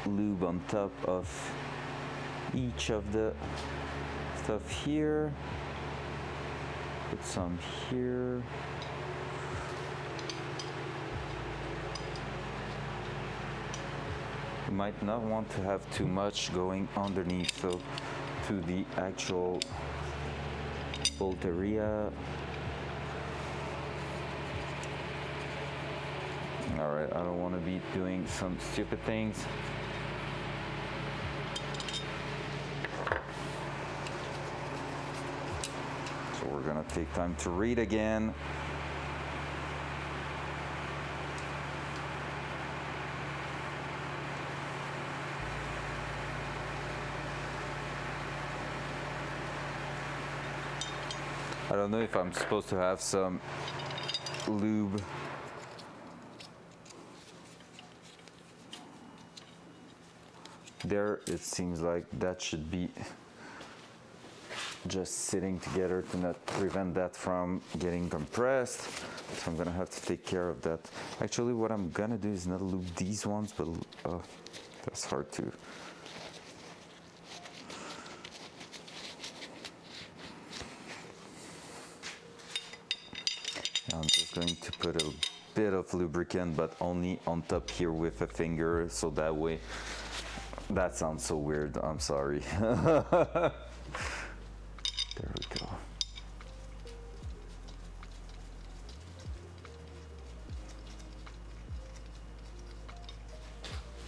lube on top of each of the stuff here. Put some here. You might not want to have too much going underneath, so to the actual bolt area. All right, I don't want to be doing some stupid things. So we're gonna take time to read again. I don't know if I'm supposed to have some lube. There, it seems like that should be just sitting together to not prevent that from getting compressed. So I'm gonna have to take care of that. Actually, what I'm gonna do is not lube these ones, but that's hard to. I'm just going to put a bit of lubricant, but only on top here with a finger, so that way. That sounds so weird, I'm sorry. There we go.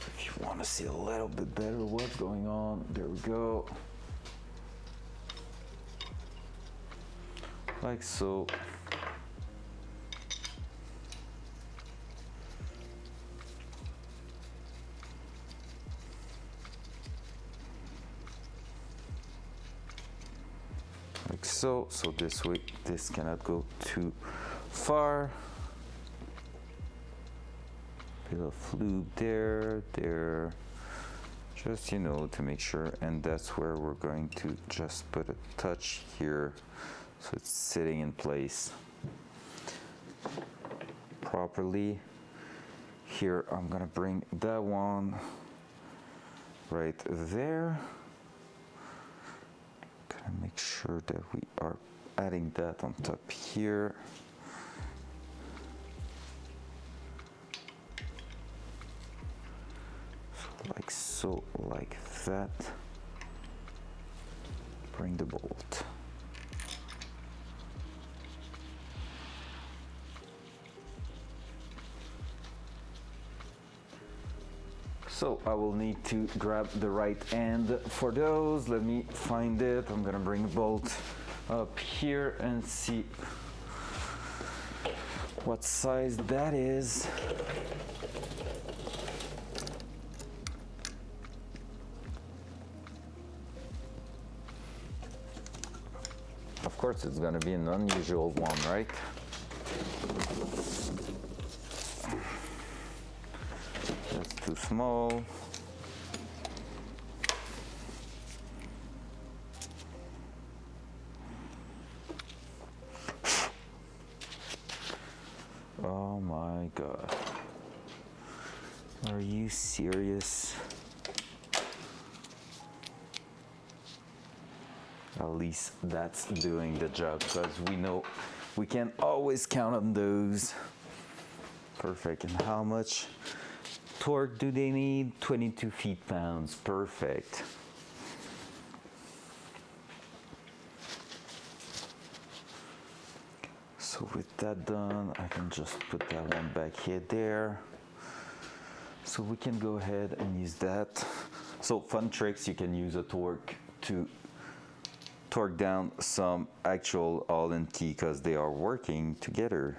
If you want to see a little bit better what's going on, there we go. Like so. Like so, so this way, this cannot go too far. Bit of lube there, just, you know, to make sure. And that's where we're going to just put a touch here, so it's sitting in place properly. Here, I'm gonna bring that one right there. Make sure that we are adding that on top here. So like so, like that. Bring the bolt. So I will need to grab the right end for those. Let me find it. I'm gonna bring the bolt up here and see what size that is. Of course, it's gonna be an unusual one, right? That's too small. Oh my God. Are you serious? At least that's doing the job, because we know we can always count on those. Perfect. And how much torque do they need? 22 feet-pounds. Perfect. So with that done, I can just put that one back here there. So we can go ahead and use that. So fun tricks, you can use a torque to torque down some actual Allen key because they are working together.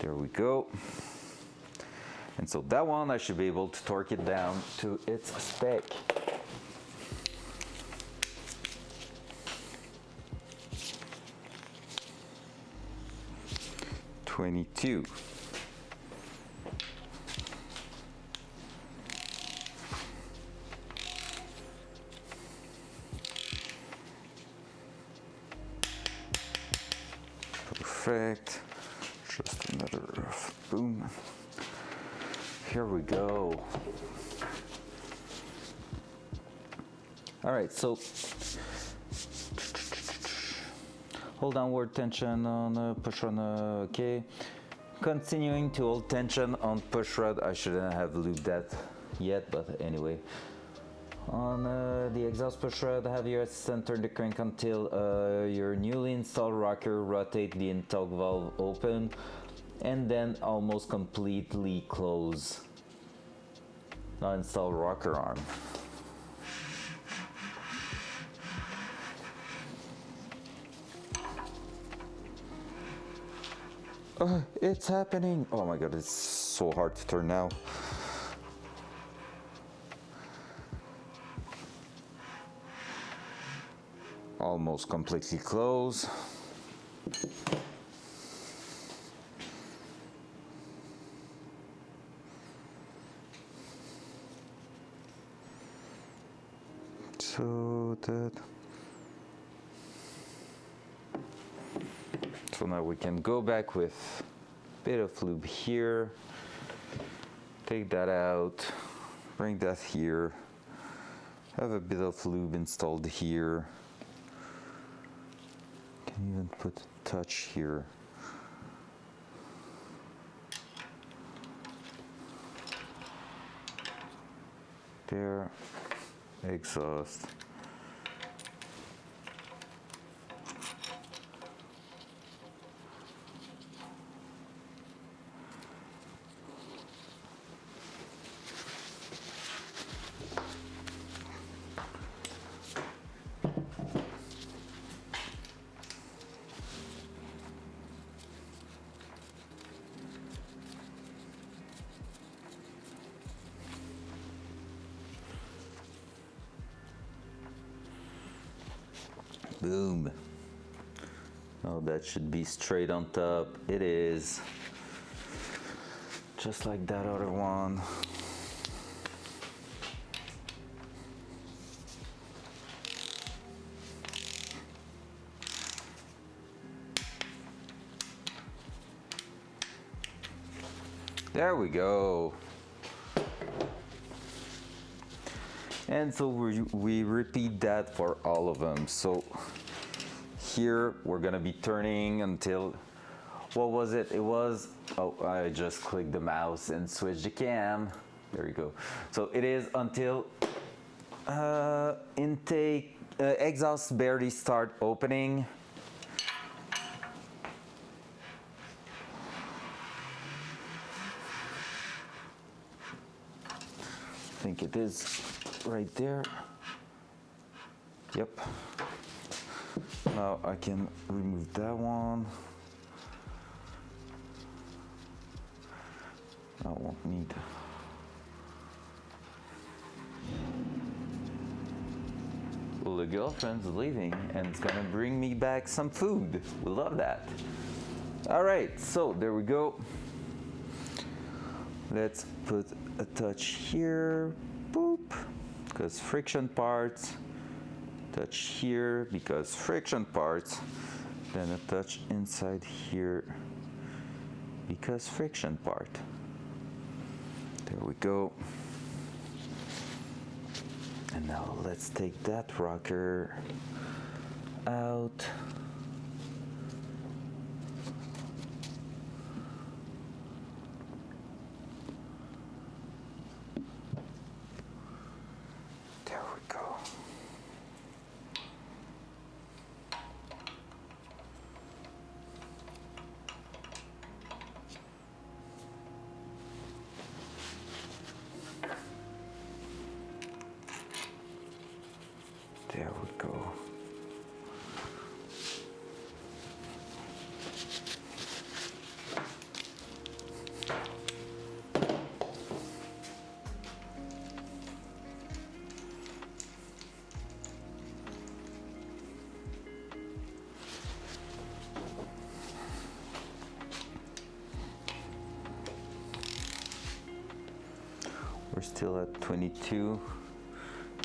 There we go. And so that one, I should be able to torque it down to its spec. $22. Perfect. Just another boom. Here we go. All right, so hold downward tension on push rod, okay. Continuing to hold tension on push rod. I shouldn't have lubed that yet, but anyway. On the exhaust push rod, have your assistant turn the crank until your newly installed rocker rotate the intake valve open and then almost completely close. Now install rocker arm. It's happening. Oh my God, it's so hard to turn now. almost completely closed. So now we can go back with a bit of lube here, take that out, bring that here, have a bit of lube installed here, can even put a touch here. There, exhaust. Boom. Oh, that should be straight on top. It is. Just like that other one. There we go. And so we repeat that for all of them. So here we're gonna be turning until, what was it? It was, oh, I just clicked the mouse and switched the cam. There you go. So it is until intake, exhaust barely start opening. I think it is right there. Yep. Now I can remove that one. I won't need. Well, the girlfriend's leaving and it's gonna bring me back some food. We love that. All right, so there we go. Let's put a touch here, boop, because friction parts. Touch here because friction parts. Then a touch inside here because friction part. There we go. And now let's take that rocker out. There we go. There we go. We're still at 22.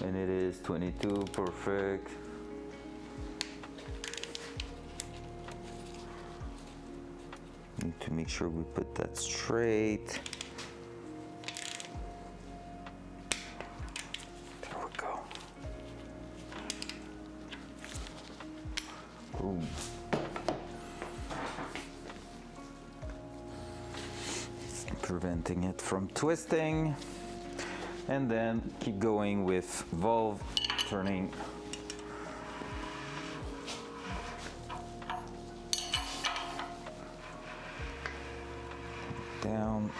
And it is 22, perfect. Need to make sure we put that straight. There we go. Boom. Preventing it from twisting. And then keep going with valve turning. Down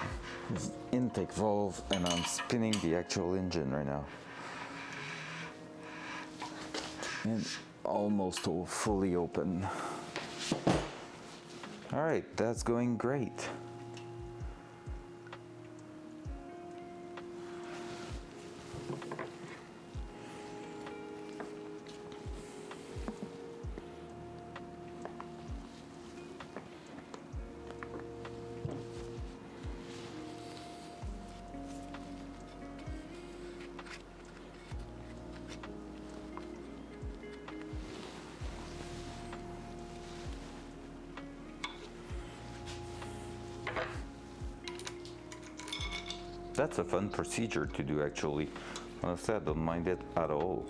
this intake valve, and I'm spinning the actual engine right now. And almost fully open. All right, that's going great. That's a fun procedure to do actually. Honestly, I don't mind it at all.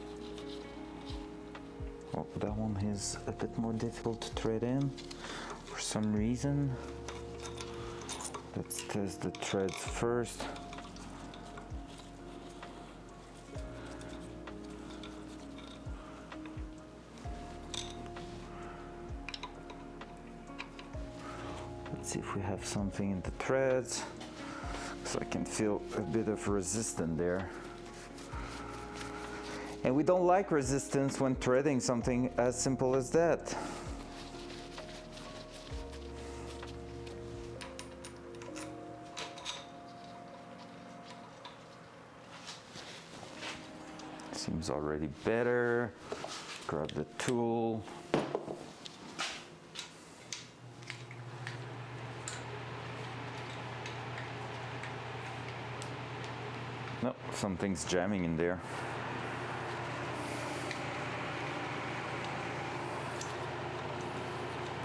Oh, that one is a bit more difficult to thread in for some reason. Let's test the threads first. Let's see if we have something in the threads, so I can feel a bit of resistance there. And we don't like resistance when threading something as simple as that. Seems already better. Grab the tool. No, something's jamming in there.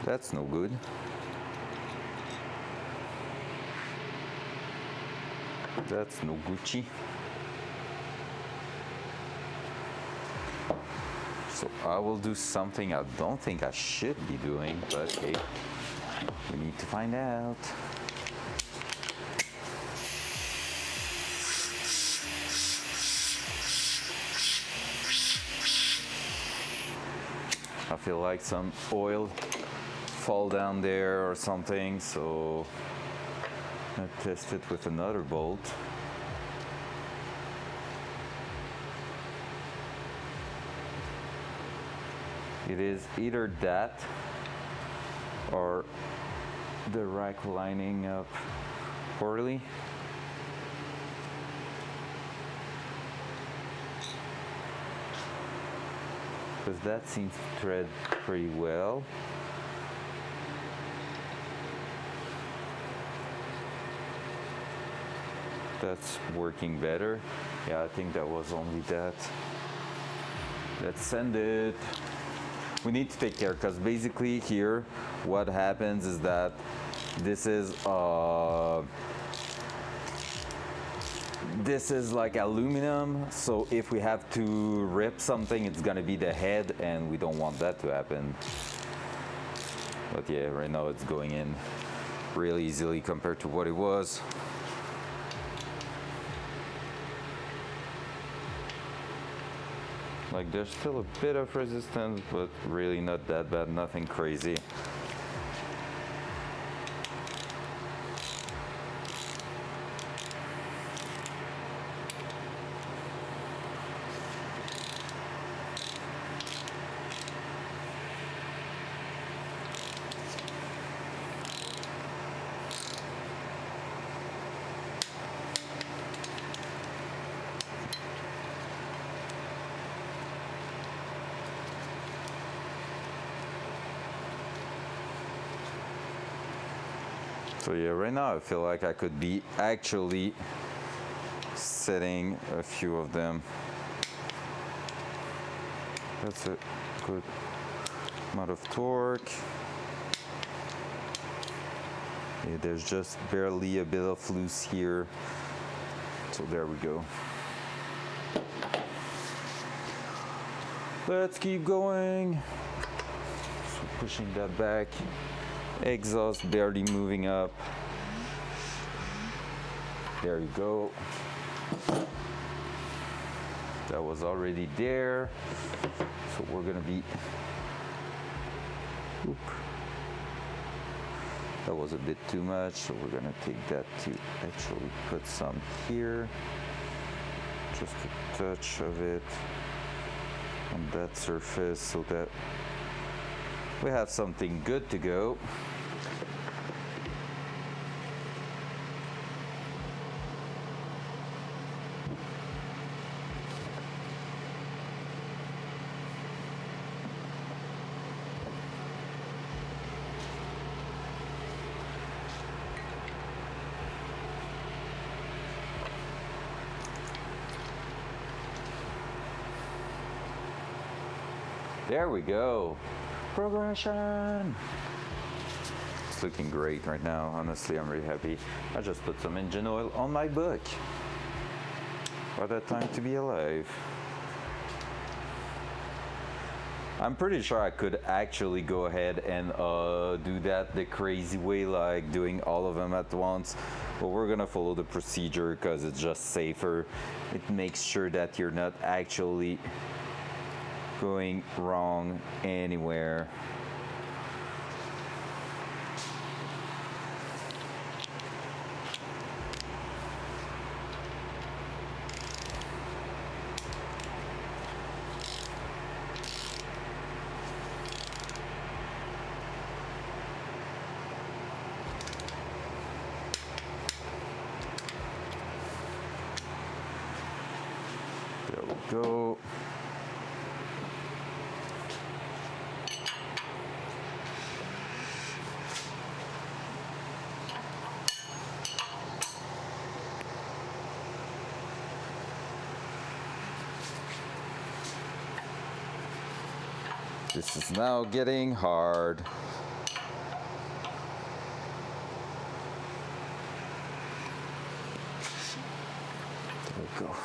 That's no good. That's no Gucci. So I will do something I don't think I should be doing, but hey, we need to find out. I feel like some oil fall down there or something, so I test it with another bolt. It is either that or the rack lining up poorly. Because that seems to thread pretty well. That's working better. Yeah, I think that was only that. Let's send it. We need to take care, because basically here what happens is that this is like aluminum, so if we have to rip something, it's gonna be the head, and we don't want that to happen. But yeah, right now it's going in really easily compared to what it was. Like, there's still a bit of resistance, but really not that bad, nothing crazy. So yeah, right now I feel like I could be actually setting a few of them. That's a good amount of torque. Yeah, there's just barely a bit of loose here. So there we go. Let's keep going. So pushing that back. Exhaust barely moving up. There you go. That was already there. So we're gonna be, oop. That was a bit too much, so we're gonna take that to actually put some here. Just a touch of it on that surface so that we have something good to go. There we go. Progression. It's looking great right now. Honestly, I'm really happy. I just put some engine oil on my book. What a time to be alive. I'm pretty sure I could actually go ahead and do that the crazy way, like doing all of them at once. But we're gonna follow the procedure because it's just safer. It makes sure that you're not actually going wrong anywhere. There we go. This is now getting hard. There we go.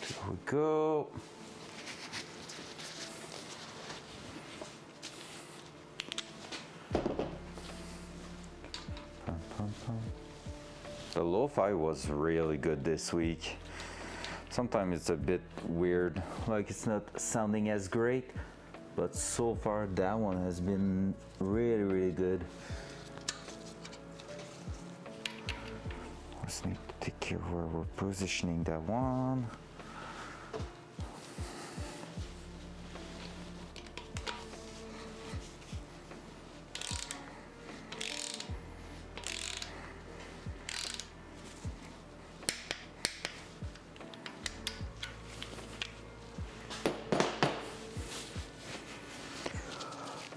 There we go. The lo-fi was really good this week. Sometimes it's a bit weird, like it's not sounding as great, but so far that one has been really good. Just need to take care of where we're positioning that one.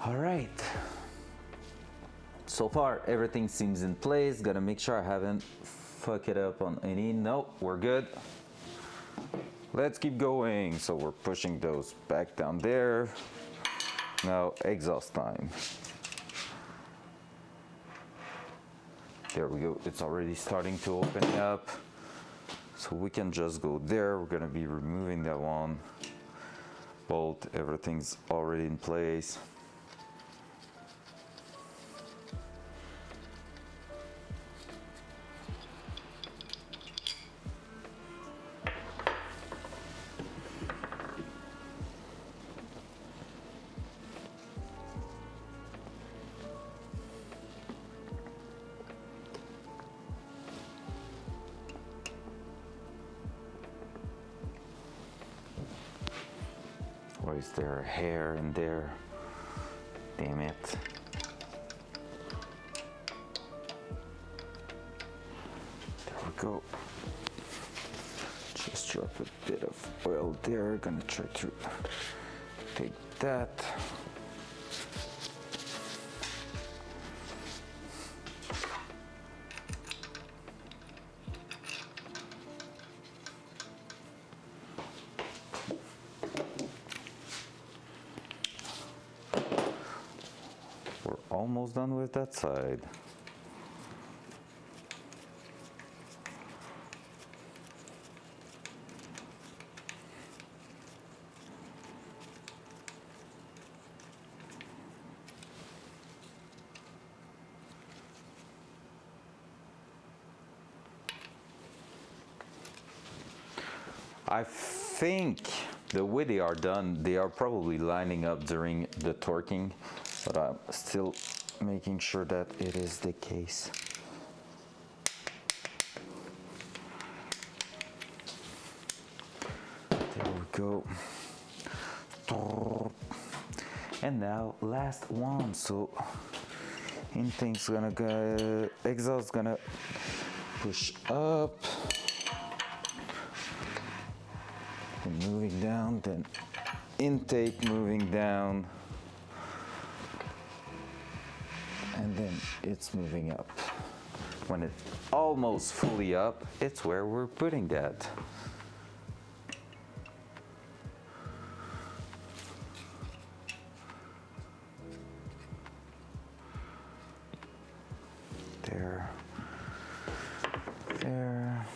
All right. So far, everything seems in place. Gotta make sure I haven't fucked it up on any. Nope, we're good. Let's keep going. So we're pushing those back down there. Now, exhaust time. There we go. It's already starting to open up. So we can just go there. We're gonna be removing that one. Bolt, everything's already in place. Why is there a hair in there? Damn it. There we go. Just drop a bit of oil there. Gonna try to take that. Almost done with that side. I think the way they are done, they are probably lining up during the torquing, but I'm still making sure that it is the case. go. And now last one. So intake's gonna go, exhaust gonna push up and moving down, then intake moving down, and then it's moving up. When it's almost fully up, it's where we're putting that. There. There.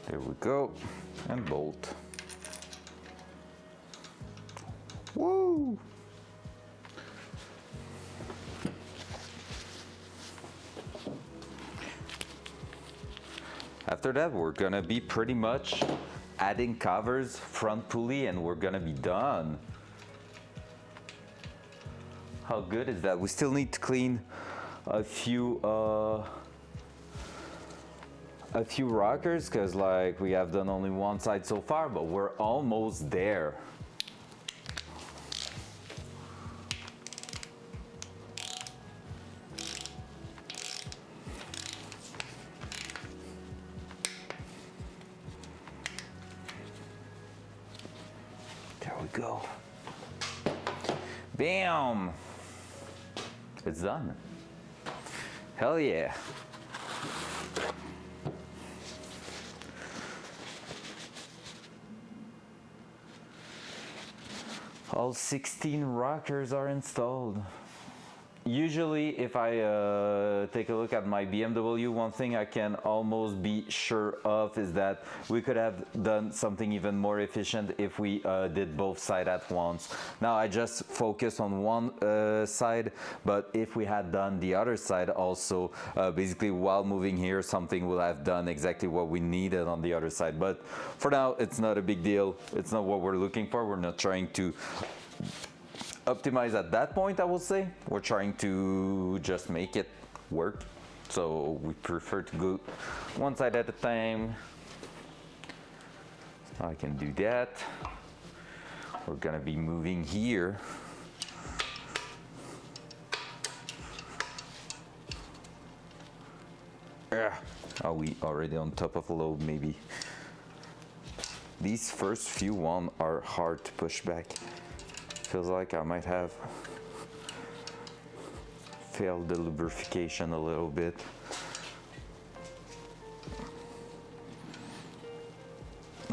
There we go, and bolt. Woo! After that, we're gonna be pretty much adding covers, front pulley, and we're gonna be done. How good is that? We still need to clean a few rockers, because like we have done only one side so far, but we're almost there. There we go. Bam! It's done. Hell yeah. All 16 rockers are installed. Usually, if I take a look at my BMW, one thing I can almost be sure of is that we could have done something even more efficient if we did both sides at once. Now I just focus on one side, but if we had done the other side also, basically while moving here, something will have done exactly what we needed on the other side. But for now, it's not a big deal. It's not what we're looking for. We're not trying to optimize at that point, I will say. We're trying to just make it work. So we prefer to go one side at a time. So I can do that. We're gonna be moving here. Are we already on top of a load? Maybe. These first few ones are hard to push back. Feels like I might have failed the lubrication a little bit.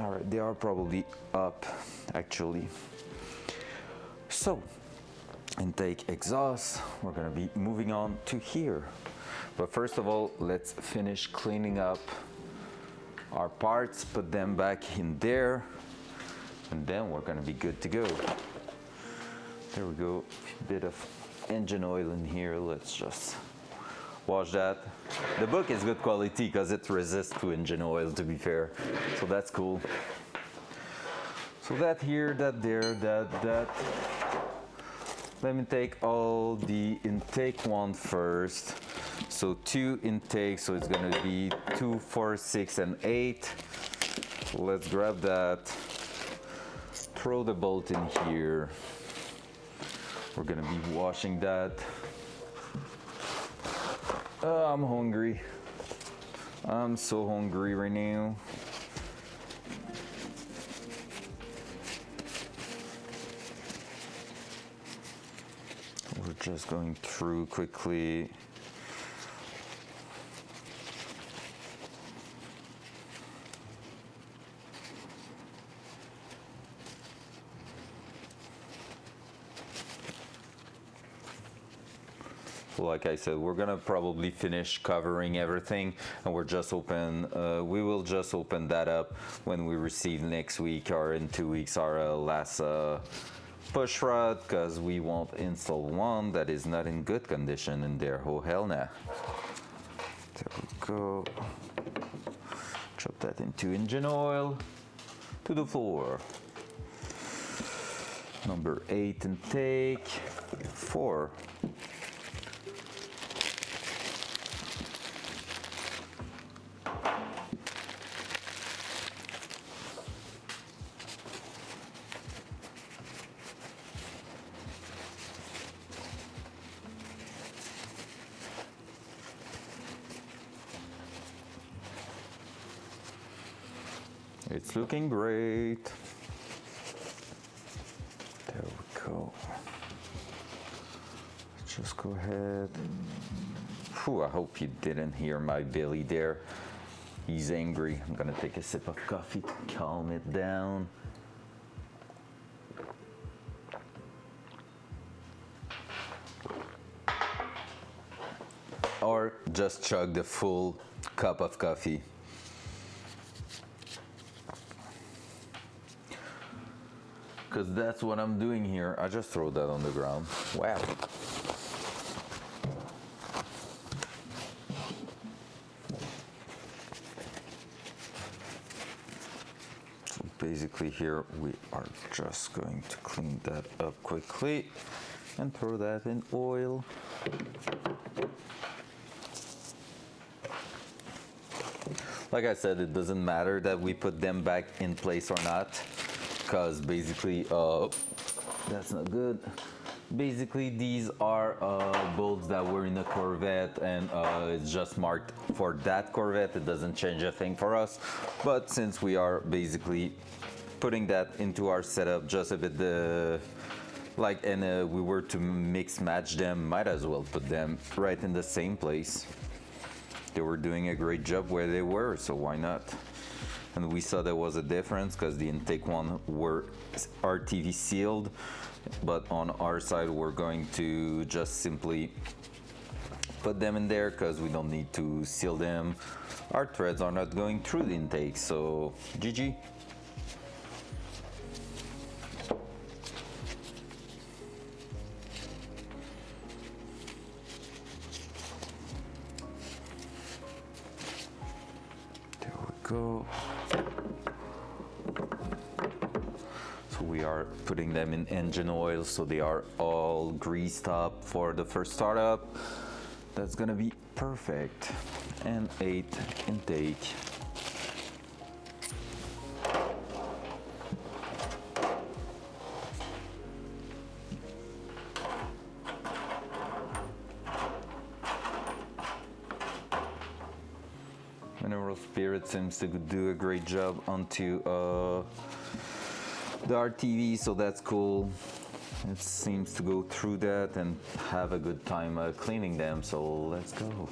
All right, they are probably up actually. So, intake, exhaust, we're gonna be moving on to here. But first of all, let's finish cleaning up our parts, put them back in there, and then we're gonna be good to go. There we go, a bit of engine oil in here. Let's just wash that. The book is good quality because it resists to engine oil, to be fair. So that's cool. So that here, that there, that. Let me take all the intake one first. So 2 intakes, so it's gonna be 2, 4, 6, and 8. Let's grab that. Throw the bolt in here. We're gonna be washing that. Oh, I'm hungry. I'm so hungry right now. We're just going through quickly. Like I said, we're gonna probably finish covering everything, and we're just open. We will just open that up when we receive next week or in 2 weeks our last push rod because we won't install one that is not in good condition in there. Oh hell nah. There we go. Drop that into engine oil. To the floor. Number 8 intake. 4. It's looking great. There we go. Just go ahead. Whew, I hope you didn't hear my Billy there. He's angry. I'm gonna take a sip of coffee to calm it down. Or just chug the full cup of coffee. Because that's what I'm doing here. I just throw that on the ground. Wow. So basically here we are just going to clean that up quickly and throw that in oil. Like I said, it doesn't matter that we put them back in place or not. Because basically, that's not good. Basically, these are bolts that were in a Corvette, and it's just marked for that Corvette. It doesn't change a thing for us. But since we are basically putting that into our setup, just a bit we were to mix match them, might as well put them right in the same place. They were doing a great job where they were, so why not? And we saw there was a difference because the intake one were RTV sealed, but on our side we're going to just simply put them in there because we don't need to seal them. Our threads are not going through the intake, so GG. There we go. So we are putting them in engine oil so they are all greased up for the first startup. That's gonna be perfect. And 8 intake. Mineral Spirit seems to do a great job onto the RTV, so that's cool. It seems to go through that and have a good time cleaning them, so let's go.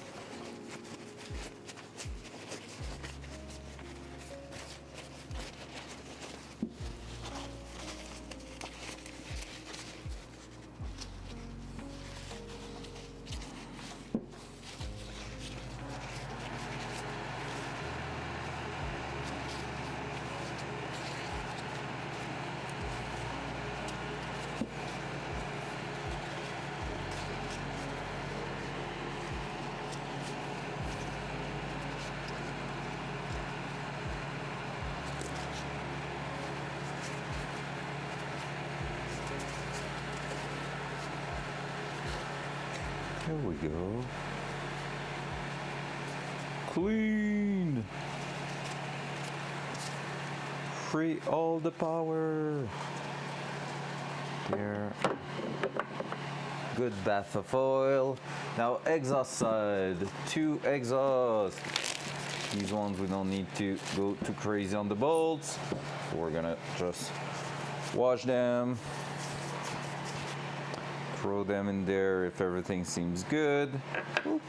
There we go. Clean. Free all the power. There. Good bath of oil. Now exhaust side. 2 exhausts. These ones we don't need to go too crazy on the bolts. So we're gonna just wash them. Throw them in there if everything seems good. Oop.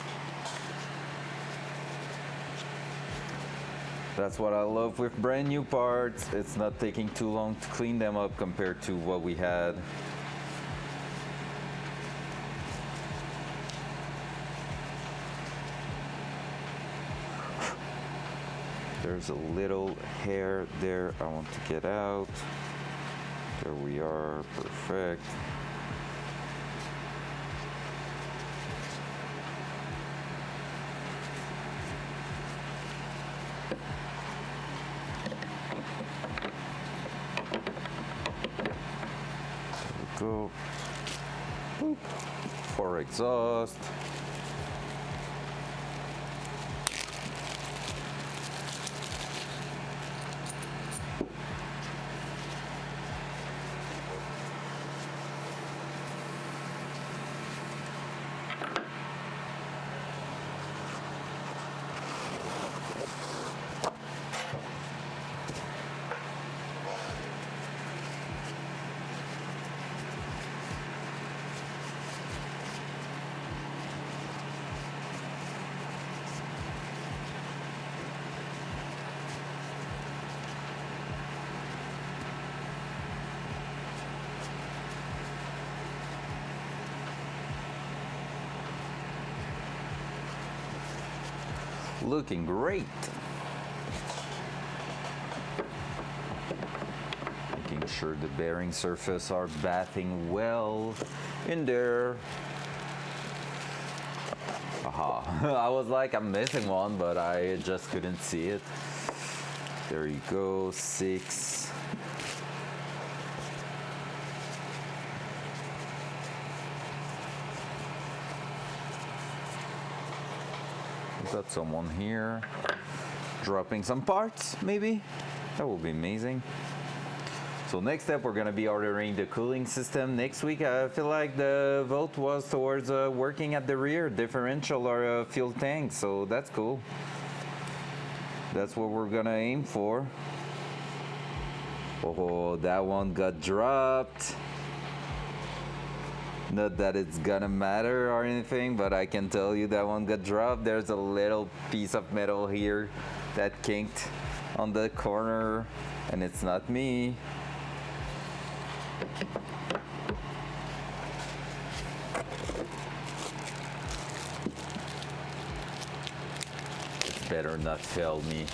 That's what I love with brand new parts. It's not taking too long to clean them up compared to what we had. There's a little hair there I want to get out. There we are, perfect. Go. Boop. For exhaust. Looking great. Making sure the bearing surface are bathing well in there. Aha. I was like, I'm missing one, but I just couldn't see it. There you go, 6. Got someone here dropping some parts, maybe. That will be amazing. So next step, we're gonna be ordering the cooling system next week. I feel like the vote was towards working at the rear differential or fuel tank, so that's cool. That's what we're gonna aim for. Oh, that one got dropped. Not that it's gonna matter or anything, but I can tell you that one got dropped. There's a little piece of metal here that kinked on the corner, and it's not me. It's better not fail me.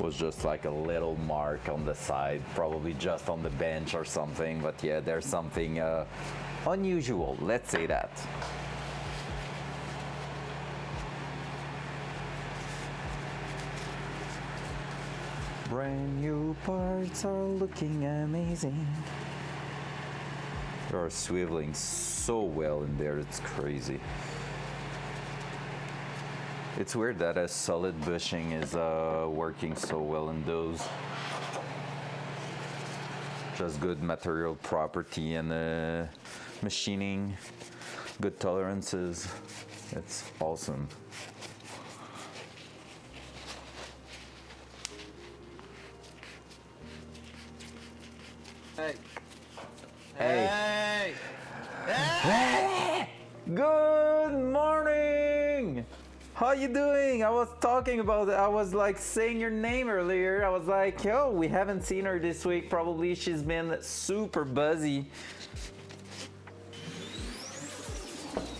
Was just like a little mark on the side, probably just on the bench or something, but yeah, there's something unusual, let's say that. Brand new parts are looking amazing. They are swiveling so well in there, it's crazy. It's weird that a solid bushing is working so well in those. Just good material property and machining, good tolerances. It's awesome. Hey. Hey. Hey. Good morning. How you doing? I was talking about it. I was like saying your name earlier. I was like, yo, we haven't seen her this week. Probably she's been super busy.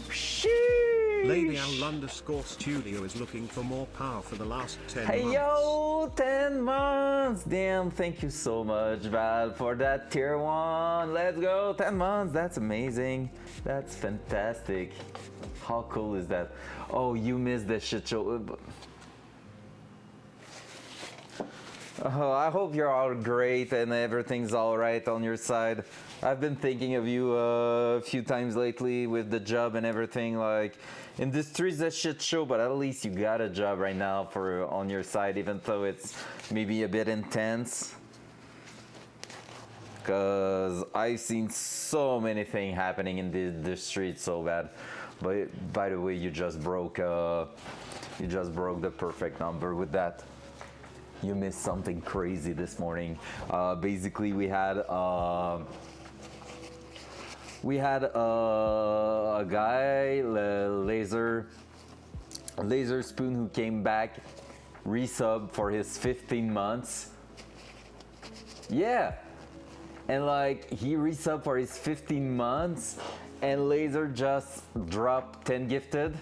Sheesh. Lady Al_studio is looking for more power for the last 10 Hey months. yo, 10 months. Damn, thank you so much, Val, for that tier 1. Let's go, 10 months. That's amazing. That's fantastic. How cool is that? Oh, you missed the shit show. Oh, I hope you're all great and everything's all right on your side. I've been thinking of you a few times lately with the job and everything. Like, industry's a shit show, but at least you got a job right now for on your side, even though it's maybe a bit intense. Cause I've seen so many things happening in the industry. It's so bad. But by the way, you just broke the perfect number with that. You missed something crazy this morning. Basically, we had a guy, laser spoon, who came back, resub for his 15 months. Yeah, and like he resub for his 15 months, and laser just dropped 10 gifted.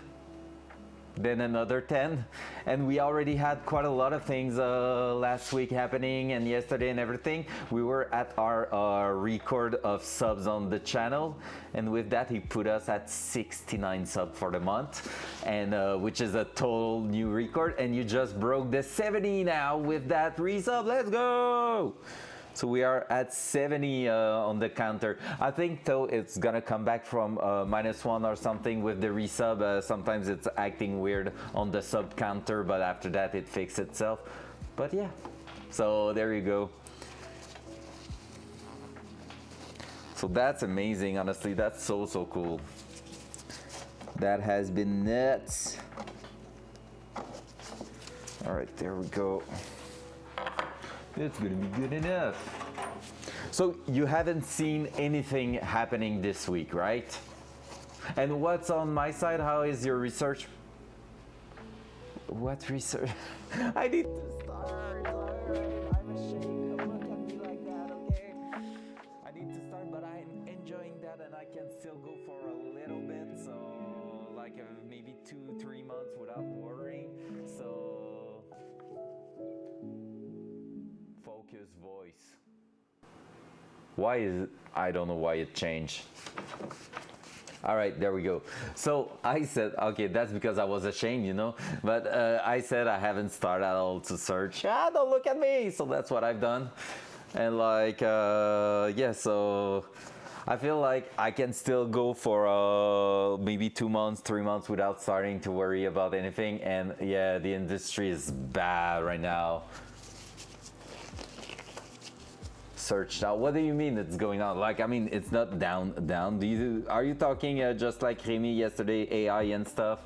then another 10, and we already had quite a lot of things last week happening and yesterday and everything. We were at our record of subs on the channel, and with that he put us at 69 subs for the month, and which is a total new record, and you just broke the 70 now with that resub. Let's go! So we are at 70 on the counter. I think though it's gonna come back from -1 or something with the resub. Sometimes it's acting weird on the sub counter, but after that it fixed itself. But yeah, so there you go. So that's amazing, honestly. That's so cool. That has been nuts. All right, there we go. It's gonna be good enough. So you haven't seen anything happening this week, right? And what's on my side? How is your research? What research? I need to start. Alright, I'm ashamed. Look at me like that, okay? I need to start, but I'm enjoying that, and I can still go for a little bit. So like maybe 2-3 months without worrying. So focus voice. Why is it? I don't know why it changed. All right, there we go. So I said, okay, that's because I was ashamed, you know, but I said I haven't started at all to search. Don't look at me. So that's what I've done. And like, yeah, so I feel like I can still go for maybe 2 months, 3 months without starting to worry about anything. And yeah, the industry is bad right now. Search now. What do you mean it's going on? Like, I mean, it's not down. Are you talking just like Remy yesterday, AI and stuff?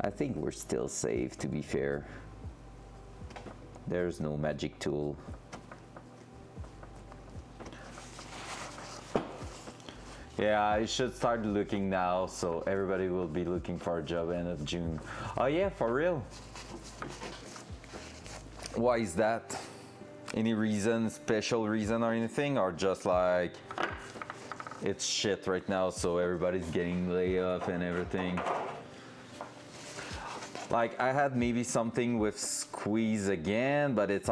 I think we're still safe, to be fair. There's no magic tool. Yeah, I should start looking now, so everybody will be looking for a job end of June. Oh yeah, for real? Why is that? Any reason, special reason or anything, or just like it's shit right now, so everybody's getting laid off and everything? Like I had maybe something with Squeeze again, but it's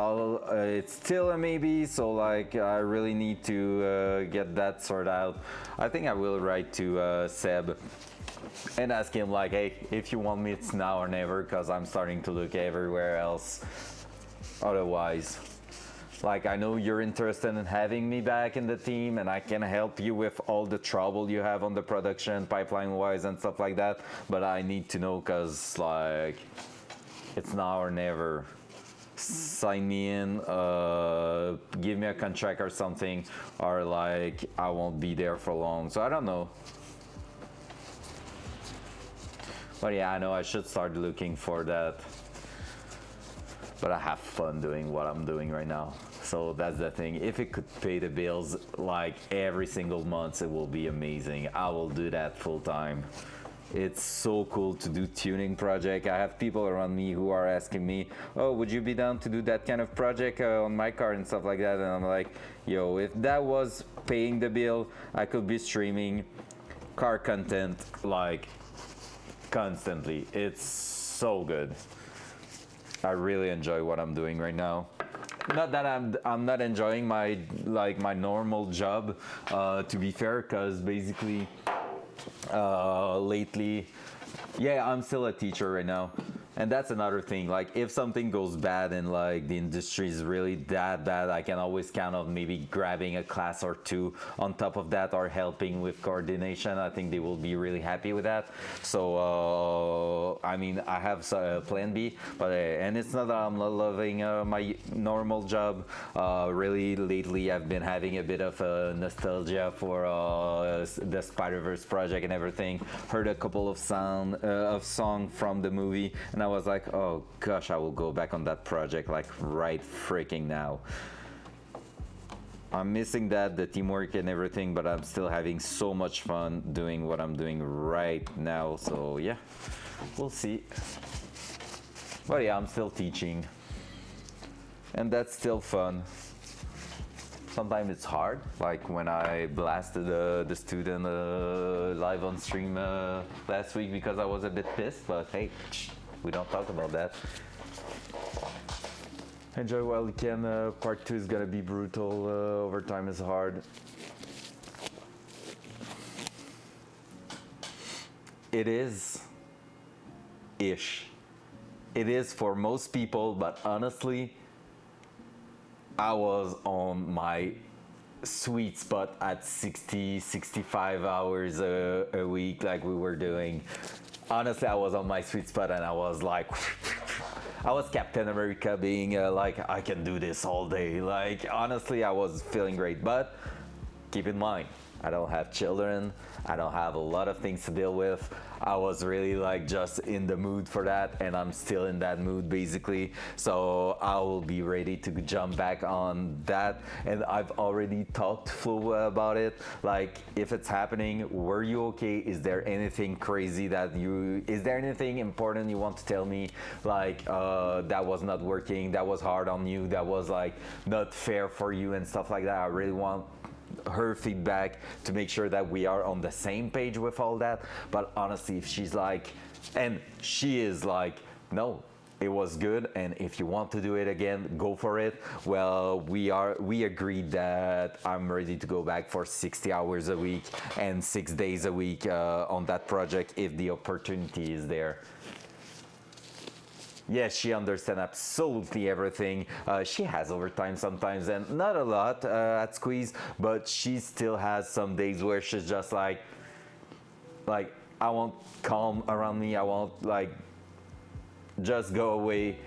still a maybe, so like I really need to get that sorted out. I think I will write to Seb and ask him like, hey, if you want me, it's now or never, because I'm starting to look everywhere else otherwise. Like, I know you're interested in having me back in the team, and I can help you with all the trouble you have on the production, pipeline-wise and stuff like that, but I need to know, because, like, it's now or never. Sign me in, give me a contract or something, or, like, I won't be there for long. So, I don't know. But, yeah, I know I should start looking for that. But I have fun doing what I'm doing right now. So that's the thing. If it could pay the bills like every single month, it will be amazing. I will do that full time. It's so cool to do tuning project. I have people around me who are asking me, oh, would you be down to do that kind of project on my car and stuff like that? And I'm like, yo, if that was paying the bill, I could be streaming car content like constantly. It's so good. I really enjoy what I'm doing right now. Not that I'm not enjoying my normal job, to be fair, because basically lately, yeah, I'm still a teacher right now. And that's another thing, like if something goes bad and like the industry is really that bad, I can always count on maybe grabbing a class or two on top of that, or helping with coordination. I think they will be really happy with that. So I mean, I have a plan B, but and it's not that I'm not loving my normal job. Really lately I've been having a bit of nostalgia for the Spider-Verse project and everything. Heard a couple of song from the movie, and I was like, oh gosh, I will go back on that project like right freaking now. I'm missing that, the teamwork and everything, but I'm still having so much fun doing what I'm doing right now. So yeah, we'll see. But yeah, I'm still teaching, and that's still fun. Sometimes it's hard, like when I blasted the student live on stream last week because I was a bit pissed, but hey, we don't talk about that. Enjoy while you can. Part 2 is gonna be brutal. Overtime is hard. It is ish. It is for most people, but honestly, I was on my sweet spot at 65 hours a week like we were doing. Honestly, I was on my sweet spot and I was like, I was Captain America being like, I can do this all day. Like, honestly, I was feeling great, but keep in mind, I don't have children. I don't have a lot of things to deal with. I was really like just in the mood for that, and I'm still in that mood basically. So I will be ready to jump back on that. And I've already talked to Flo about it. Like, if it's happening, were you okay? Is there anything crazy is there anything important you want to tell me? Like, that was not working, that was hard on you, that was like not fair for you and stuff like that. I really want her feedback to make sure that we are on the same page with all that. But honestly, if she's like, and she is like, no, it was good, and if you want to do it again, go for it. Well, we agreed that I'm ready to go back for 60 hours a week and 6 days a week on that project if the opportunity is there. Yes, she understands absolutely everything. She has overtime sometimes, and not a lot at Squeeze, but she still has some days where she's just like I want calm around me. I want like just go away.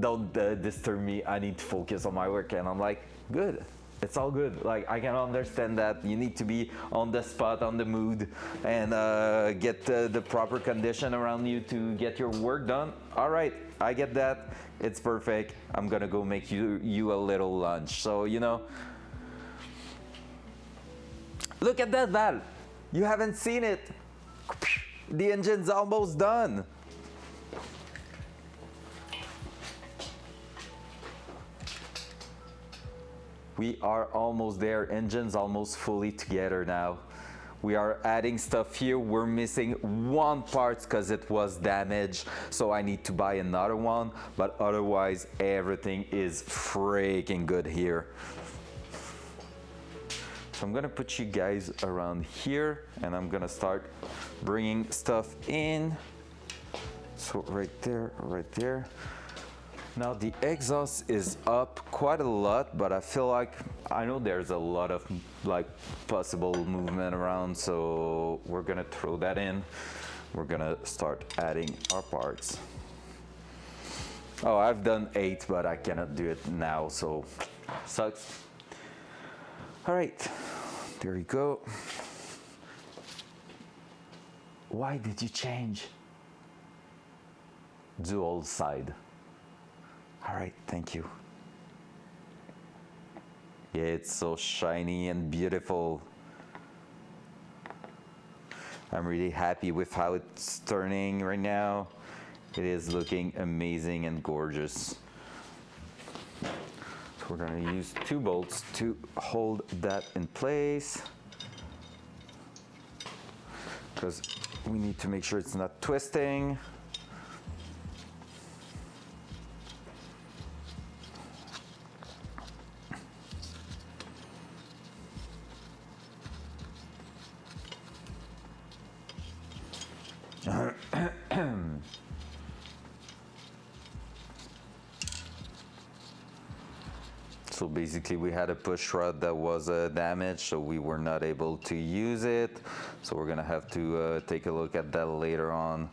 Don't disturb me. I need to focus on my work, and I'm like, good. It's all good. Like, I can understand that you need to be on the spot, on the mood, and get the proper condition around you to get your work done. All right, I get that. It's perfect. I'm gonna go make you a little lunch. So, you know, look at that, Val. You haven't seen it. The engine's almost done. We are almost there. Engine's almost fully together now. We are adding stuff here. We're missing one part because it was damaged, so I need to buy another one, but otherwise everything is freaking good here. So I'm gonna put you guys around here, and I'm gonna start bringing stuff in. So right there, right there. Now the exhaust is up quite a lot, but I feel like I know there's a lot of like possible movement around, so we're gonna throw that in. We're gonna start adding our parts. Oh, I've done 8, but I cannot do it now, so sucks. All right, there you go. Why did you change? Dual side. All right, thank you. Yeah, it's so shiny and beautiful. I'm really happy with how it's turning right now. It is looking amazing and gorgeous. So we're gonna use 2 bolts to hold that in place, because we need to make sure it's not twisting. So basically we had a push rod that was damaged, so we were not able to use it. So we're gonna have to take a look at that later on.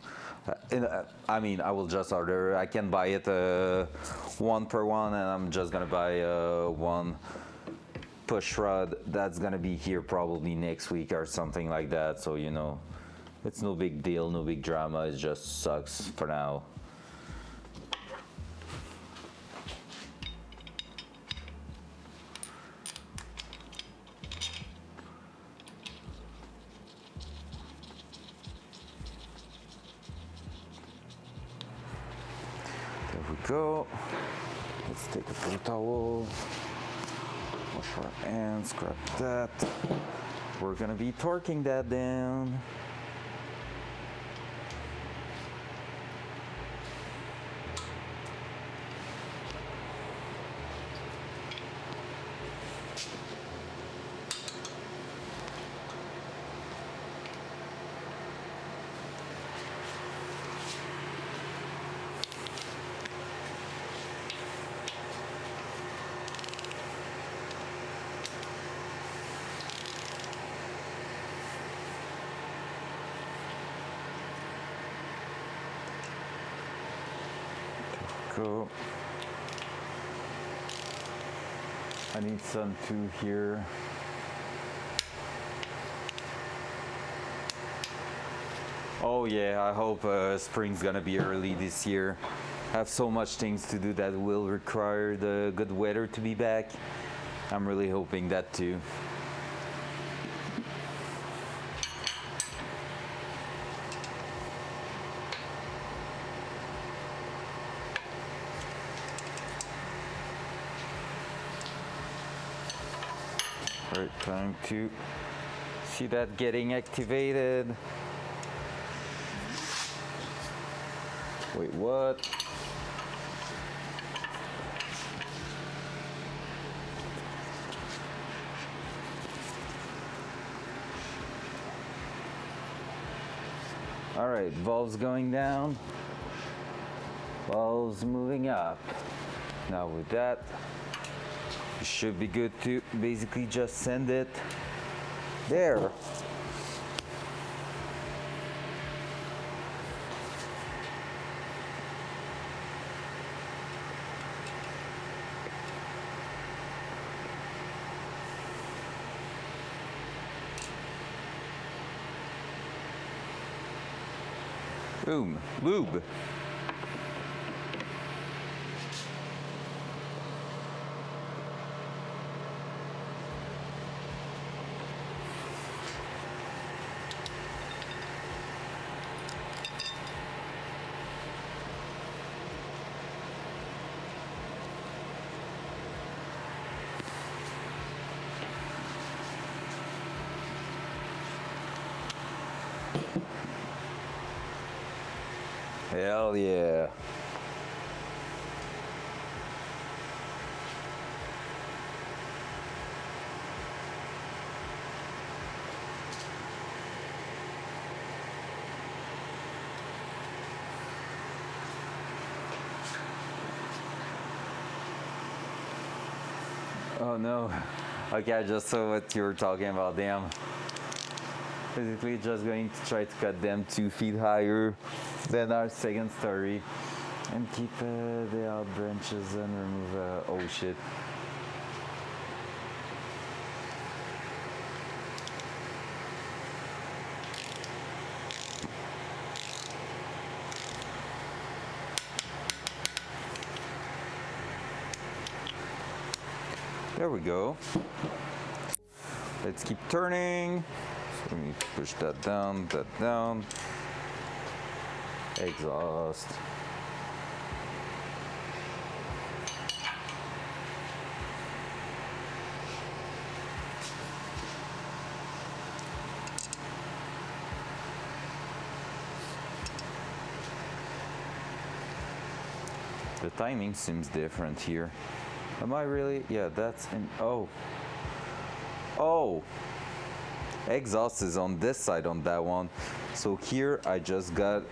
I mean, I will just order, I can buy it 1 per 1, and I'm just gonna buy 1 push rod. That's gonna be here probably next week or something like that. So, you know, it's no big deal, no big drama, it just sucks for now. There we go. Let's take a paper towel, and scrap that. We're gonna be torquing that down. Go. I need some too here. Oh yeah, I hope spring's gonna be early this year. I have so much things to do that will require the good weather to be back. I'm really hoping that too. Right, time to see that getting activated. Wait, what? All right, valves going down, valves moving up. Now with that, you should be good to basically just send it there. Boom, lube. Hell yeah. Oh no. Okay, I just saw what you were talking about, damn. Basically just going to try to cut them 2 feet higher than our second story and keep the out branches and remove, oh shit. There we go. Let's keep turning. So we need to push that down. Exhaust. The timing seems different here. Am I really? Yeah, that's in. Oh. Oh. Exhaust is on this side on that one. So here I just got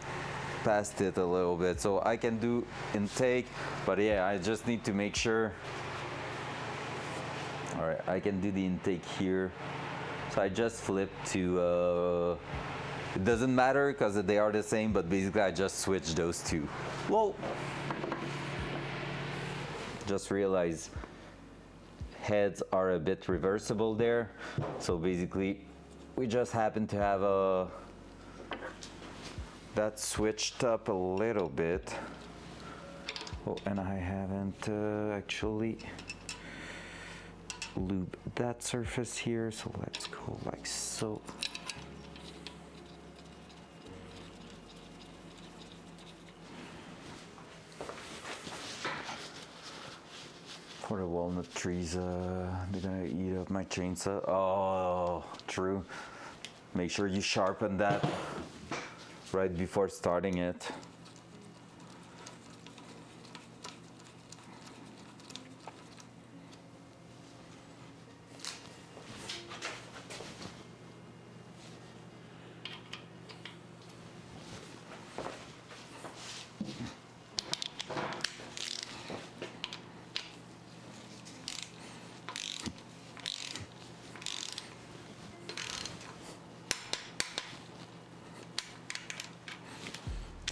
past it a little bit. So I can do intake, but yeah, I just need to make sure. All right, I can do the intake here. So I just flipped to, it doesn't matter because they are the same, but basically I just switched those two. Whoa. Just realize heads are a bit reversible there. So basically we just happen to have that switched up a little bit. Oh, and I haven't actually lubed that surface here. So let's go like so. For the walnut trees, they're gonna eat up my chainsaw. Oh, true. Make sure you sharpen that right before starting it.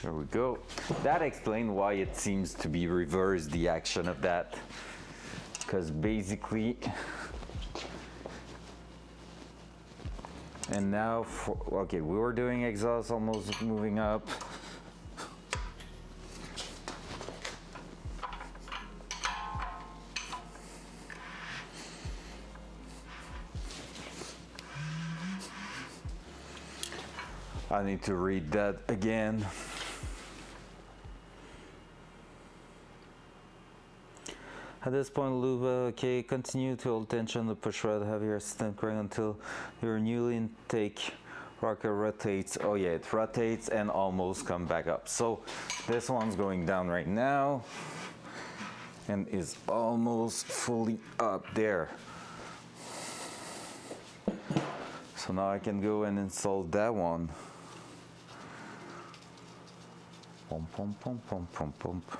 There we go. That explains why it seems to be reversed, the action of that. Because basically, and now, okay, we were doing exhaust almost moving up. I need to read that again. At this point, loop, okay, continue to hold tension, the push rod, have your assistant crank until your new intake rocker rotates. Oh yeah, it rotates and almost come back up. So this one's going down right now and is almost fully up there. So now I can go and install that one. Pump, pump, pump, pump, pump, pump.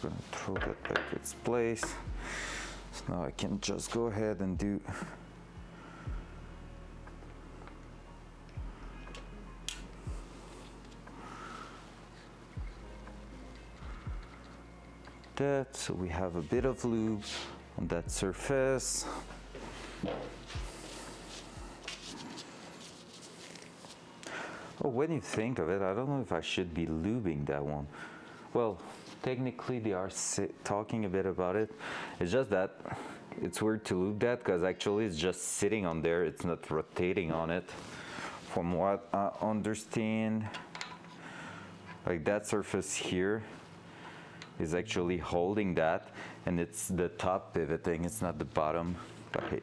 We're gonna throw that back its place. So now I can just go ahead and do that. So we have a bit of lube on that surface. Oh, when you think of it, I don't know if I should be lubing that one. Well, technically they are talking a bit about it. It's just that it's weird to lube that because actually it's just sitting on there. It's not rotating on it. From what I understand, like that surface here is actually holding that, and it's the top pivoting, it's not the bottom. But hey,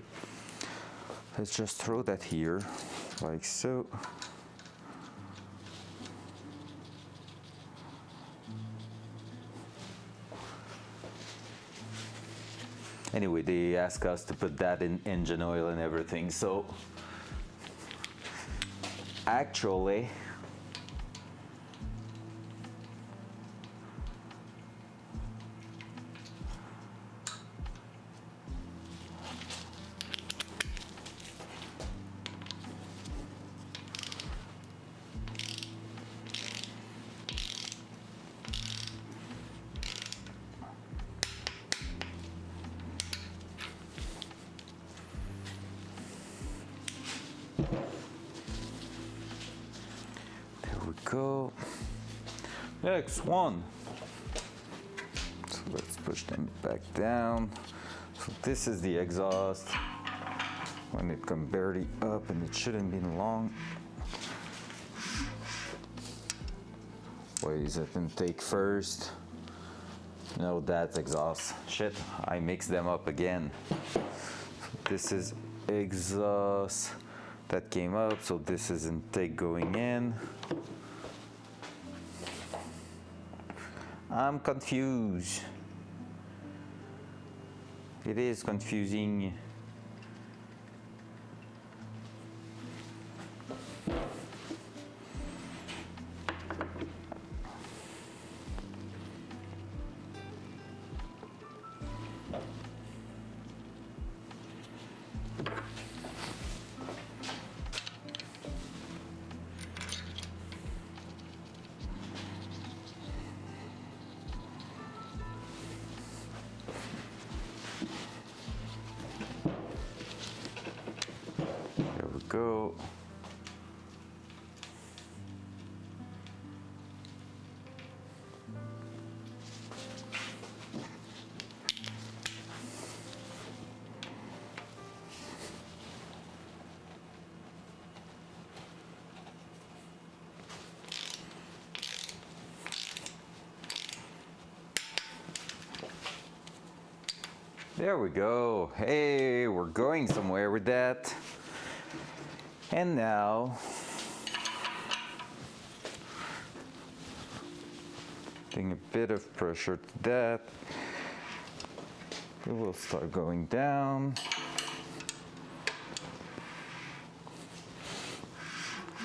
let's just throw that here like so. Anyway, they asked us to put that in engine oil and everything, so actually go. Next one. So let's push them back down. So this is the exhaust. When it comes barely up, and it shouldn't be long. Wait, is it intake first? No, that's exhaust. Shit, I mixed them up again. So this is exhaust that came up, so this is intake going in. I'm confused. It is confusing. Go. There we go. Hey, we're going somewhere with that. And now, putting a bit of pressure to that, it will start going down.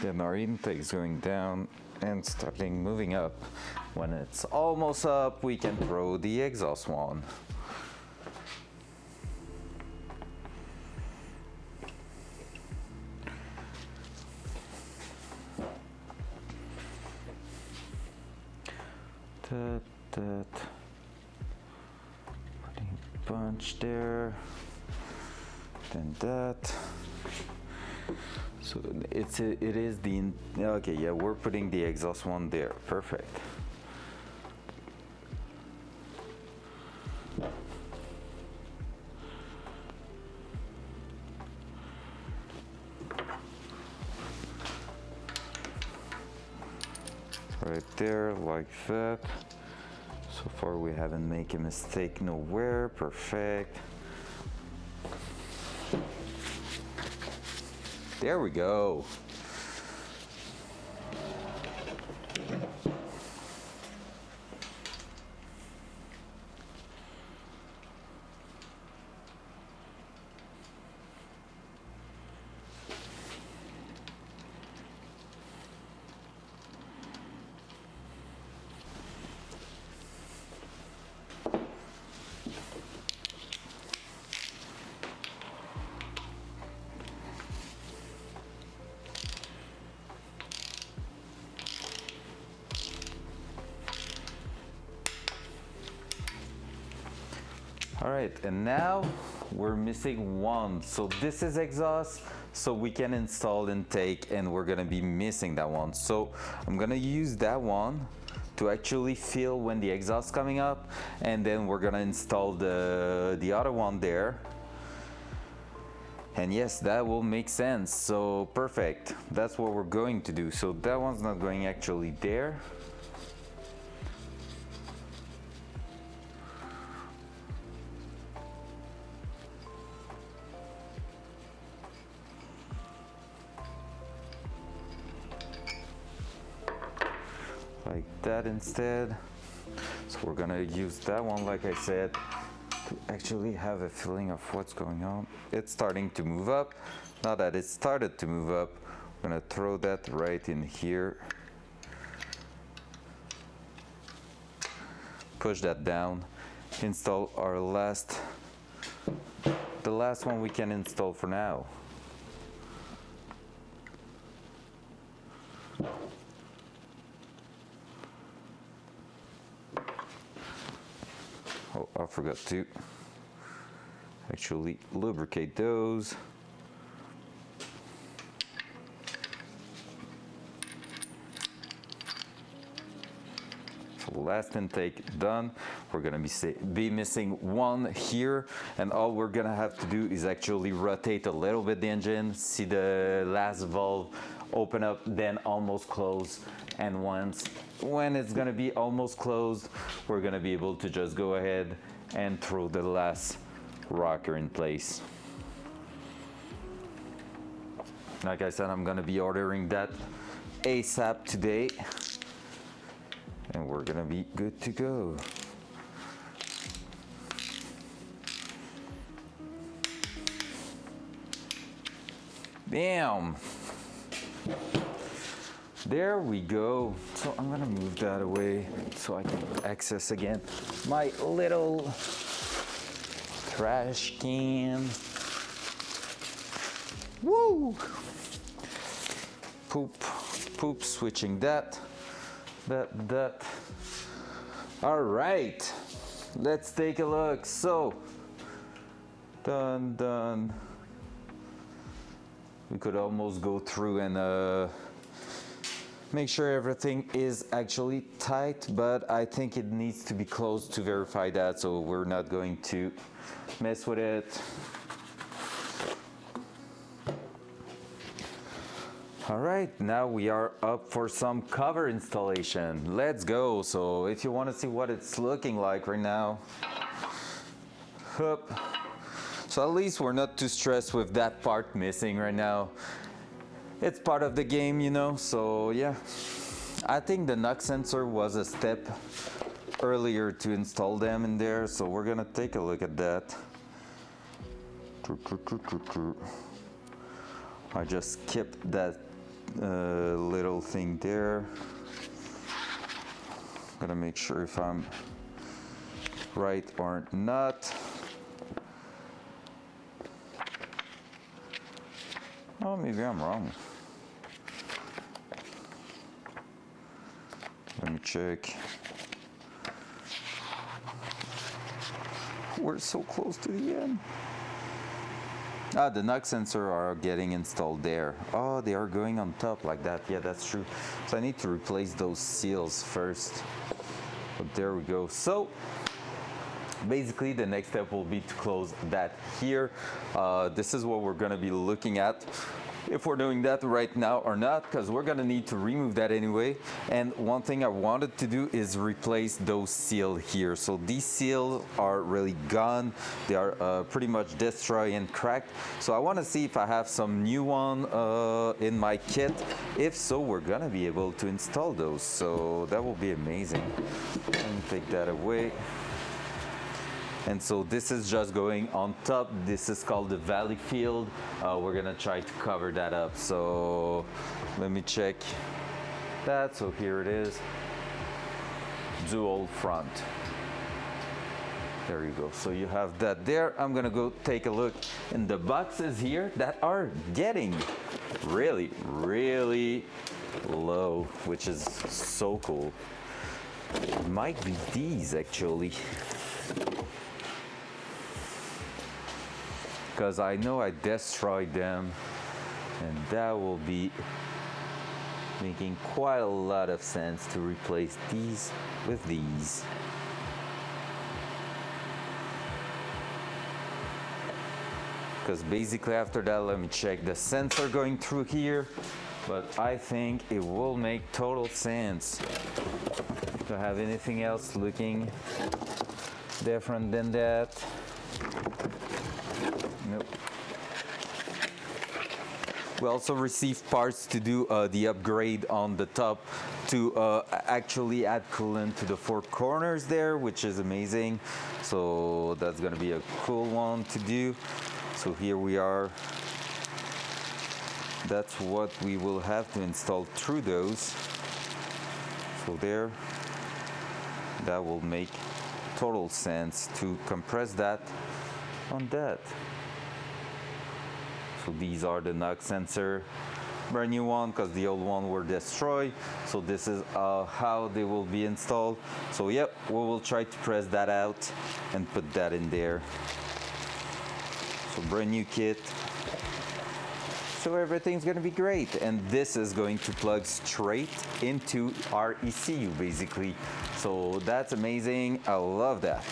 Then our intake is going down and starting moving up. When it's almost up, we can throw the exhaust one. Putting a bunch there, then that. So it is the, okay, yeah, we're putting the exhaust one there. Perfect. Right there, like that. So far we haven't made a mistake nowhere. Perfect. There we go. All right, and now we're missing one. So this is exhaust, so we can install intake, and we're gonna be missing that one. So I'm gonna use that one to actually feel when the exhaust coming up, and then we're gonna install the other one there. And yes, that will make sense. So perfect, that's what we're going to do. So that one's not going actually there. Like that instead. So we're gonna use that one, like I said, to actually have a feeling of what's going on. It's starting to move up. Now that it started to move up, I'm gonna throw that right in here. Push that down. Install our the last one we can install for now. Oh, I forgot to actually lubricate those. So last intake done. We're gonna be missing one here, and all we're gonna have to do is actually rotate a little bit the engine, see the last valve open up, then almost close. And when it's gonna be almost closed, we're gonna be able to just go ahead and throw the last rocker in place. Like I said, I'm gonna be ordering that ASAP today, and we're gonna be good to go. Bam! There we go. So I'm gonna move that away so I can access again my little trash can. Woo! Poop, switching that. All right, let's take a look. So, done. We could almost go through and make sure everything is actually tight, but I think it needs to be closed to verify that, so we're not going to mess with it. All right, now we are up for some cover installation. Let's go. So if you want to see what it's looking like right now, Hup. So at least we're not too stressed with that part missing right now. It's part of the game, you know, so yeah. I think the knock sensor was a step earlier to install them in there, so we're gonna take a look at that. I just skipped that little thing there. Gotta make sure if I'm right or not. Oh, maybe I'm wrong. Let me check. We're so close to the end. Ah, the knock sensor are getting installed there. Oh, they are going on top like that. Yeah, that's true. So I need to replace those seals first. But there we go. So basically the next step will be to close that here. This is what we're going to be looking at, if we're doing that right now or not, because we're going to need to remove that anyway. And one thing I wanted to do is replace those seals here. So these seals are really gone. They are pretty much destroyed and cracked. So I want to see if I have some new one in my kit. If so, we're going to be able to install those. So that will be amazing. Let me take that away. And so this is just going on top. This is called the valley field. We're gonna try to cover that up. So let me check that. So here it is, dual front. There you go. So you have that there. I'm gonna go take a look in the boxes here that are getting really, really low, which is so cool. It might be these actually. Because I know I destroyed them, and that will be making quite a lot of sense to replace these with these. Because basically after that, let me check the sensor going through here, but I think it will make total sense to have anything else looking different than that. Nope. We also received parts to do the upgrade on the top to actually add coolant to the four corners there, which is amazing. So that's gonna be a cool one to do. So here we are. That's what we will have to install through those. So there, that will make total sense to compress that on that. So these are the knock sensor, brand new one, because the old one were destroyed. So this is how they will be installed. So yep, we will try to press that out and put that in there. So brand new kit. So everything's gonna be great. And this is going to plug straight into our ECU basically. So that's amazing, I love that.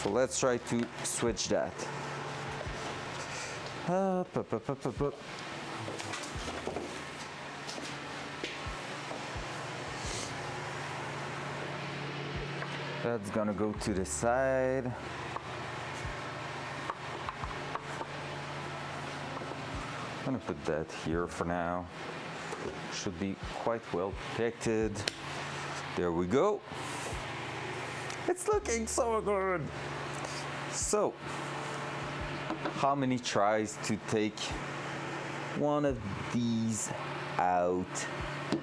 So let's try to switch that. Up. That's gonna go to the side. I'm gonna put that here for now. Should be quite well protected. There we go. It's looking so good. So, how many tries to take one of these out?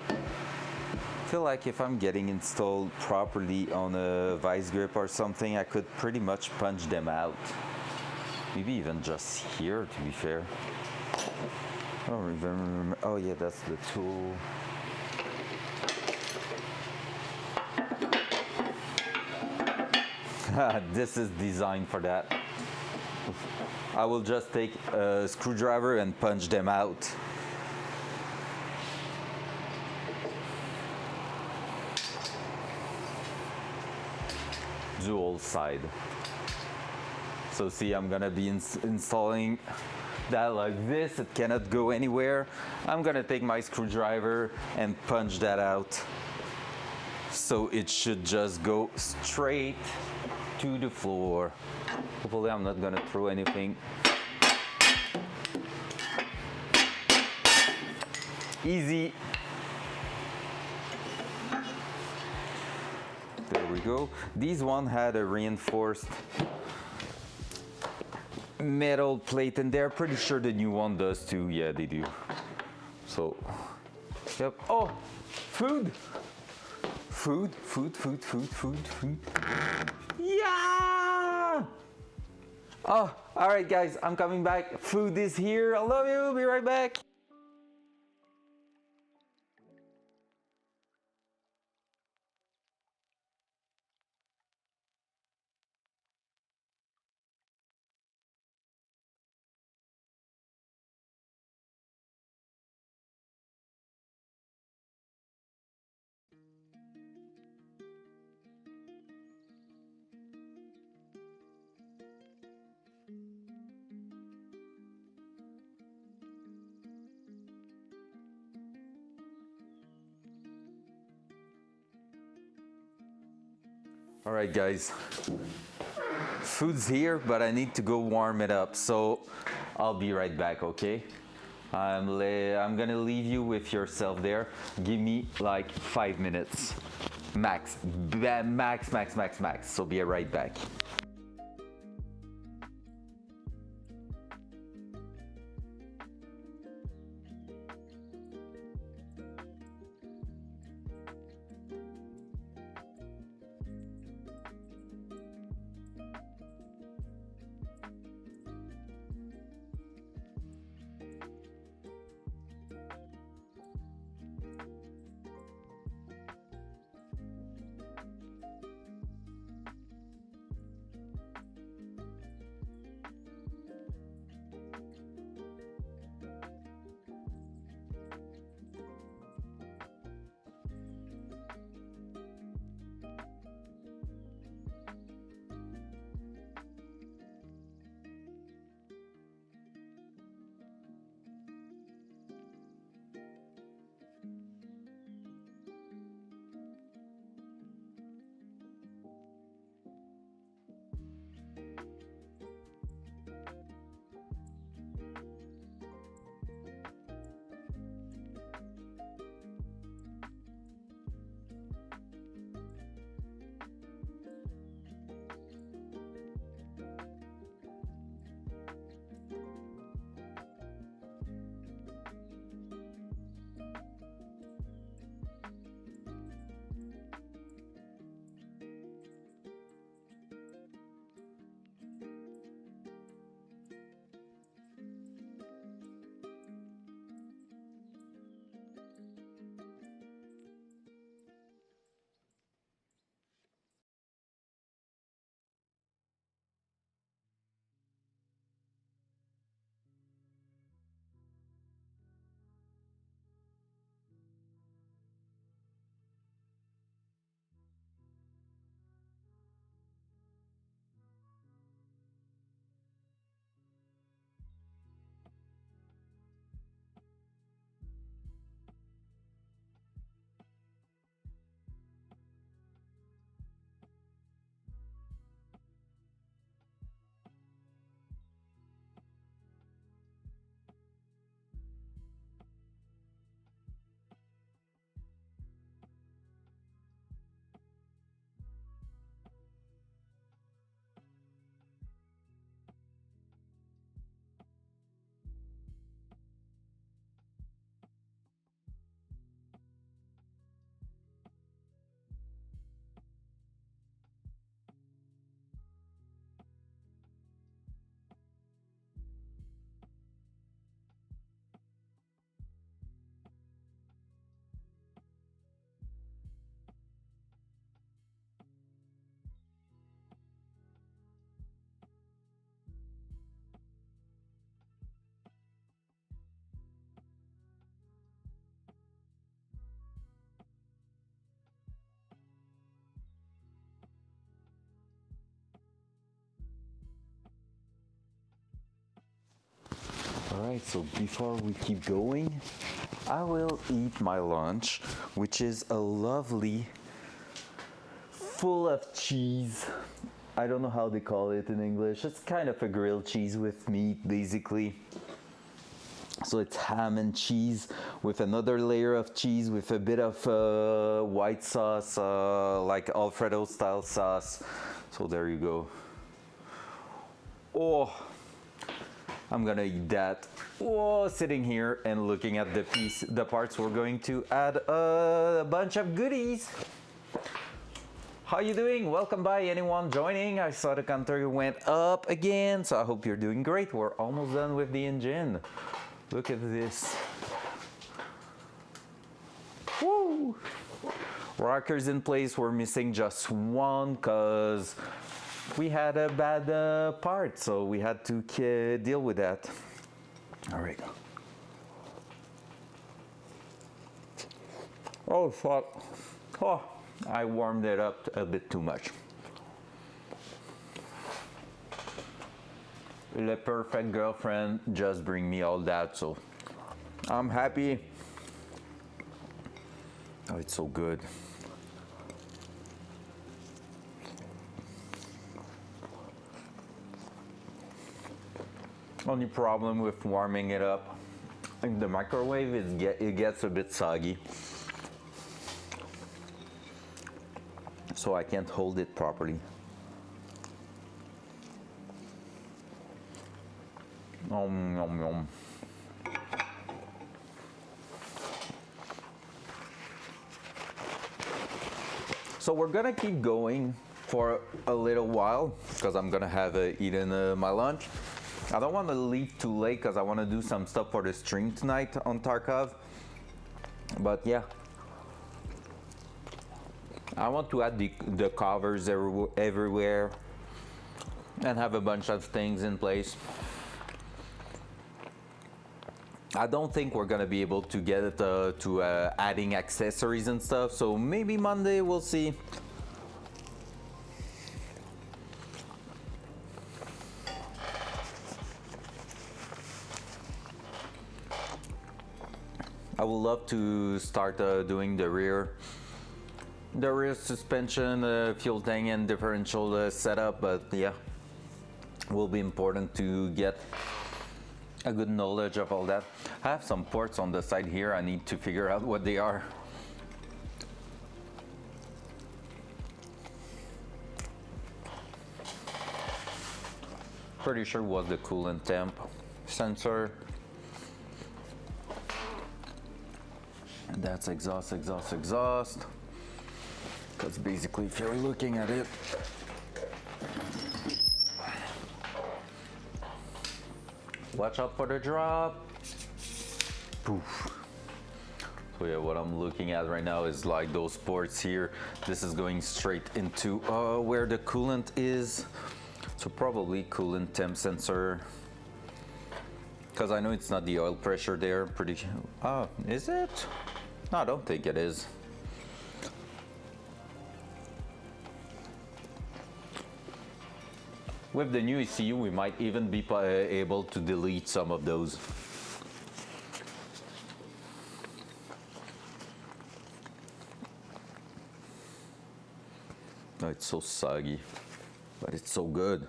I feel like if I'm getting installed properly on a vice grip or something, I could pretty much punch them out. Maybe even just here, to be fair. I don't even remember. Oh yeah, that's the tool. This is designed for that. I will just take a screwdriver and punch them out. Dual side. So see, I'm gonna be installing that like this. It cannot go anywhere. I'm gonna take my screwdriver and punch that out. So it should just go straight to the floor. Hopefully I'm not gonna throw anything. Easy. There we go. These one had a reinforced metal plate, and they're pretty sure the new one does too. Yeah, they do. So, yep. Oh, food. Food. Yeah. Oh, all right, guys. I'm coming back. Food is here. I love you. Be right back. All right, guys. Food's here, but I need to go warm it up. So I'll be right back, okay? I'm gonna leave you with yourself there. Give me like 5 minutes. Max. Max. So be right back. Alright, so before we keep going, I will eat my lunch, which is a lovely, full of cheese. I don't know how they call it in English. It's kind of a grilled cheese with meat, basically. So it's ham and cheese with another layer of cheese with a bit of white sauce, like Alfredo style sauce. So there you go. Oh, I'm gonna eat that. Oh, sitting here and looking at the parts we're going to add a bunch of goodies. How you doing? Welcome by anyone joining. I saw the counter went up again, so I hope you're doing great. We're almost done with the engine. Look at this. Woo! Rockers in place. We're missing just one because we had a bad part, so we had to deal with that. All right. Oh, fuck. Oh. I warmed it up a bit too much. The perfect girlfriend just bring me all that, so I'm happy. Oh, it's so good. Only problem with warming it up in the microwave is it gets a bit soggy. So I can't hold it properly. Nom, nom, nom. So we're gonna keep going for a little while because I'm gonna have eaten my lunch. I don't want to leave too late because I want to do some stuff for the stream tonight on Tarkov. But yeah. I want to add the covers everywhere and have a bunch of things in place. I don't think we're gonna be able to get it to adding accessories and stuff, so maybe Monday we'll see. I would love to start doing the rear suspension, fuel tank and differential setup, but yeah, will be important to get a good knowledge of all that. I have some ports on the side here. I need to figure out what they are. Pretty sure it was the coolant temp sensor. And that's exhaust. Because basically, if you're looking at it, watch out for the drop. Poof. So yeah, what I'm looking at right now is like those ports here. This is going straight into where the coolant is. So probably coolant temp sensor. Because I know it's not the oil pressure there. Is it? No, I don't think it is. With the new ECU, we might even be able to delete some of those. Oh, it's so soggy, but it's so good.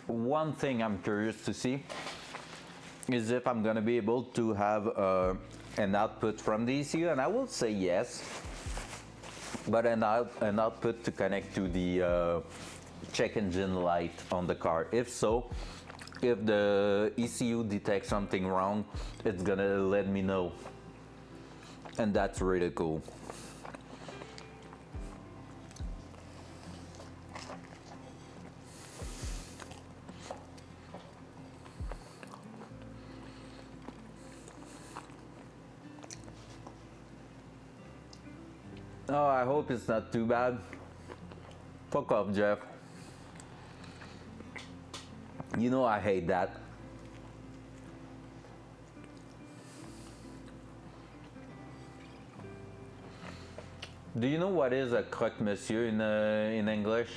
One thing I'm curious to see is if I'm going to be able to have an output from the ECU, and I will say yes, but an output to connect to the check engine light on the car. If so, if the ECU detects something wrong, it's going to let me know, and that's really cool. Oh, I hope it's not too bad. Fuck off, Jeff. You know I hate that. Do you know what is a croque-monsieur in English?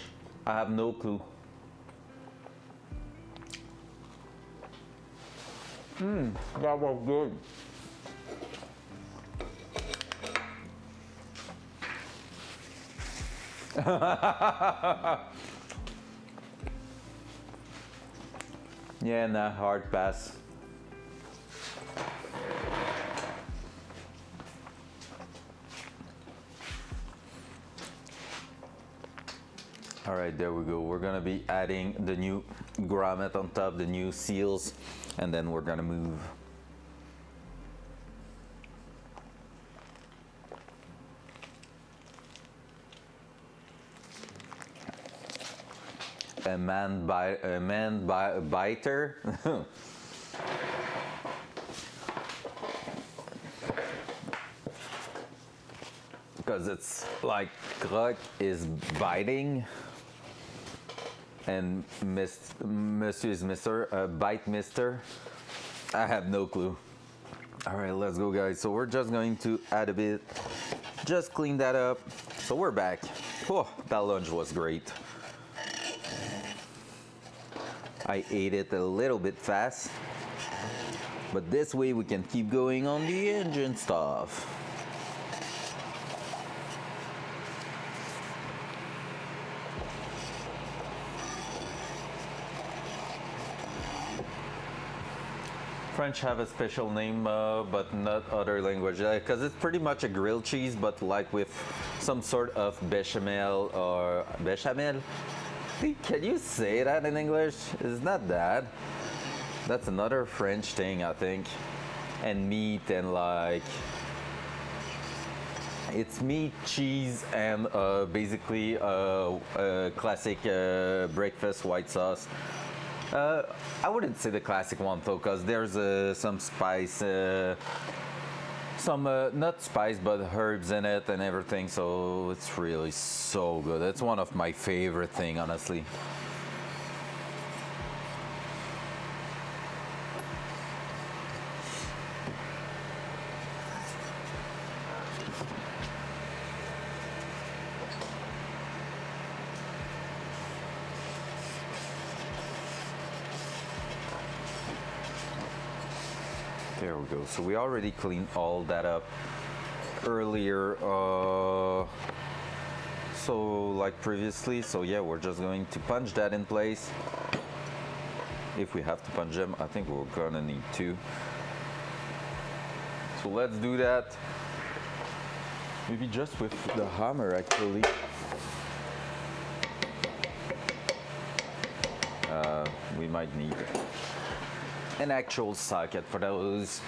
I have no clue. That was good. Yeah, nah, hard pass. All right, there we go. We're gonna be adding the new grommet on top, the new seals, and then we're gonna move. A biter. Because it's like croque is biting, and monsieur is Mister, bite Mister. I have no clue. All right, let's go, guys. So we're just going to add a bit, just clean that up. So we're back. Oh, that lunch was great. I ate it a little bit fast, but this way we can keep going on the engine stuff. French have a special name, but not other language, because it's pretty much a grilled cheese, but like with some sort of bechamel or bechamel. Can you say that in English? It's not that. That's another French thing, I think. And meat and like, it's meat, cheese, and basically a classic breakfast white sauce. I wouldn't say the classic one though, because there's some spice, some not spice but herbs in it and everything, so it's really so good. It's one of my favorite things, honestly. There we go. So we already cleaned all that up earlier, so like previously. So yeah, we're just going to punch that in place. If we have to punch them, I think we're gonna need to. So let's do that. Maybe just with the hammer, actually. We might need an actual socket for those.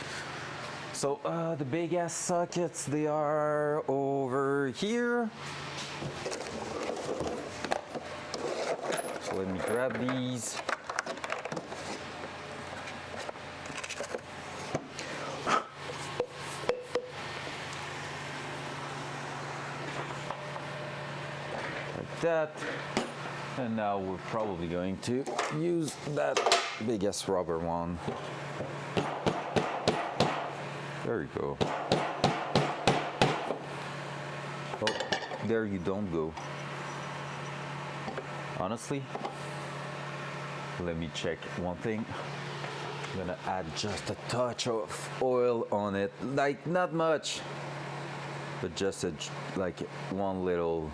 So the big ass sockets, they are over here. So let me grab these. Like that. And now we're probably going to use that biggest rubber one. There you go. Oh, there you don't go. Honestly, let me check one thing. I'm gonna add just a touch of oil on it, like not much, but just like one little.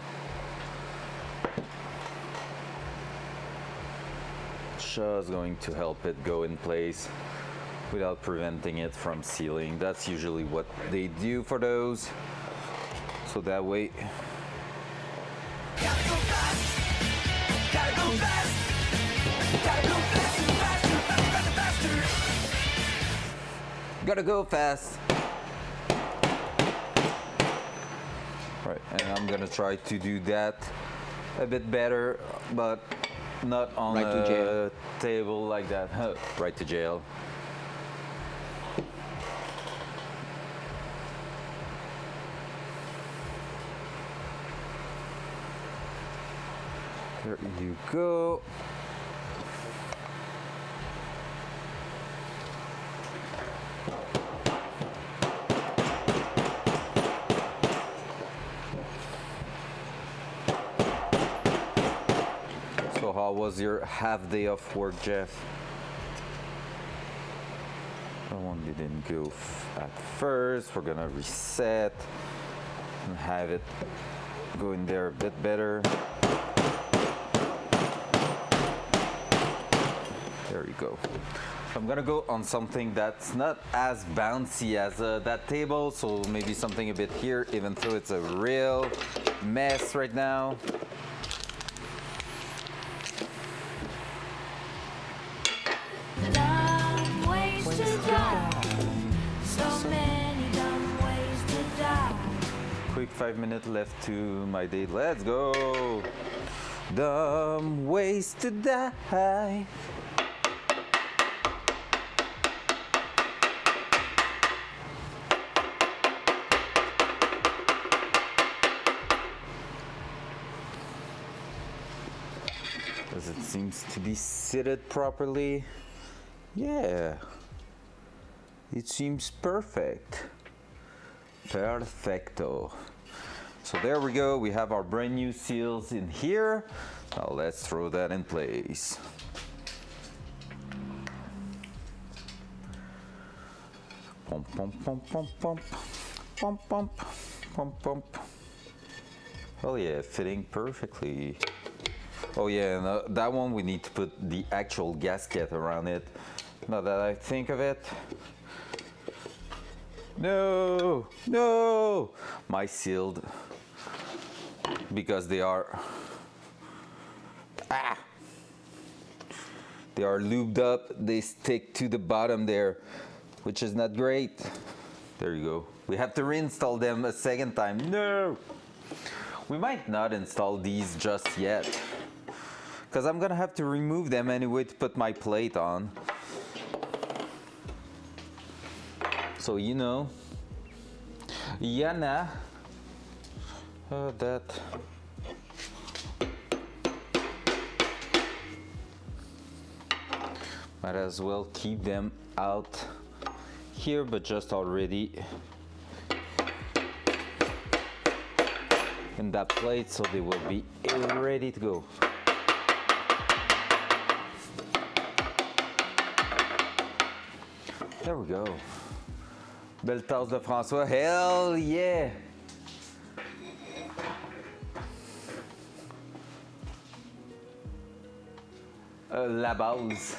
Just going to help it go in place without preventing it from sealing. That's usually what they do for those. So that way. Gotta go fast. Gotta go fast. Gotta go faster, faster, faster, faster. Gotta go fast. Right, and I'm gonna try to do that a bit better, but not on a table like that. Right to jail. There you go. how was your half day of work, Jeff? That one didn't go at first. We're gonna reset and have it go in there a bit better. There you go. I'm gonna go on something that's not as bouncy as that table, so maybe something a bit here, even though it's a real mess right now. Dumb ways to die. So many dumb ways to die. Quick 5 minutes left to my date. Let's go. Dumb ways to die. Does it seems to be seated properly? Yeah. It seems perfect. Perfecto. So there we go. We have our brand new seals in here. Now let's throw that in place. Pump, pump, pump, pump, pump. Pump, pump, pump, pump. Oh yeah, fitting perfectly. Oh yeah, and that one we need to put the actual gasket around it. Now that I think of it. No, no! My sealed, because they are, they are lubed up, they stick to the bottom there, which is not great. There you go. We have to reinstall them a second time. No! We might not install these just yet, because I'm gonna have to remove them anyway to put my plate on. So you know, Yana, that. Might as well keep them out here, but just already in that plate, so they will be ready to go. There we go. Belle tasse de François. Hell yeah! La base.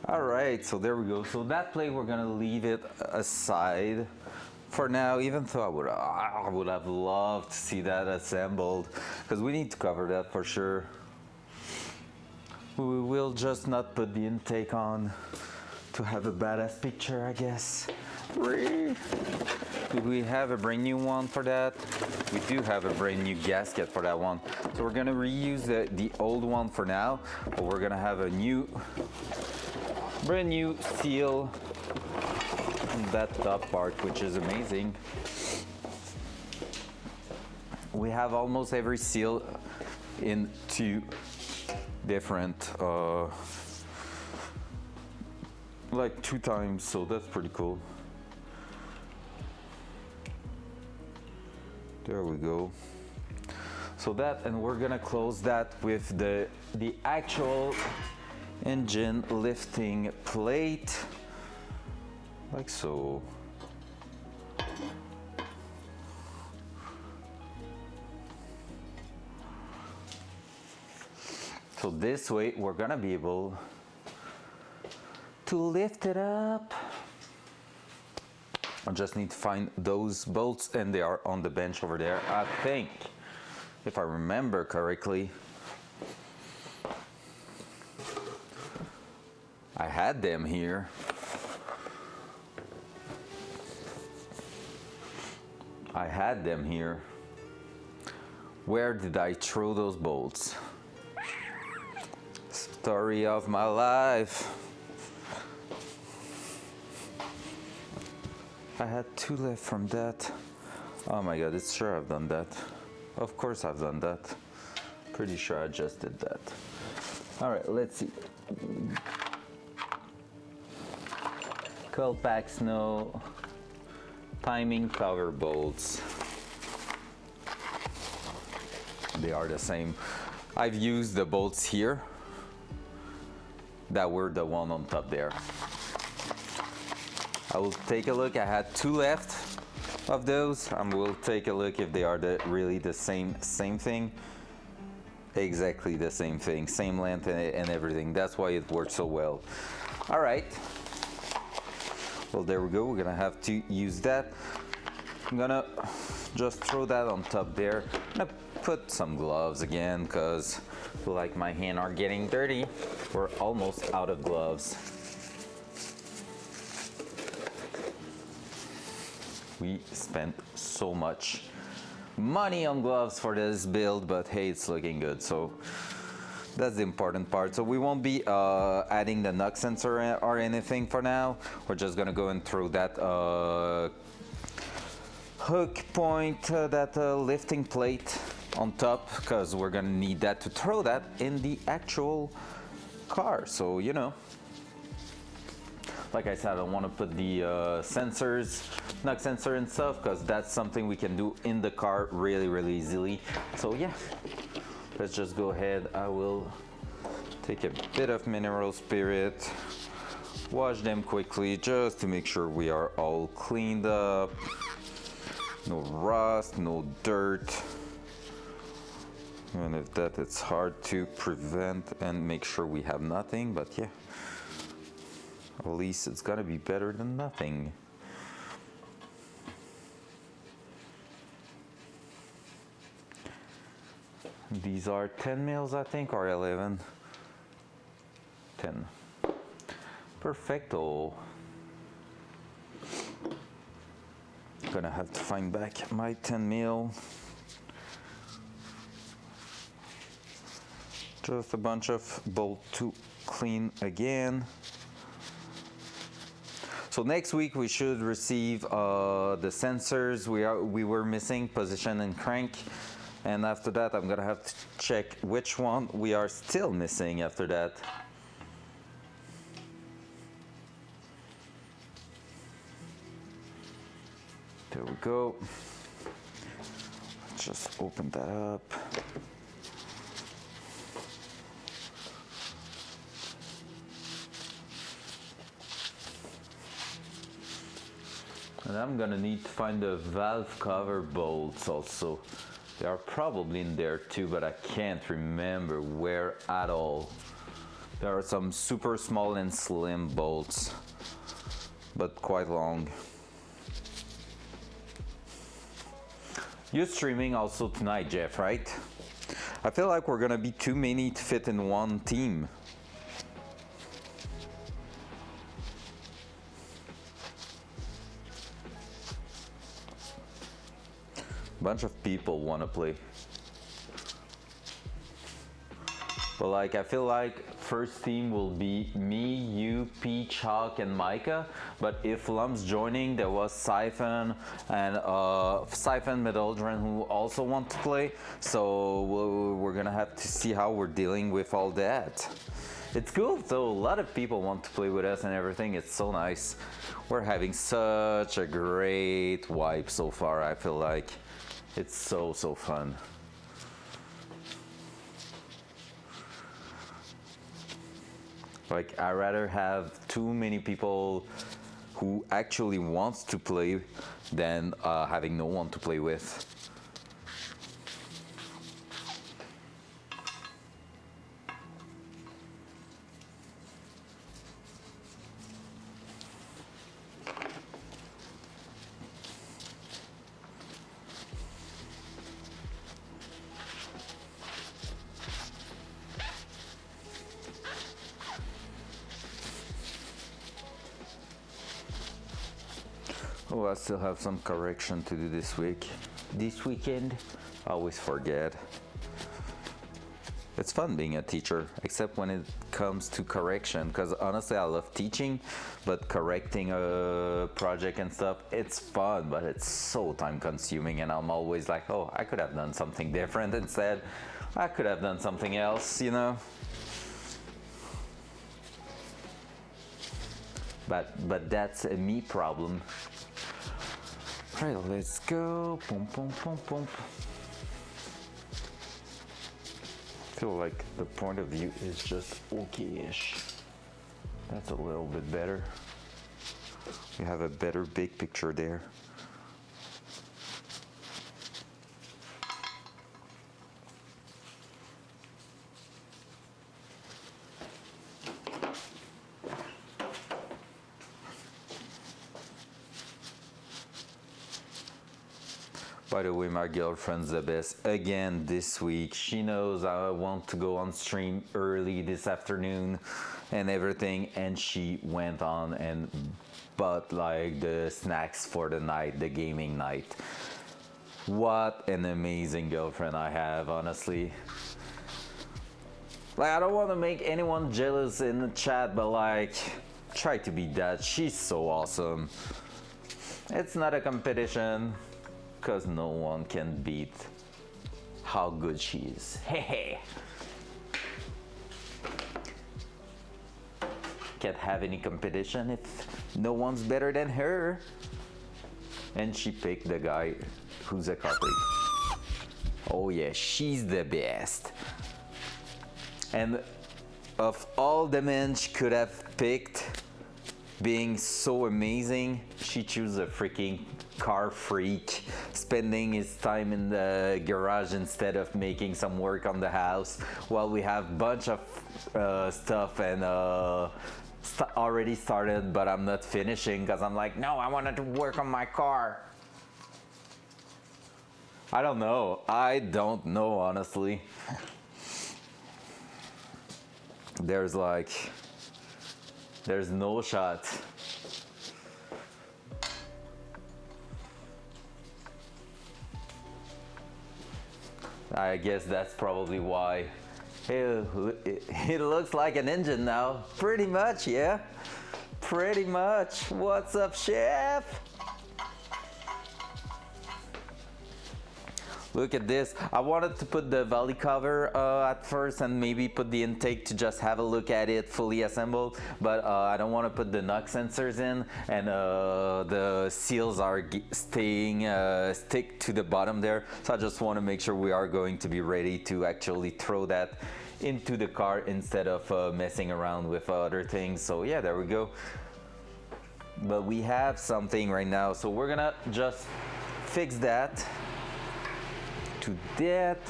All right, so there we go. So that plate, we're gonna leave it aside for now, even though I would have loved to see that assembled, because we need to cover that for sure. We will just not put the intake on to have a badass picture, I guess. Do we have a brand new one for that? We do have a brand new gasket for that one. So we're gonna reuse the old one for now, but we're gonna have a brand new seal on that top part, which is amazing. We have almost every seal in two different, like 2 times, so that's pretty cool. There we go. So that, and we're gonna close that with the actual engine lifting plate, like so. So this way we're gonna be able to lift it up. I just need to find those bolts, and they are on the bench over there, I think, if I remember correctly. I had them here. I had them here. Where did I throw those bolts? Story of my life. I had 2 left from that. Oh my god, it's sure I've done that. Of course I've done that. Pretty sure I just did that. Alright, let's see. Coil packs, no. Timing cover bolts. They are the same. I've used the bolts here that were the one on top there. I will take a look. I had 2 left of those. I will take a look if they are really the same thing. Exactly the same thing, same length and everything. That's why it works so well. All right. Well, there we go. We're gonna have to use that. I'm gonna just throw that on top there. I'm gonna put some gloves again because I feel like my hands are getting dirty. We're almost out of gloves. We spent so much money on gloves for this build, but hey, it's looking good. So that's the important part. So we won't be adding the knock sensor or anything for now. We're just gonna go and throw that hook point, that lifting plate on top, because we're gonna need that to throw that in the actual car. So, you know, like I said, I don't want to put the sensors, knock sensor and stuff, because that's something we can do in the car really easily. So yeah, let's just go ahead. I will take a bit of mineral spirit, wash them quickly just to make sure we are all cleaned up. No rust, no dirt. And if that, it's hard to prevent and make sure we have nothing, but yeah. At least it's gotta be better than nothing. These are 10 mils, I think, or 11. 10. Perfecto. Gonna have to find back my 10 mil. Just a bunch of bolt to clean again. So next week we should receive the sensors we were missing, position and crank. And after that I'm gonna have to check which one we are still missing after that. There we go. Let's just open that up. And I'm gonna need to find the valve cover bolts also. They are probably in there too, but I can't remember where at all. There are some super small and slim bolts, but quite long. You're streaming also tonight, Jeff, right? I feel like we're gonna be too many to fit in one team. Bunch of people want to play, but like I feel like first team will be me, you, Peach, Hawk, and Micah. But if Lum's joining, there was Siphon and Siphon Medoldren who also want to play. So we're gonna have to see how we're dealing with all that. It's cool though. A lot of people want to play with us and everything. It's so nice. We're having such a great vibe so far. I feel like. It's so fun. Like, I'd rather have too many people who actually wants to play than having no one to play with. Oh, I still have some correction to do this weekend. I always forget. It's fun being a teacher, except when it comes to correction, because honestly I love teaching, but correcting a project and stuff, it's fun, but it's so time consuming, and I'm always like, oh, I could have done something different instead. I could have done something else, you know? But that's a me problem. Right, let's go. Boom, boom, boom, boom. feel like the point of view is just okay-ish. That's a little bit better. We have a better big picture there. By the way, my girlfriend's the best again this week. She knows I want to go on stream early this afternoon and everything, and she went on and bought like the snacks for the night, the gaming night. What an amazing girlfriend I have, honestly. Like, I don't want to make anyone jealous in the chat, but like, try to be that. She's so awesome. It's not a competition, because no one can beat how good she is. Hey. Can't have any competition if no one's better than her. And she picked the guy who's a copy. Oh yeah, she's the best. And of all the men she could have picked, being so amazing, she chose a freaking car freak, spending his time in the garage instead of making some work on the house, while we have bunch of stuff and already started, but I'm not finishing because I'm like, no, I wanted to work on my car. I don't know honestly. There's no shot. I guess that's probably why. It looks like an engine now. Pretty much, yeah. Pretty much. What's up, chef? Look at this. I wanted to put the valley cover at first and maybe put the intake to just have a look at it fully assembled, but I don't want to put the knock sensors in, and the seals are stick to the bottom there, so I just want to make sure we are going to be ready to actually throw that into the car instead of messing around with other things. So yeah, there we go. But we have something right now, so we're gonna just fix that. To that,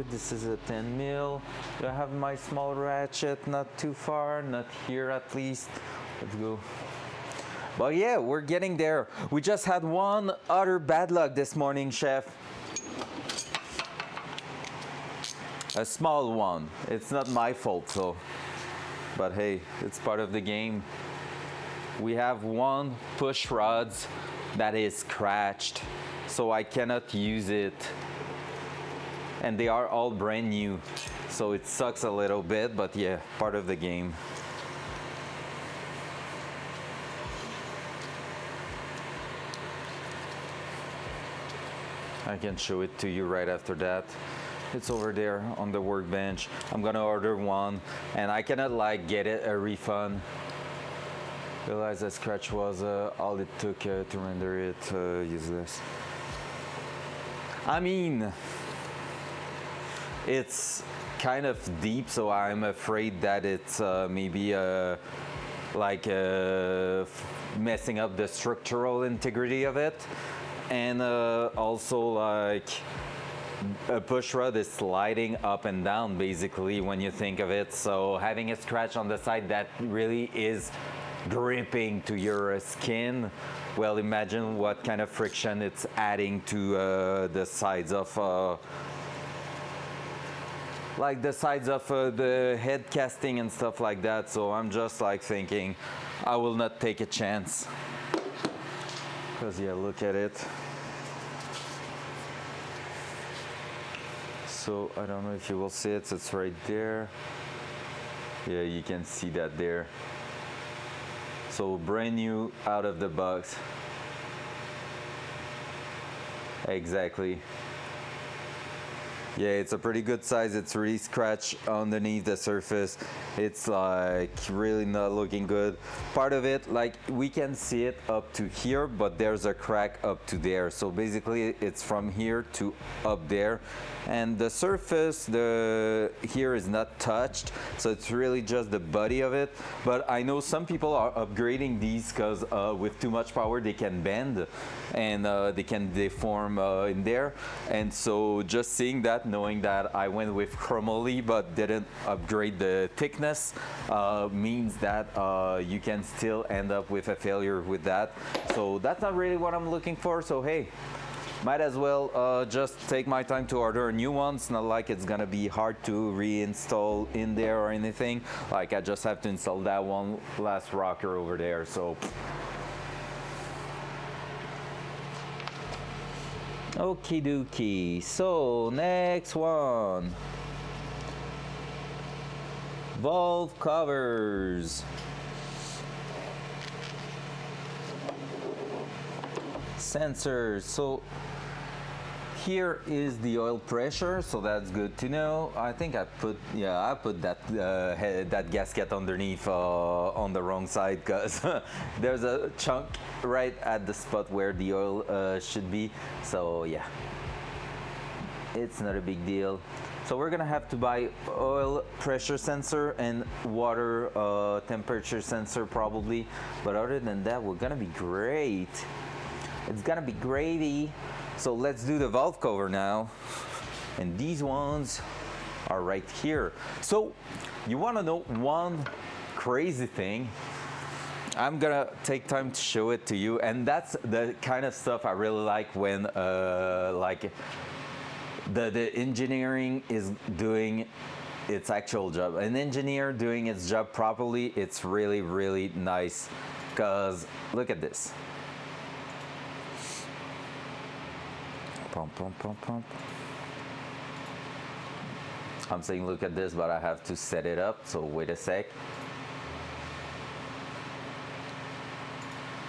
this is a 10 mil. Do I have my small ratchet? Not too far, not here at least. Let's go. But yeah, we're getting there. We just had one other bad luck this morning, chef. A small one. It's not my fault, so. But hey, it's part of the game. We have one push rods that is scratched, so I cannot use it, and they are all brand new, so it sucks a little bit, but yeah, part of the game. I can show it to you right after that. It's over there on the workbench. I'm gonna order one, and I cannot like get it a refund. Realize that scratch was all it took to render it useless. I mean, it's kind of deep, so I'm afraid that it's maybe messing up the structural integrity of it, and also like a push rod is sliding up and down basically when you think of it, so having a scratch on the side that really is gripping to your skin, well, imagine what kind of friction it's adding to the sides of the head casting and stuff like that. So I'm just like thinking I will not take a chance, because yeah, look at it. So I don't know if you will see it, it's right there. Yeah, you can see that there. So brand new out of the box. Exactly. Yeah, it's a pretty good size. It's really scratched underneath the surface. It's like really not looking good. Part of it, like we can see it up to here, but there's a crack up to there. So basically it's from here to up there. And the surface, here is not touched. So it's really just the body of it. But I know some people are upgrading these because with too much power, they can bend and they can deform in there. And so just seeing that, knowing that I went with chromoly but didn't upgrade the thickness means that you can still end up with a failure with that. So that's not really what I'm looking for. So hey, might as well just take my time to order a new one. It's not like it's gonna be hard to reinstall in there or anything. Like I just have to install that one last rocker over there. So okie dokie. So next one, valve covers. Sensors. So here is the oil pressure, so that's good to know. I think I put that gasket underneath on the wrong side because there's a chunk right at the spot where the oil should be. So yeah, it's not a big deal. So we're gonna have to buy oil pressure sensor and water temperature sensor probably, but other than that, we're gonna be great. It's gonna be gravy. So let's do the valve cover now. And these ones are right here. So you wanna know one crazy thing? I'm gonna take time to show it to you. And that's the kind of stuff I really like when like the engineering is doing its actual job. An engineer doing its job properly, it's really, really nice. Cause look at this. Pump, pump, pump, pump. I'm saying look at this, but I have to set it up, so wait a sec.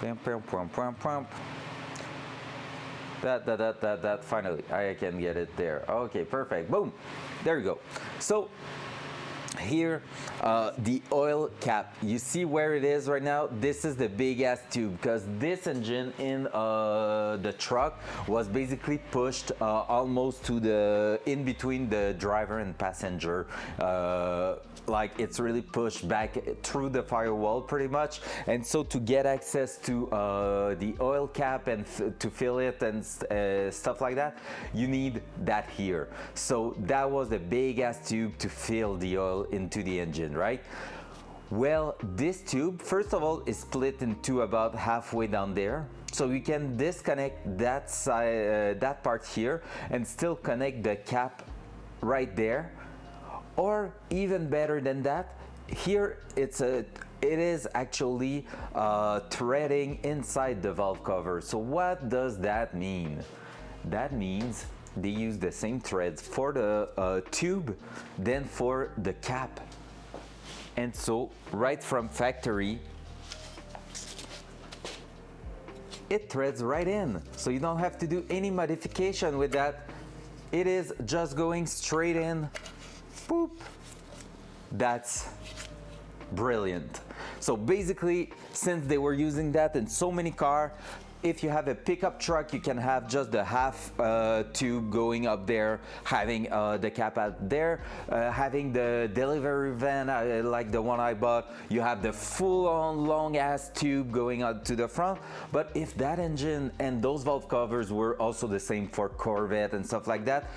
Pump, pump, pump, pump, pump. That, finally, I can get it there. Okay, perfect, boom. There you go. So, here, the oil cap, you see where it is right now? This is the big ass tube because this engine in the truck was basically pushed almost to the in between the driver and passenger. Like it's really pushed back through the firewall pretty much, and so to get access to the oil cap and to fill it and stuff like that, you need that here. So that was a big ass tube to fill the oil into the engine, right? Well, this tube, first of all, is split into about halfway down there. So you can disconnect that side, that part here, and still connect the cap right there. Or even better than that, here it is actually threading inside the valve cover. So what does that mean? That means they use the same threads for the tube than for the cap. And so right from factory, it threads right in. So you don't have to do any modification with that. It is just going straight in. Boop. That's brilliant. So basically, since they were using that in so many cars, if you have a pickup truck, you can have just the half tube going up there, having the cap out there. Having the delivery van, like the one I bought, you have the full-on long-ass tube going out to the front. But if that engine and those valve covers were also the same for Corvette and stuff like that,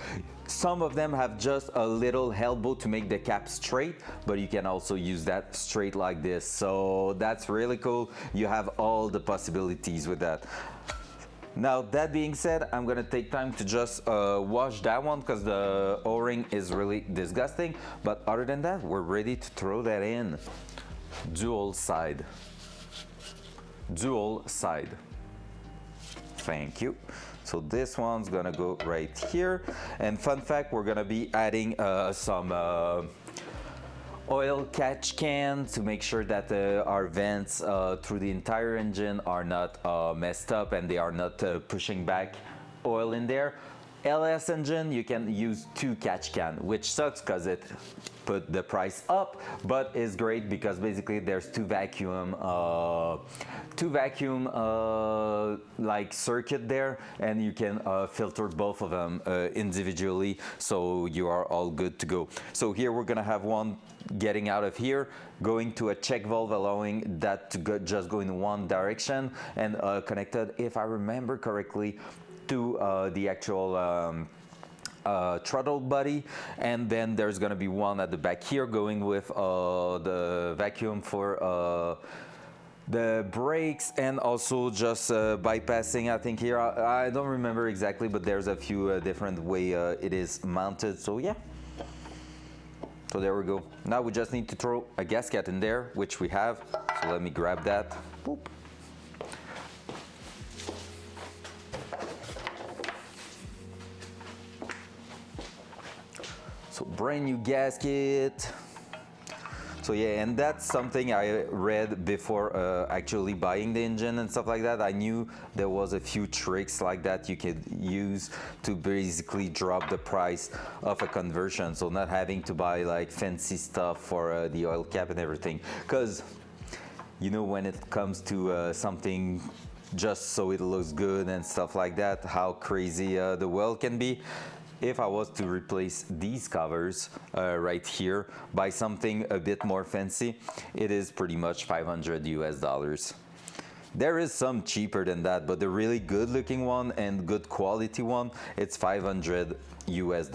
some of them have just a little elbow to make the cap straight, but you can also use that straight like this. So that's really cool. You have all the possibilities with that. Now, that being said, I'm gonna take time to just wash that one because the O-ring is really disgusting. But other than that, we're ready to throw that in. Dual side. Dual side. Thank you. So this one's gonna go right here. And fun fact, we're gonna be adding some oil catch can to make sure that our vents through the entire engine are not messed up and they are not pushing back oil in there. LS engine, you can use 2 catch can, which sucks because it put the price up, but is great because basically there's two vacuum like circuit there, and you can filter both of them individually, so you are all good to go. So here we're gonna have one getting out of here, going to a check valve, allowing that to just go in one direction, and connected, if I remember correctly, to the actual throttle body. And then there's gonna be one at the back here going with the vacuum for the brakes, and also just bypassing, I think here, I don't remember exactly, but there's a few different way it is mounted. So yeah, so there we go. Now we just need to throw a gasket in there, which we have, so let me grab that. Boop. So brand new gasket. So yeah, and that's something I read before actually buying the engine and stuff like that. I knew there was a few tricks like that you could use to basically drop the price of a conversion. So not having to buy like fancy stuff for the oil cap and everything. Because, you know, when it comes to something just so it looks good and stuff like that, how crazy the world can be. If I was to replace these covers right here by something a bit more fancy, it is pretty much $500 US. There is some cheaper than that, but the really good looking one and good quality one, it's $500 US,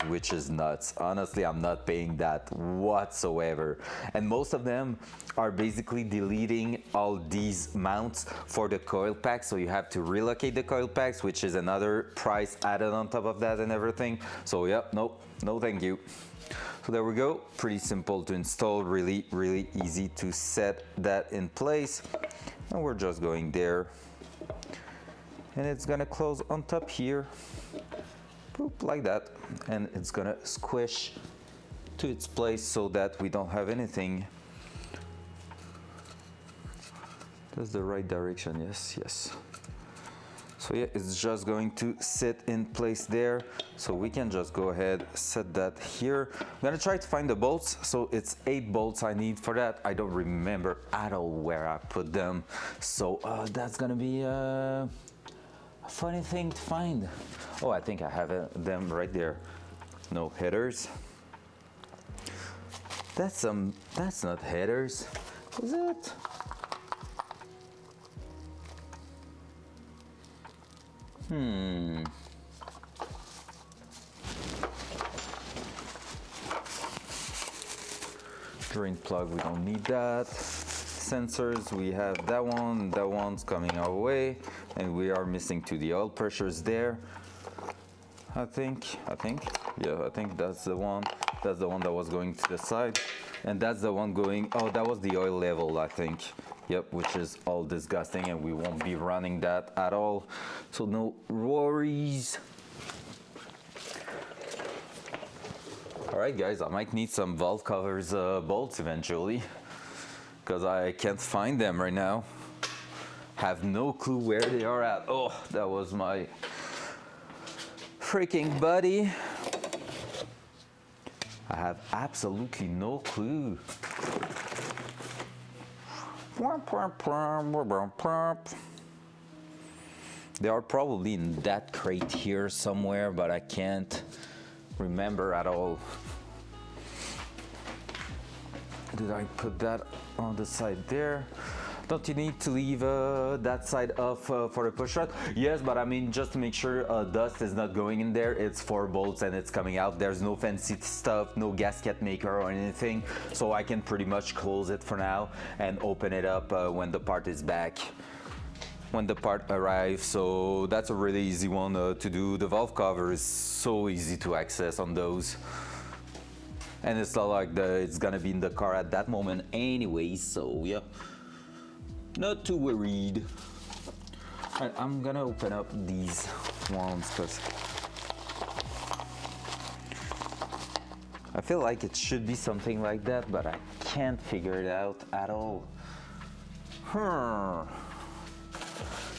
which is nuts. Honestly, I'm not paying that whatsoever. And most of them are basically deleting all these mounts for the coil pack, so you have to relocate the coil packs, which is another price added on top of that and everything. So yeah, no thank you. So there we go, pretty simple to install, really easy to set that in place. And we're just going there, and it's gonna close on top here, boop, like that, and it's gonna squish to its place so that we don't have anything. That's the right direction, yes. So yeah, it's just going to sit in place there. So we can just go ahead, set that here. I'm gonna try to find the bolts. So it's 8 bolts I need for that. I don't remember at all where I put them. So that's gonna be a funny thing to find. Oh, I think I have them right there. No headers. That's not headers, is it? Drain plug, we don't need that. Sensors, we have that one's coming our way, and we are missing to the oil pressures there. I think that's the one. That's the one that was going to the side, and that's the one going, oh, that was the oil level, I think. Yep, which is all disgusting, and we won't be running that at all, so no worries. All right, guys, I might need some valve covers bolts eventually, because I can't find them right now. Have no clue where they are at. Oh, that was my freaking buddy. I have absolutely no clue. They are probably in that crate here somewhere, but I can't remember at all. Did I put that on the side there? Don't you need to leave that side off for the push rod? Yes, but I mean, just to make sure dust is not going in there. It's 4 bolts and it's coming out. There's no fancy stuff, no gasket maker or anything. So I can pretty much close it for now and open it up when the part is back, when the part arrives. So that's a really easy one to do. The valve cover is so easy to access on those. And it's not like it's gonna be in the car at that moment anyway, so yeah. Not too worried. Alright, I'm gonna open up these ones because I feel like it should be something like that, but I can't figure it out at all.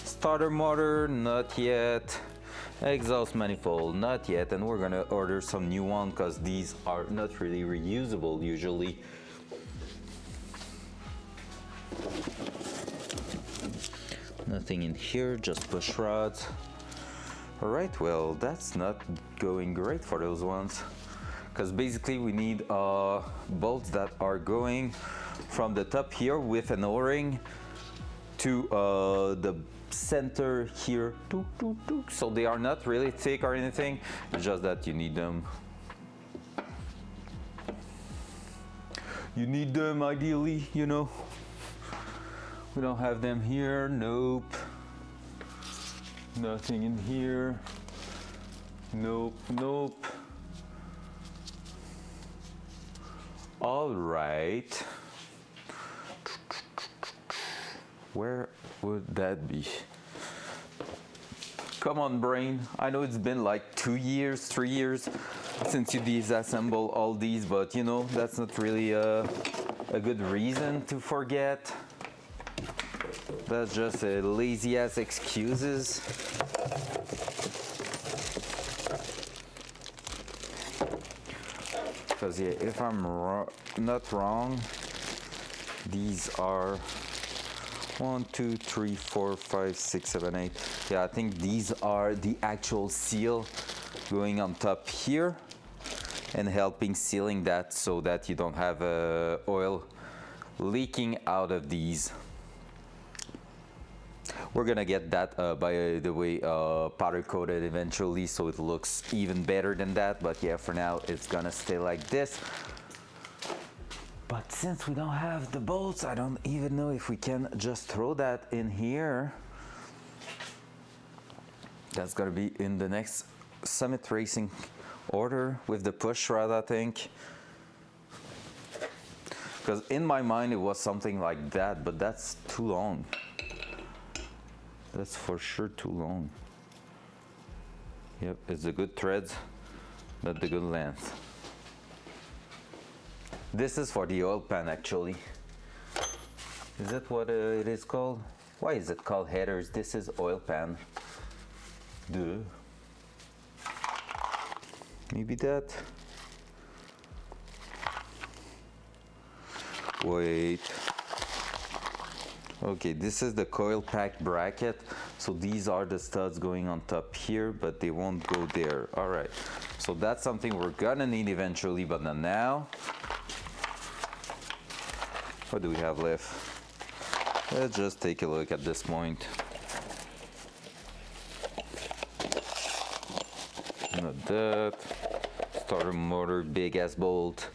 Starter motor, not yet. Exhaust manifold, not yet, and we're gonna order some new one because these are not really reusable usually. Nothing in here, just push rods. Alright, well, that's not going great for those ones. Because basically we need bolts that are going from the top here with an O-ring to the center here. So they are not really thick or anything, it's just that you need them. You need them ideally, you know. We don't have them here, nope. Nothing in here, nope, nope. All right. Where would that be? Come on, brain. I know it's been like 2 years, 3 years since you disassemble all these, but you know, that's not really a good reason to forget. That's just a lazy ass excuses. Because yeah, if I'm not wrong, these are 1, 2, 3, 4, 5, 6, 7, 8. Yeah, I think these are the actual seal going on top here and helping sealing that so that you don't have oil leaking out of these. We're gonna get that, by the way, powder coated eventually, so it looks even better than that. But yeah, for now, it's gonna stay like this. But since we don't have the bolts, I don't even know if we can just throw that in here. That's gonna be in the next Summit Racing order with the push rod, I think. Because in my mind, it was something like that, but that's too long. That's for sure too long. Yep, it's the good threads, not the good length. This is for the oil pan actually. Is that what it is called? Why is it called headers? This is oil pan. Duh. Maybe that. Wait. Okay, this is the coil pack bracket. So these are the studs going on top here, but they won't go there. All right, so that's something we're gonna need eventually, but not now. What do we have left? Let's just take a look at this point. Not that. Starter motor, big ass bolt.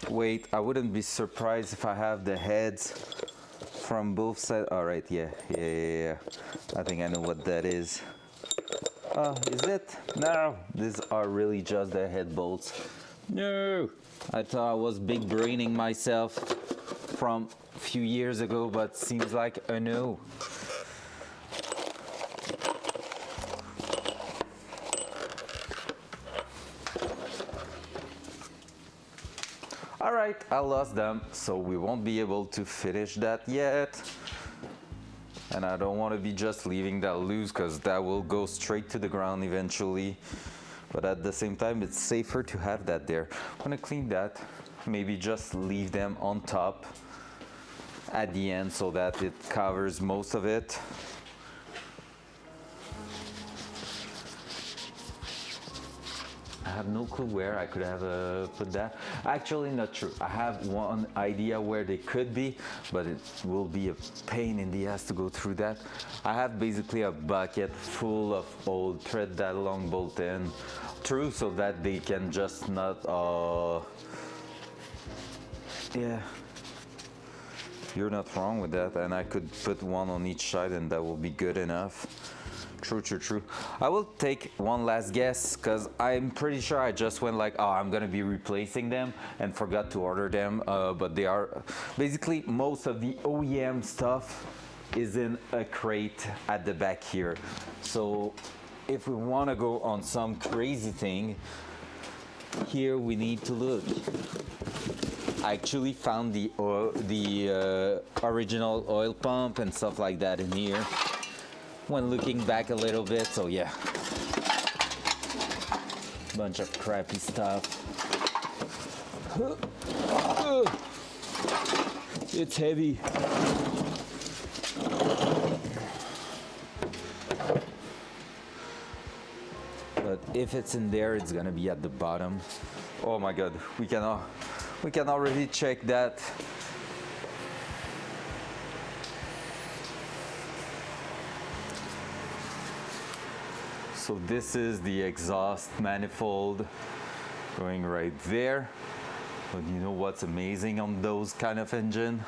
Wait, I wouldn't be surprised if I have the heads from both sides. All right, yeah. I think I know what that is. Is it? No, these are really just the head bolts. No, I thought I was big braining myself from a few years ago, but seems like a no. All right, I lost them, so we won't be able to finish that yet. And I don't want to be just leaving that loose because that will go straight to the ground eventually. But at the same time, it's safer to have that there. I'm gonna clean that, maybe just leave them on top at the end so that it covers most of it. I have no clue where I could have put that. Actually, not true. I have one idea where they could be, but it will be a pain in the ass to go through that. I have basically a bucket full of old thread that long bolt in through so that they can just not, yeah. You're not wrong with that, and I could put one on each side and that will be good enough. True. I will take one last guess because I'm pretty sure I just went like, oh, I'm gonna be replacing them and forgot to order them. But they are basically most of the OEM stuff is in a crate at the back here. So if we want to go on some crazy thing, here we need to look. I actually found the original oil pump and stuff like that in here when looking back a little bit. So yeah, bunch of crappy stuff. It's heavy. But if it's in there, it's gonna be at the bottom. Oh my god, we can already check that. So this is the exhaust manifold going right there. But you know what's amazing on those kind of engine?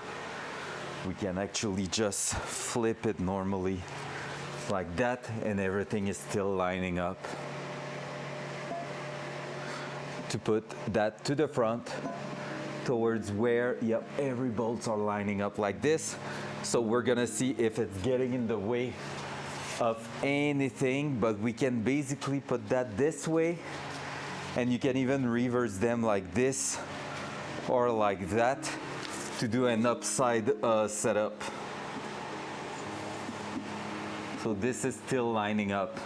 We can actually just flip it normally like that and everything is still lining up. To put that to the front towards where, yep, every bolts are lining up like this. So we're gonna see if it's getting in the way of anything, but we can basically put that this way, and you can even reverse them like this or like that to do an upside setup. So this is still lining up.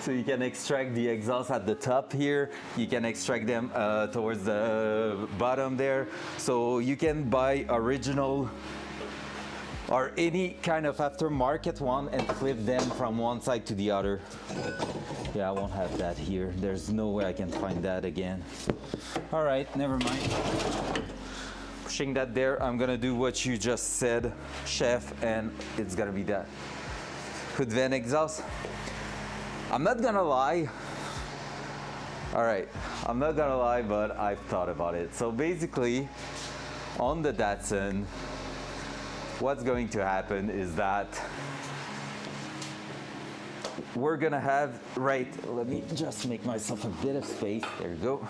So you can extract the exhaust at the top here. You can extract them towards the bottom there. So you can buy original or any kind of aftermarket one and flip them from one side to the other. Yeah, I won't have that here. There's no way I can find that again. All right, never mind. Pushing that there, I'm gonna do what you just said, chef, and it's gonna be that. Hood vent exhaust. I'm not gonna lie. All right, I'm not gonna lie, but I've thought about it. So basically, on the Datsun, what's going to happen is that we're gonna have, right, let me just make myself a bit of space. There you go.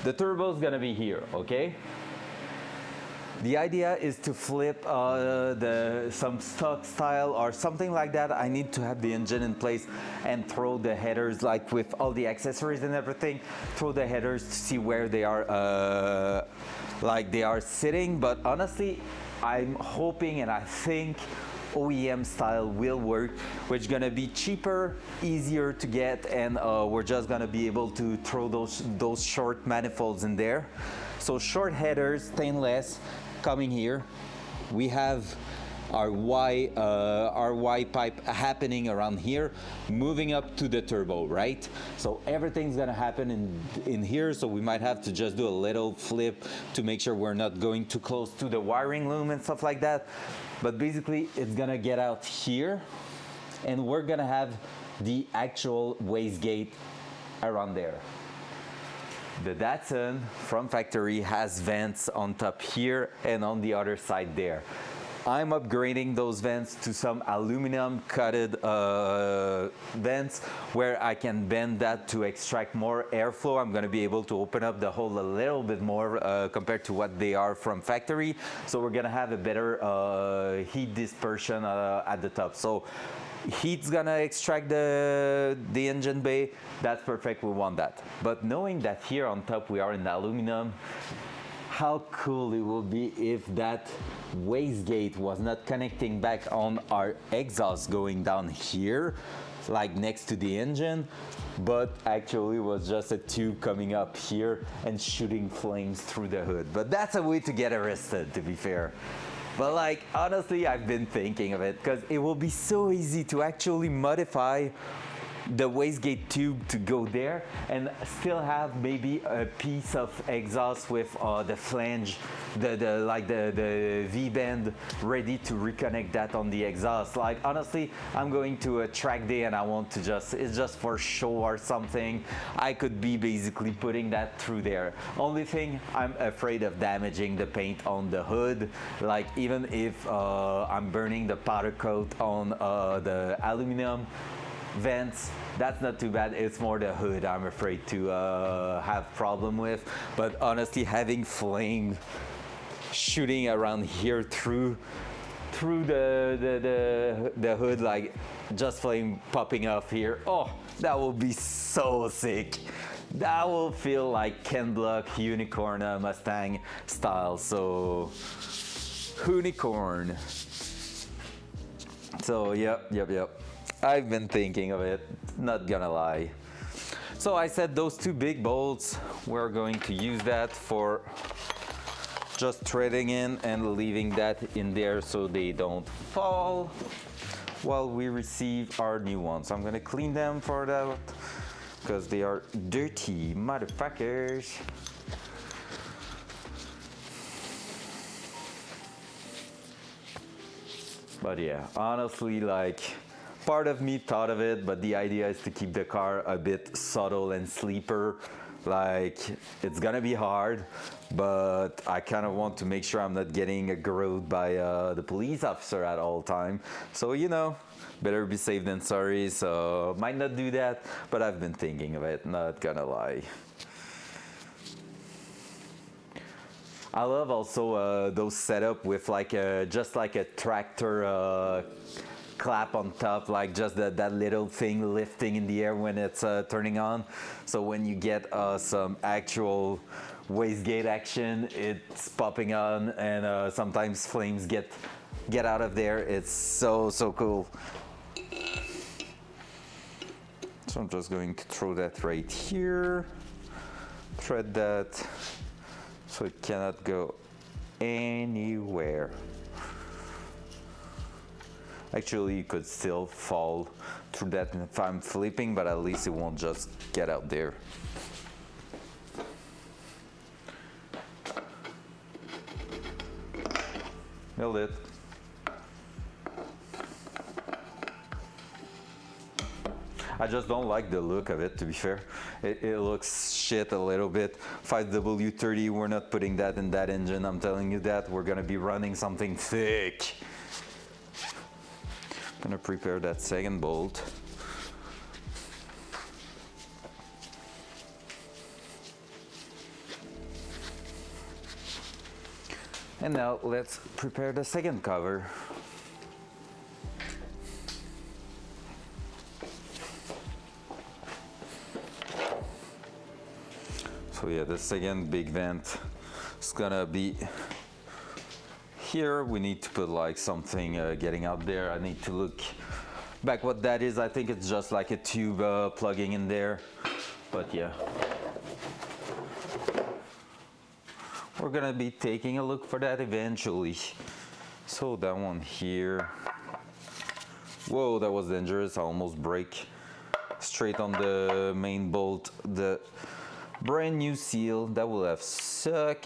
The turbo is gonna be here, okay? The idea is to flip some stock style or something like that. I need to have the engine in place and throw the headers, like with all the accessories and everything, throw the headers to see where they are, like they are sitting. But honestly, I'm hoping and I think OEM style will work, which is gonna be cheaper, easier to get, and we're just gonna be able to throw those short manifolds in there. So short headers, stainless, coming here. We have our Y pipe happening around here, moving up to the turbo, right? So everything's gonna happen in here, so we might have to just do a little flip to make sure we're not going too close to the wiring loom and stuff like that. But basically, it's gonna get out here, and we're gonna have the actual wastegate around there. The Datsun from factory has vents on top here and on the other side there. I'm upgrading those vents to some aluminum coated vents where I can bend that to extract more airflow. I'm gonna be able to open up the hole a little bit more compared to what they are from factory. So we're gonna have a better heat dispersion at the top. So heat's gonna extract the engine bay. That's perfect, we want that. But knowing that here on top we are in aluminum, how cool it would be if that wastegate was not connecting back on our exhaust going down here, like next to the engine, but actually was just a tube coming up here and shooting flames through the hood. But that's a way to get arrested, to be fair. But like, honestly, I've been thinking of it because it will be so easy to actually modify the wastegate tube to go there and still have maybe a piece of exhaust with the flange, the V-bend ready to reconnect that on the exhaust. Like honestly, I'm going to a track day and I want to it's just for show or something. I could be basically putting that through there. Only thing, I'm afraid of damaging the paint on the hood. Like even if I'm burning the powder coat on the aluminum vents, that's not too bad. It's more the hood I'm afraid to have problem with. But honestly, having flame shooting around here through the hood, like just flame popping off here, oh, that will be so sick. that will feel like Ken Block Unicorn Mustang style. So unicorn. So yep. I've been thinking of it, not gonna lie. So I said those two big bolts, we're going to use that for just threading in and leaving that in there so they don't fall while we receive our new ones. I'm gonna clean them for that because they are dirty motherfuckers. But yeah, honestly, like, part of me thought of it, but the idea is to keep the car a bit subtle and sleeper. Like, it's gonna be hard, but I kind of want to make sure I'm not getting grilled by the police officer at all time. So, you know, better be safe than sorry. So might not do that, but I've been thinking of it, not gonna lie. I love also those setup with like just like a tractor clap on top, like just that little thing lifting in the air when it's turning on. So when you get some actual wastegate action, it's popping on, and sometimes flames get out of there. It's so cool. So I'm just going to throw that right here, thread that so it cannot go anywhere. Actually, you could still fall through that if I'm flipping, but at least it won't just get out there. Nailed it. I just don't like the look of it, to be fair. It looks shit a little bit. 5W30, we're not putting that in that engine, I'm telling you that. We're gonna be running something thick. I'm gonna prepare that second bolt. And now let's prepare the second cover. So yeah, the second big vent is gonna be here. We need to put like something getting out there. I need to look back what that is. I think it's just like a tube plugging in there, but yeah. We're gonna be taking a look for that eventually. So that one here. Whoa, that was dangerous. I almost break straight on the main bolt. The brand new seal, that will have suck.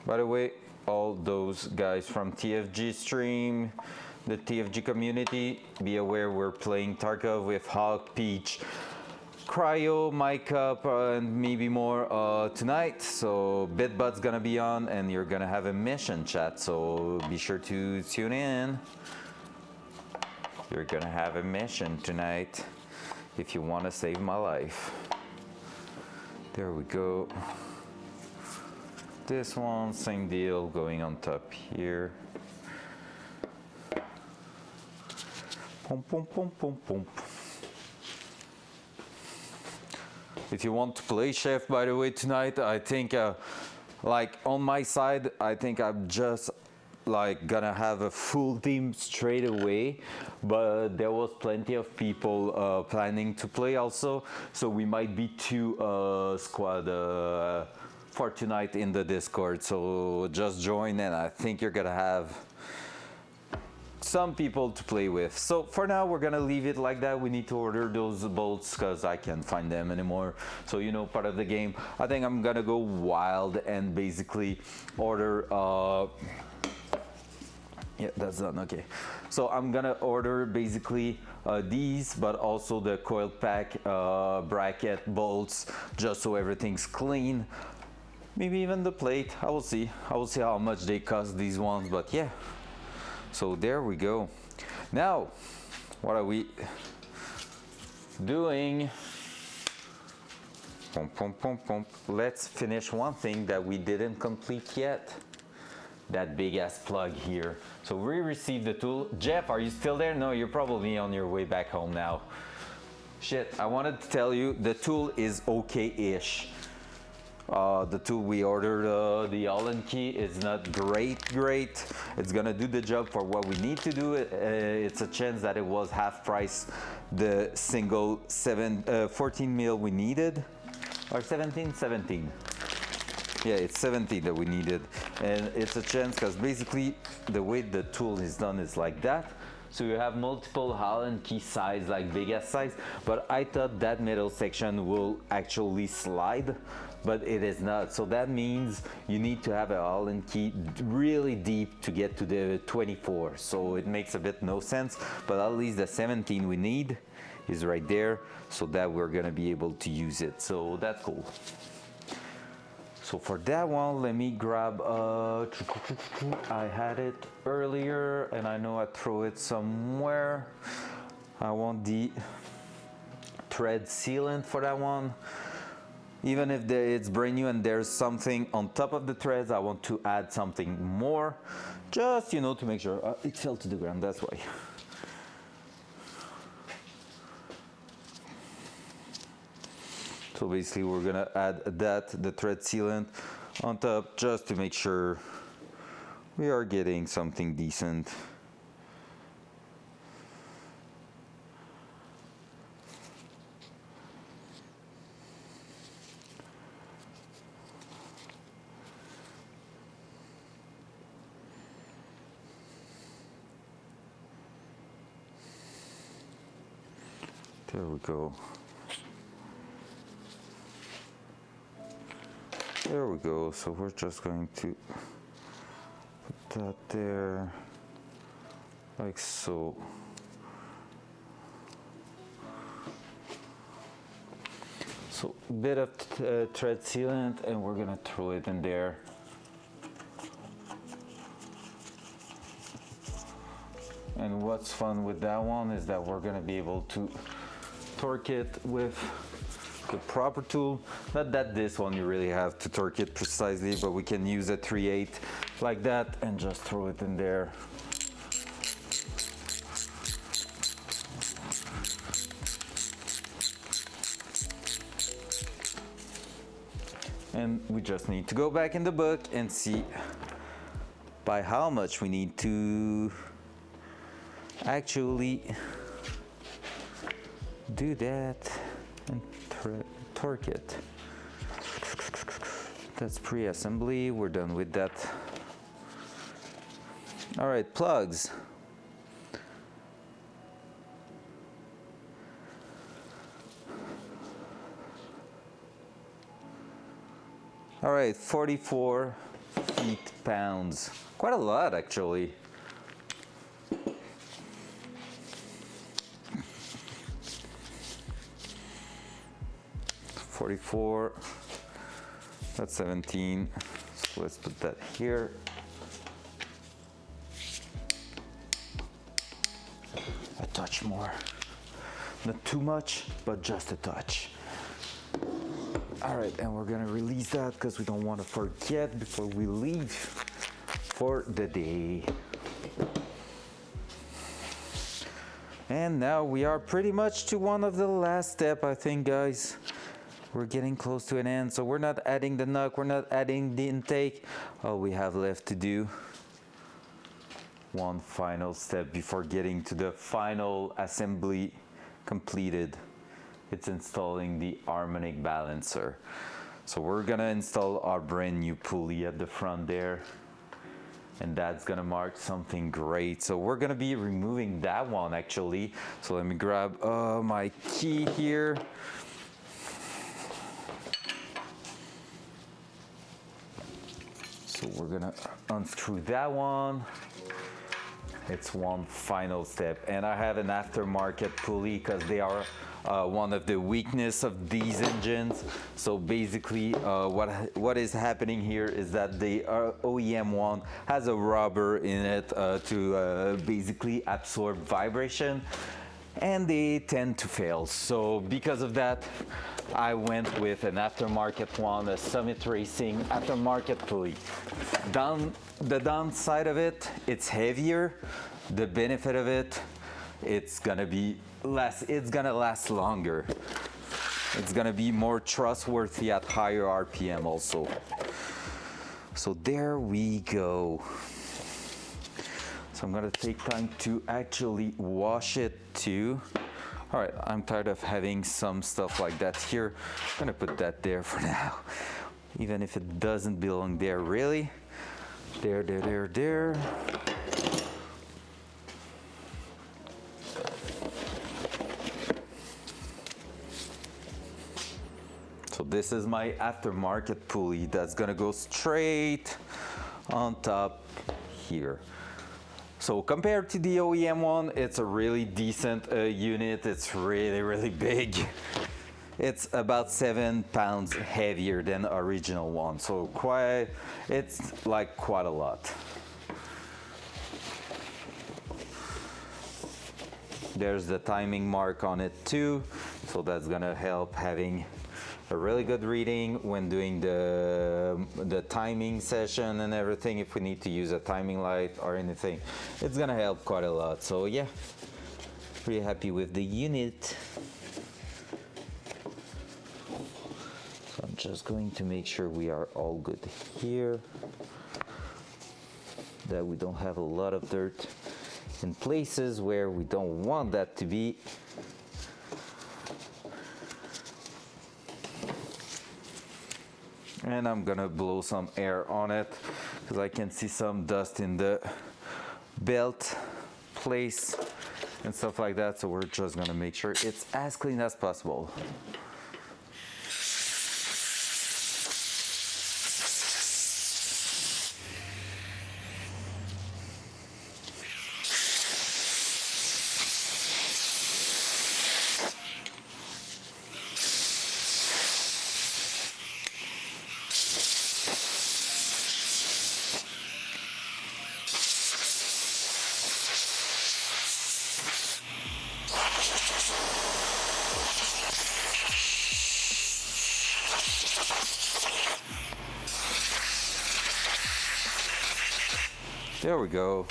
By the way, all those guys from TFG stream, the TFG community, be aware we're playing Tarkov with Hawk, Peach, Cryo, Mycup, and maybe more tonight. So BitBut's gonna be on, and you're gonna have a mission chat, so be sure to tune in. You're gonna have a mission tonight if you want to save my life. There we go. This one, same deal, going on top here. Pum, pum, pum, pum, pum. If you want to play Chef, by the way, tonight, I think, like on my side, I think I'm just like gonna have a full team straight away, but there was plenty of people planning to play also, so we might be two squad for tonight in the Discord. So just join, and I think you're gonna have some people to play with. So for now, we're gonna leave it like that. We need to order those bolts because I can't find them anymore. So, you know, part of the game. I think I'm gonna go wild and basically order yeah, that's done. Okay, so I'm gonna order basically these, but also the coil pack bracket bolts, just so everything's clean. Maybe even the plate. I will see how much they cost, these ones, but yeah. So there we go. Now, what are we doing? Pump, pump, pump, pump. Let's finish one thing that we didn't complete yet. That big ass plug here. So we received the tool. Jeff, are you still there? No, you're probably on your way back home now. Shit, I wanted to tell you the tool is okay-ish. The tool we ordered, the Allen key, is not great. It's gonna do the job for what we need to do. It's a chance that it was half price the single 14 mil we needed, or 17. Yeah, it's 17 that we needed, and it's a chance because basically the way the tool is done is like that. So you have multiple Allen key size, like big ass size, but I thought that middle section will actually slide, but it is not. So that means you need to have an Allen key really deep to get to the 24. So it makes a bit no sense, but at least the 17 we need is right there, so that we're gonna be able to use it. So that's cool. So for that one, let me grab, I had it earlier and I know I threw it somewhere. I want the thread sealant for that one. Even if it's brand new and there's something on top of the threads, I want to add something more, just, you know, to make sure. It fell to the ground, that's why. So basically we're gonna add the thread sealant on top just to make sure we are getting something decent. There we go. There we go. So we're just going to put that there, like so. So a bit of thread sealant, and we're gonna throw it in there. And what's fun with that one is that we're gonna be able to torque it with the proper tool. Not that this one you really have to torque it precisely, but we can use a 3/8 like that and just throw it in there. And we just need to go back in the book and see by how much we need to actually do that and torque it. That's pre-assembly. We're done with that. All right, plugs. All right, 44 feet-pounds. Quite a lot, actually. That's 17. So let's put that here. A touch more. Not too much, but just a touch. All right, and we're gonna release that because we don't want to forget before we leave for the day. And now we are pretty much to one of the last step, I think, guys. We're getting close to an end, so we're not adding the knock, we're not adding the intake. All we have left to do, one final step before getting to the final assembly completed. It's installing the harmonic balancer. So we're gonna install our brand new pulley at the front there, and that's gonna mark something great. So we're gonna be removing that one actually. So let me grab my key here. So we're gonna unscrew that one. It's one final step, and I have an aftermarket pulley because they are one of the weakness of these engines. So basically what is happening here is that the OEM one has a rubber in it to basically absorb vibration, and they tend to fail. So because of that, I went with an aftermarket one, a Summit Racing aftermarket pulley. The downside of it, it's heavier. The benefit of it, it's gonna last longer. It's gonna be more trustworthy at higher RPM also. So there we go. So I'm gonna take time to actually wash it too. All right, I'm tired of having some stuff like that here. I'm gonna put that there for now, even if it doesn't belong there really. There. So this is my aftermarket pulley that's gonna go straight on top here. So compared to the OEM one, it's a really decent unit. It's really big. It's about 7 pounds heavier than the original one. So it's like quite a lot. There's the timing mark on it too. So that's gonna help having a really good reading when doing the timing session and everything. If we need to use a timing light or anything, it's gonna help quite a lot. So yeah, pretty happy with the unit. So I'm just going to make sure we are all good here, that we don't have a lot of dirt in places where we don't want that to be. And I'm gonna blow some air on it because I can see some dust in the belt place and stuff like that. So we're just gonna make sure it's as clean as possible. There we go.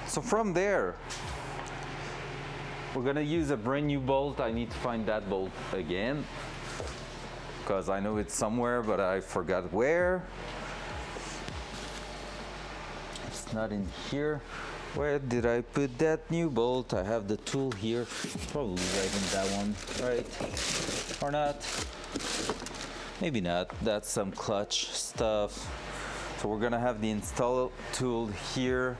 So from there, we're gonna use a brand new bolt. I need to find that bolt again because I know it's somewhere, but I forgot where. It's not in here. Where did I put that new bolt? I have the tool here. Probably right in that one, right? Or not? Maybe not. That's some clutch stuff. So we're gonna have the install tool here.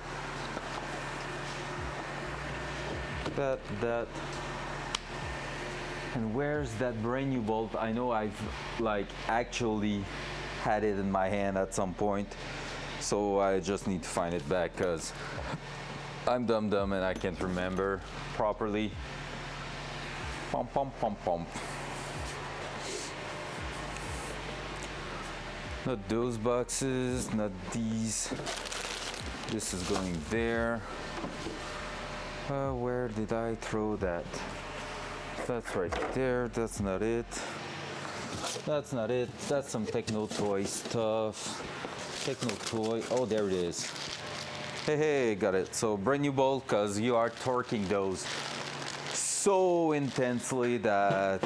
That. And where's that brand new bolt? I know I've actually had it in my hand at some point. So I just need to find it back because I'm dumb and I can't remember properly. Pump. Not those boxes, not these. This is going there. Where did I throw that? That's right there. That's not it. That's not it. That's some Techno Toy stuff. Techno Toy. Oh, there it is. Hey, got it. So brand new bolt because you are torquing those so intensely that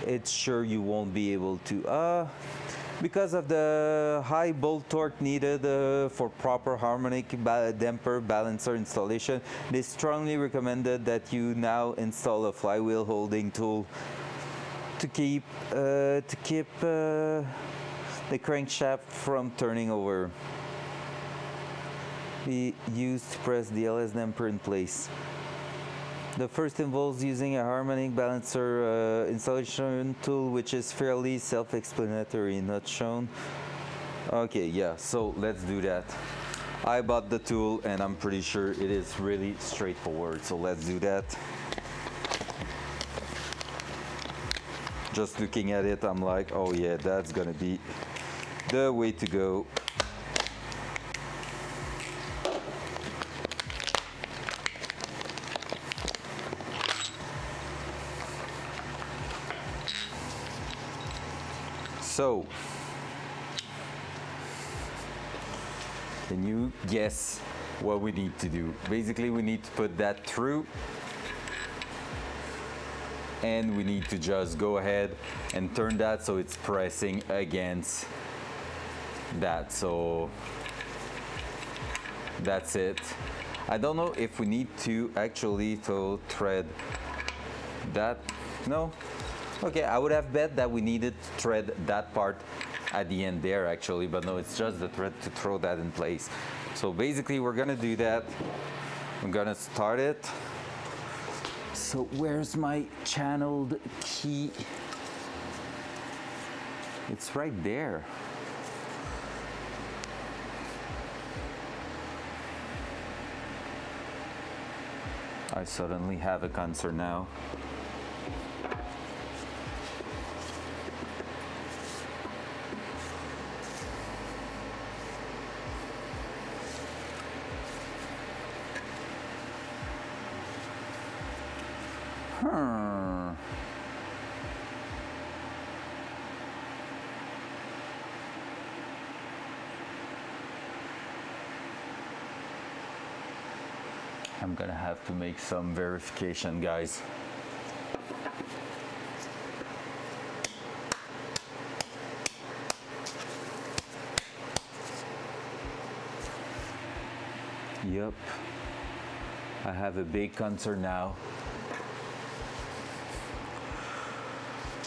it's sure you won't be able to. Because of the high bolt torque needed for proper harmonic damper balancer installation, it is strongly recommended that you now install a flywheel holding tool to keep the crankshaft from turning over. Be used to press the LS damper in place. The first involves using a harmonic balancer installation tool, which is fairly self-explanatory, not shown. Okay, yeah, so let's do that. I bought the tool and I'm pretty sure it is really straightforward, so let's do that. Just looking at it, I'm like, oh yeah, that's gonna be the way to go. So, can you guess what we need to do? Basically, we need to put that through, and we need to just go ahead and turn that so it's pressing against that. So that's it. I don't know if we need to actually thread that. No? Okay, I would have bet that we needed to thread that part at the end there actually, but no, it's just the thread to throw that in place. So basically we're gonna do that. I'm gonna start it. So where's my channeled key? It's right there. I suddenly have a concern now. I'm gonna have to make some verification, guys. Yep, I have a big concern now.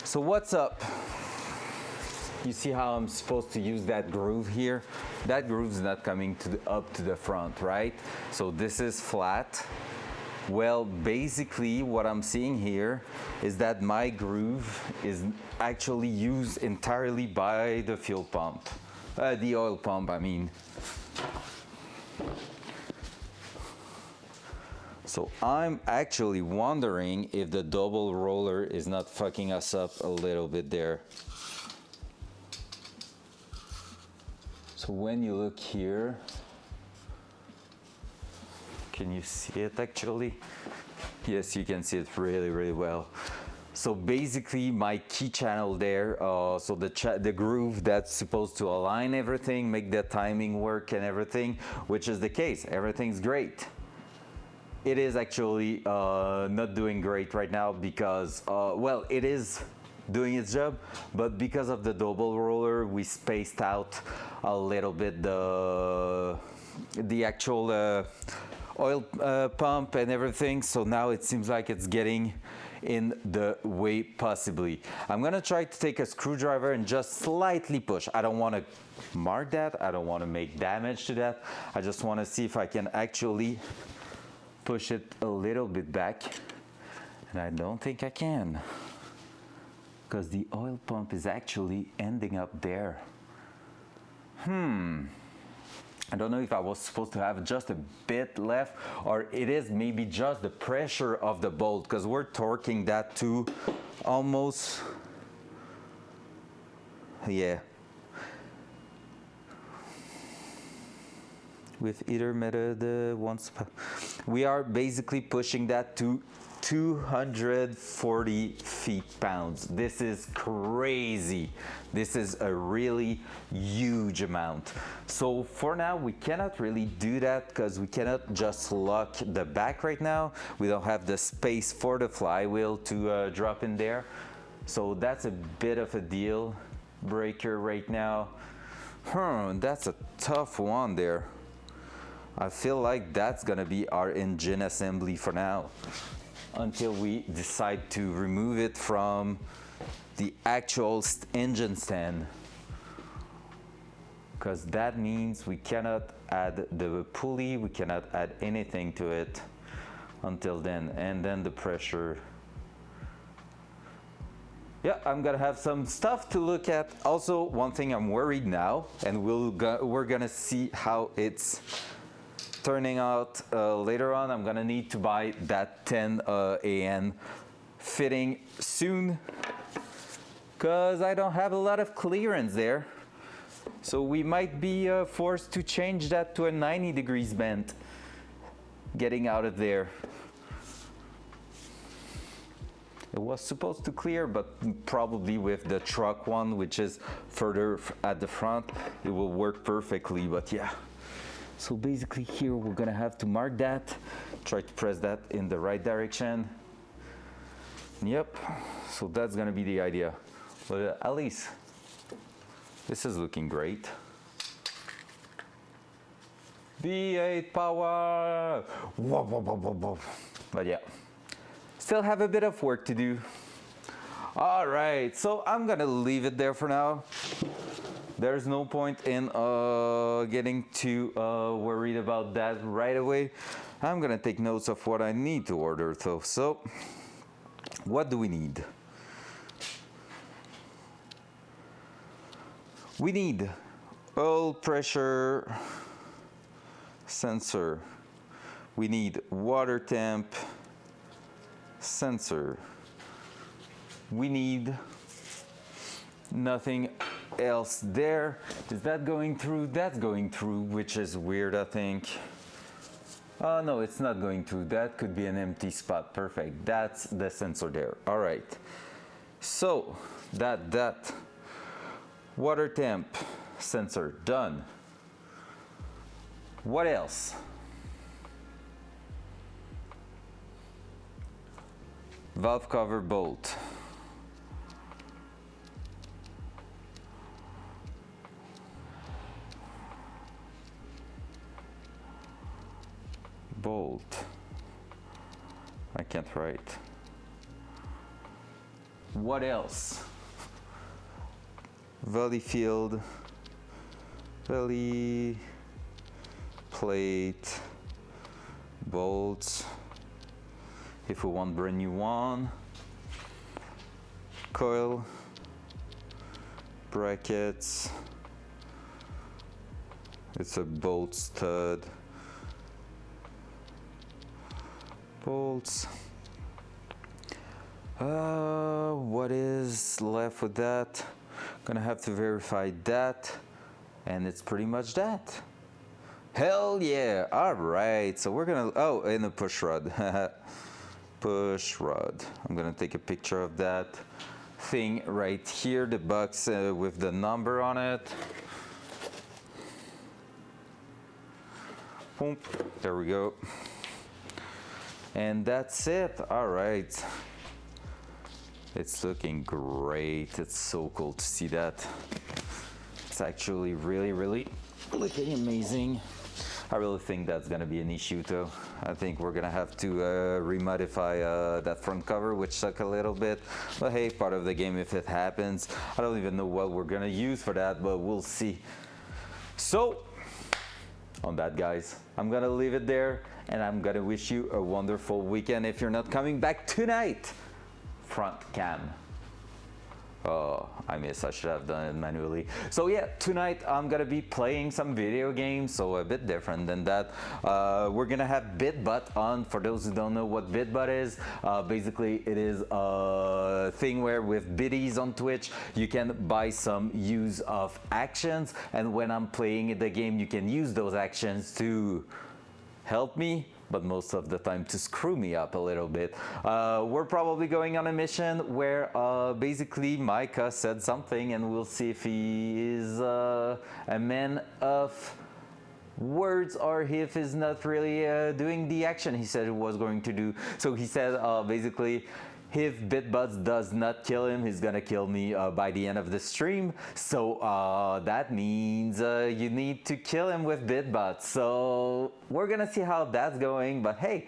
So what's up? You see how I'm supposed to use that groove here? That groove's not coming up to the front, right? So this is flat. Well, basically what I'm seeing here is that my groove is actually used entirely by the fuel pump. The oil pump, I mean. So I'm actually wondering if the double roller is not fucking us up a little bit there. So when you look here, can you see it actually? Yes, you can see it really, really well. So basically my key channel there, so the groove that's supposed to align everything, make the timing work and everything, which is the case, everything's great. It is actually not doing great right now because, well, it is doing its job, but because of the double roller, we spaced out a little bit the actual oil pump and everything. So now it seems like it's getting in the way possibly. I'm gonna try to take a screwdriver and just slightly push. I don't want to mark that. I don't want to make damage to that. I just want to see if I can actually push it a little bit back, and I don't think I can because the oil pump is actually ending up there. I don't know if I was supposed to have just a bit left, or it is maybe just the pressure of the bolt, because we're torquing that to almost, yeah. With either method, we are basically pushing that to 240 feet-pounds. This is crazy. This is a really huge amount. So for now, we cannot really do that because we cannot just lock the back right now. We don't have the space for the flywheel to drop in there. So that's a bit of a deal breaker right now. That's a tough one there. I feel like that's gonna be our engine assembly for now, until we decide to remove it from the actual engine stand, because that means we cannot add the pulley, we cannot add anything to it until then, and then the pressure. Yeah, I'm gonna have some stuff to look at. Also, one thing I'm worried now, and we're gonna see how it's turning out later on. I'm gonna need to buy that 10 AN fitting soon because I don't have a lot of clearance there. So we might be forced to change that to a 90 degrees bend getting out of there. It was supposed to clear, but probably with the truck one, which is further at the front, it will work perfectly, but yeah. So basically here we're gonna have to mark that, try to press that in the right direction. Yep, so that's gonna be the idea. But at least, this is looking great. V8 power! Whoa, whoa, whoa, whoa, whoa. But yeah, still have a bit of work to do. All right, so I'm gonna leave it there for now. There's no point in getting too worried about that right away. I'm gonna take notes of what I need to order though. So, what do we need? We need oil pressure sensor. We need water temp sensor. We need nothing else there. Is that going through? That's going through, which is weird, I think. Oh no, it's not going through. That could be an empty spot. Perfect. That's the sensor there. All right. So that water temp sensor done. What else? Valve cover bolt. Bolt. I can't write. What else? Valley field, valley plate, bolts, if we want brand new one, coil, brackets, it's a bolt stud, bolts. What is left with that? Gonna have to verify that, and it's pretty much that. Hell yeah! All right, so we're gonna, oh, and a push rod. Push rod. I'm gonna take a picture of that thing right here, the box with the number on it. Boom, there we go. And that's it. All right. It's looking great. It's so cool to see that. It's actually really looking amazing. I really think that's gonna be an issue though. I think we're gonna have to remodify that front cover, which suck a little bit. But hey, part of the game if it happens. I don't even know what we're gonna use for that, but we'll see. So, on that guys, I'm gonna leave it there and I'm gonna wish you a wonderful weekend if you're not coming back tonight. Front cam. Oh, I should have done it manually. So yeah, tonight I'm gonna be playing some video games, so a bit different than that. We're gonna have BitButt on. For those who don't know what BitButt is, basically it is a thing where with biddies on Twitch, you can buy some use of actions, and when I'm playing the game, you can use those actions to help me, but most of the time to screw me up a little bit. We're probably going on a mission where basically Micah said something, and we'll see if he is a man of words or if he's not really doing the action he said he was going to do. So he said basically, if BitButt does not kill him, he's gonna kill me by the end of the stream. So that means you need to kill him with BitButt. So we're gonna see how that's going, but hey,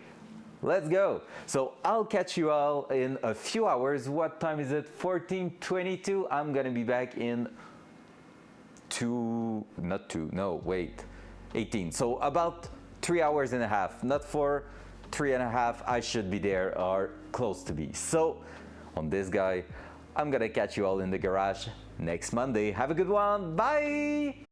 let's go. So I'll catch you all in a few hours. What time is it? 14:22. I'm gonna be back in 18. So about 3 hours and a half, not 4, 3.5. I should be there or close to be. So on this guy, I'm gonna catch you all in the garage next Monday. Have a good one. Bye.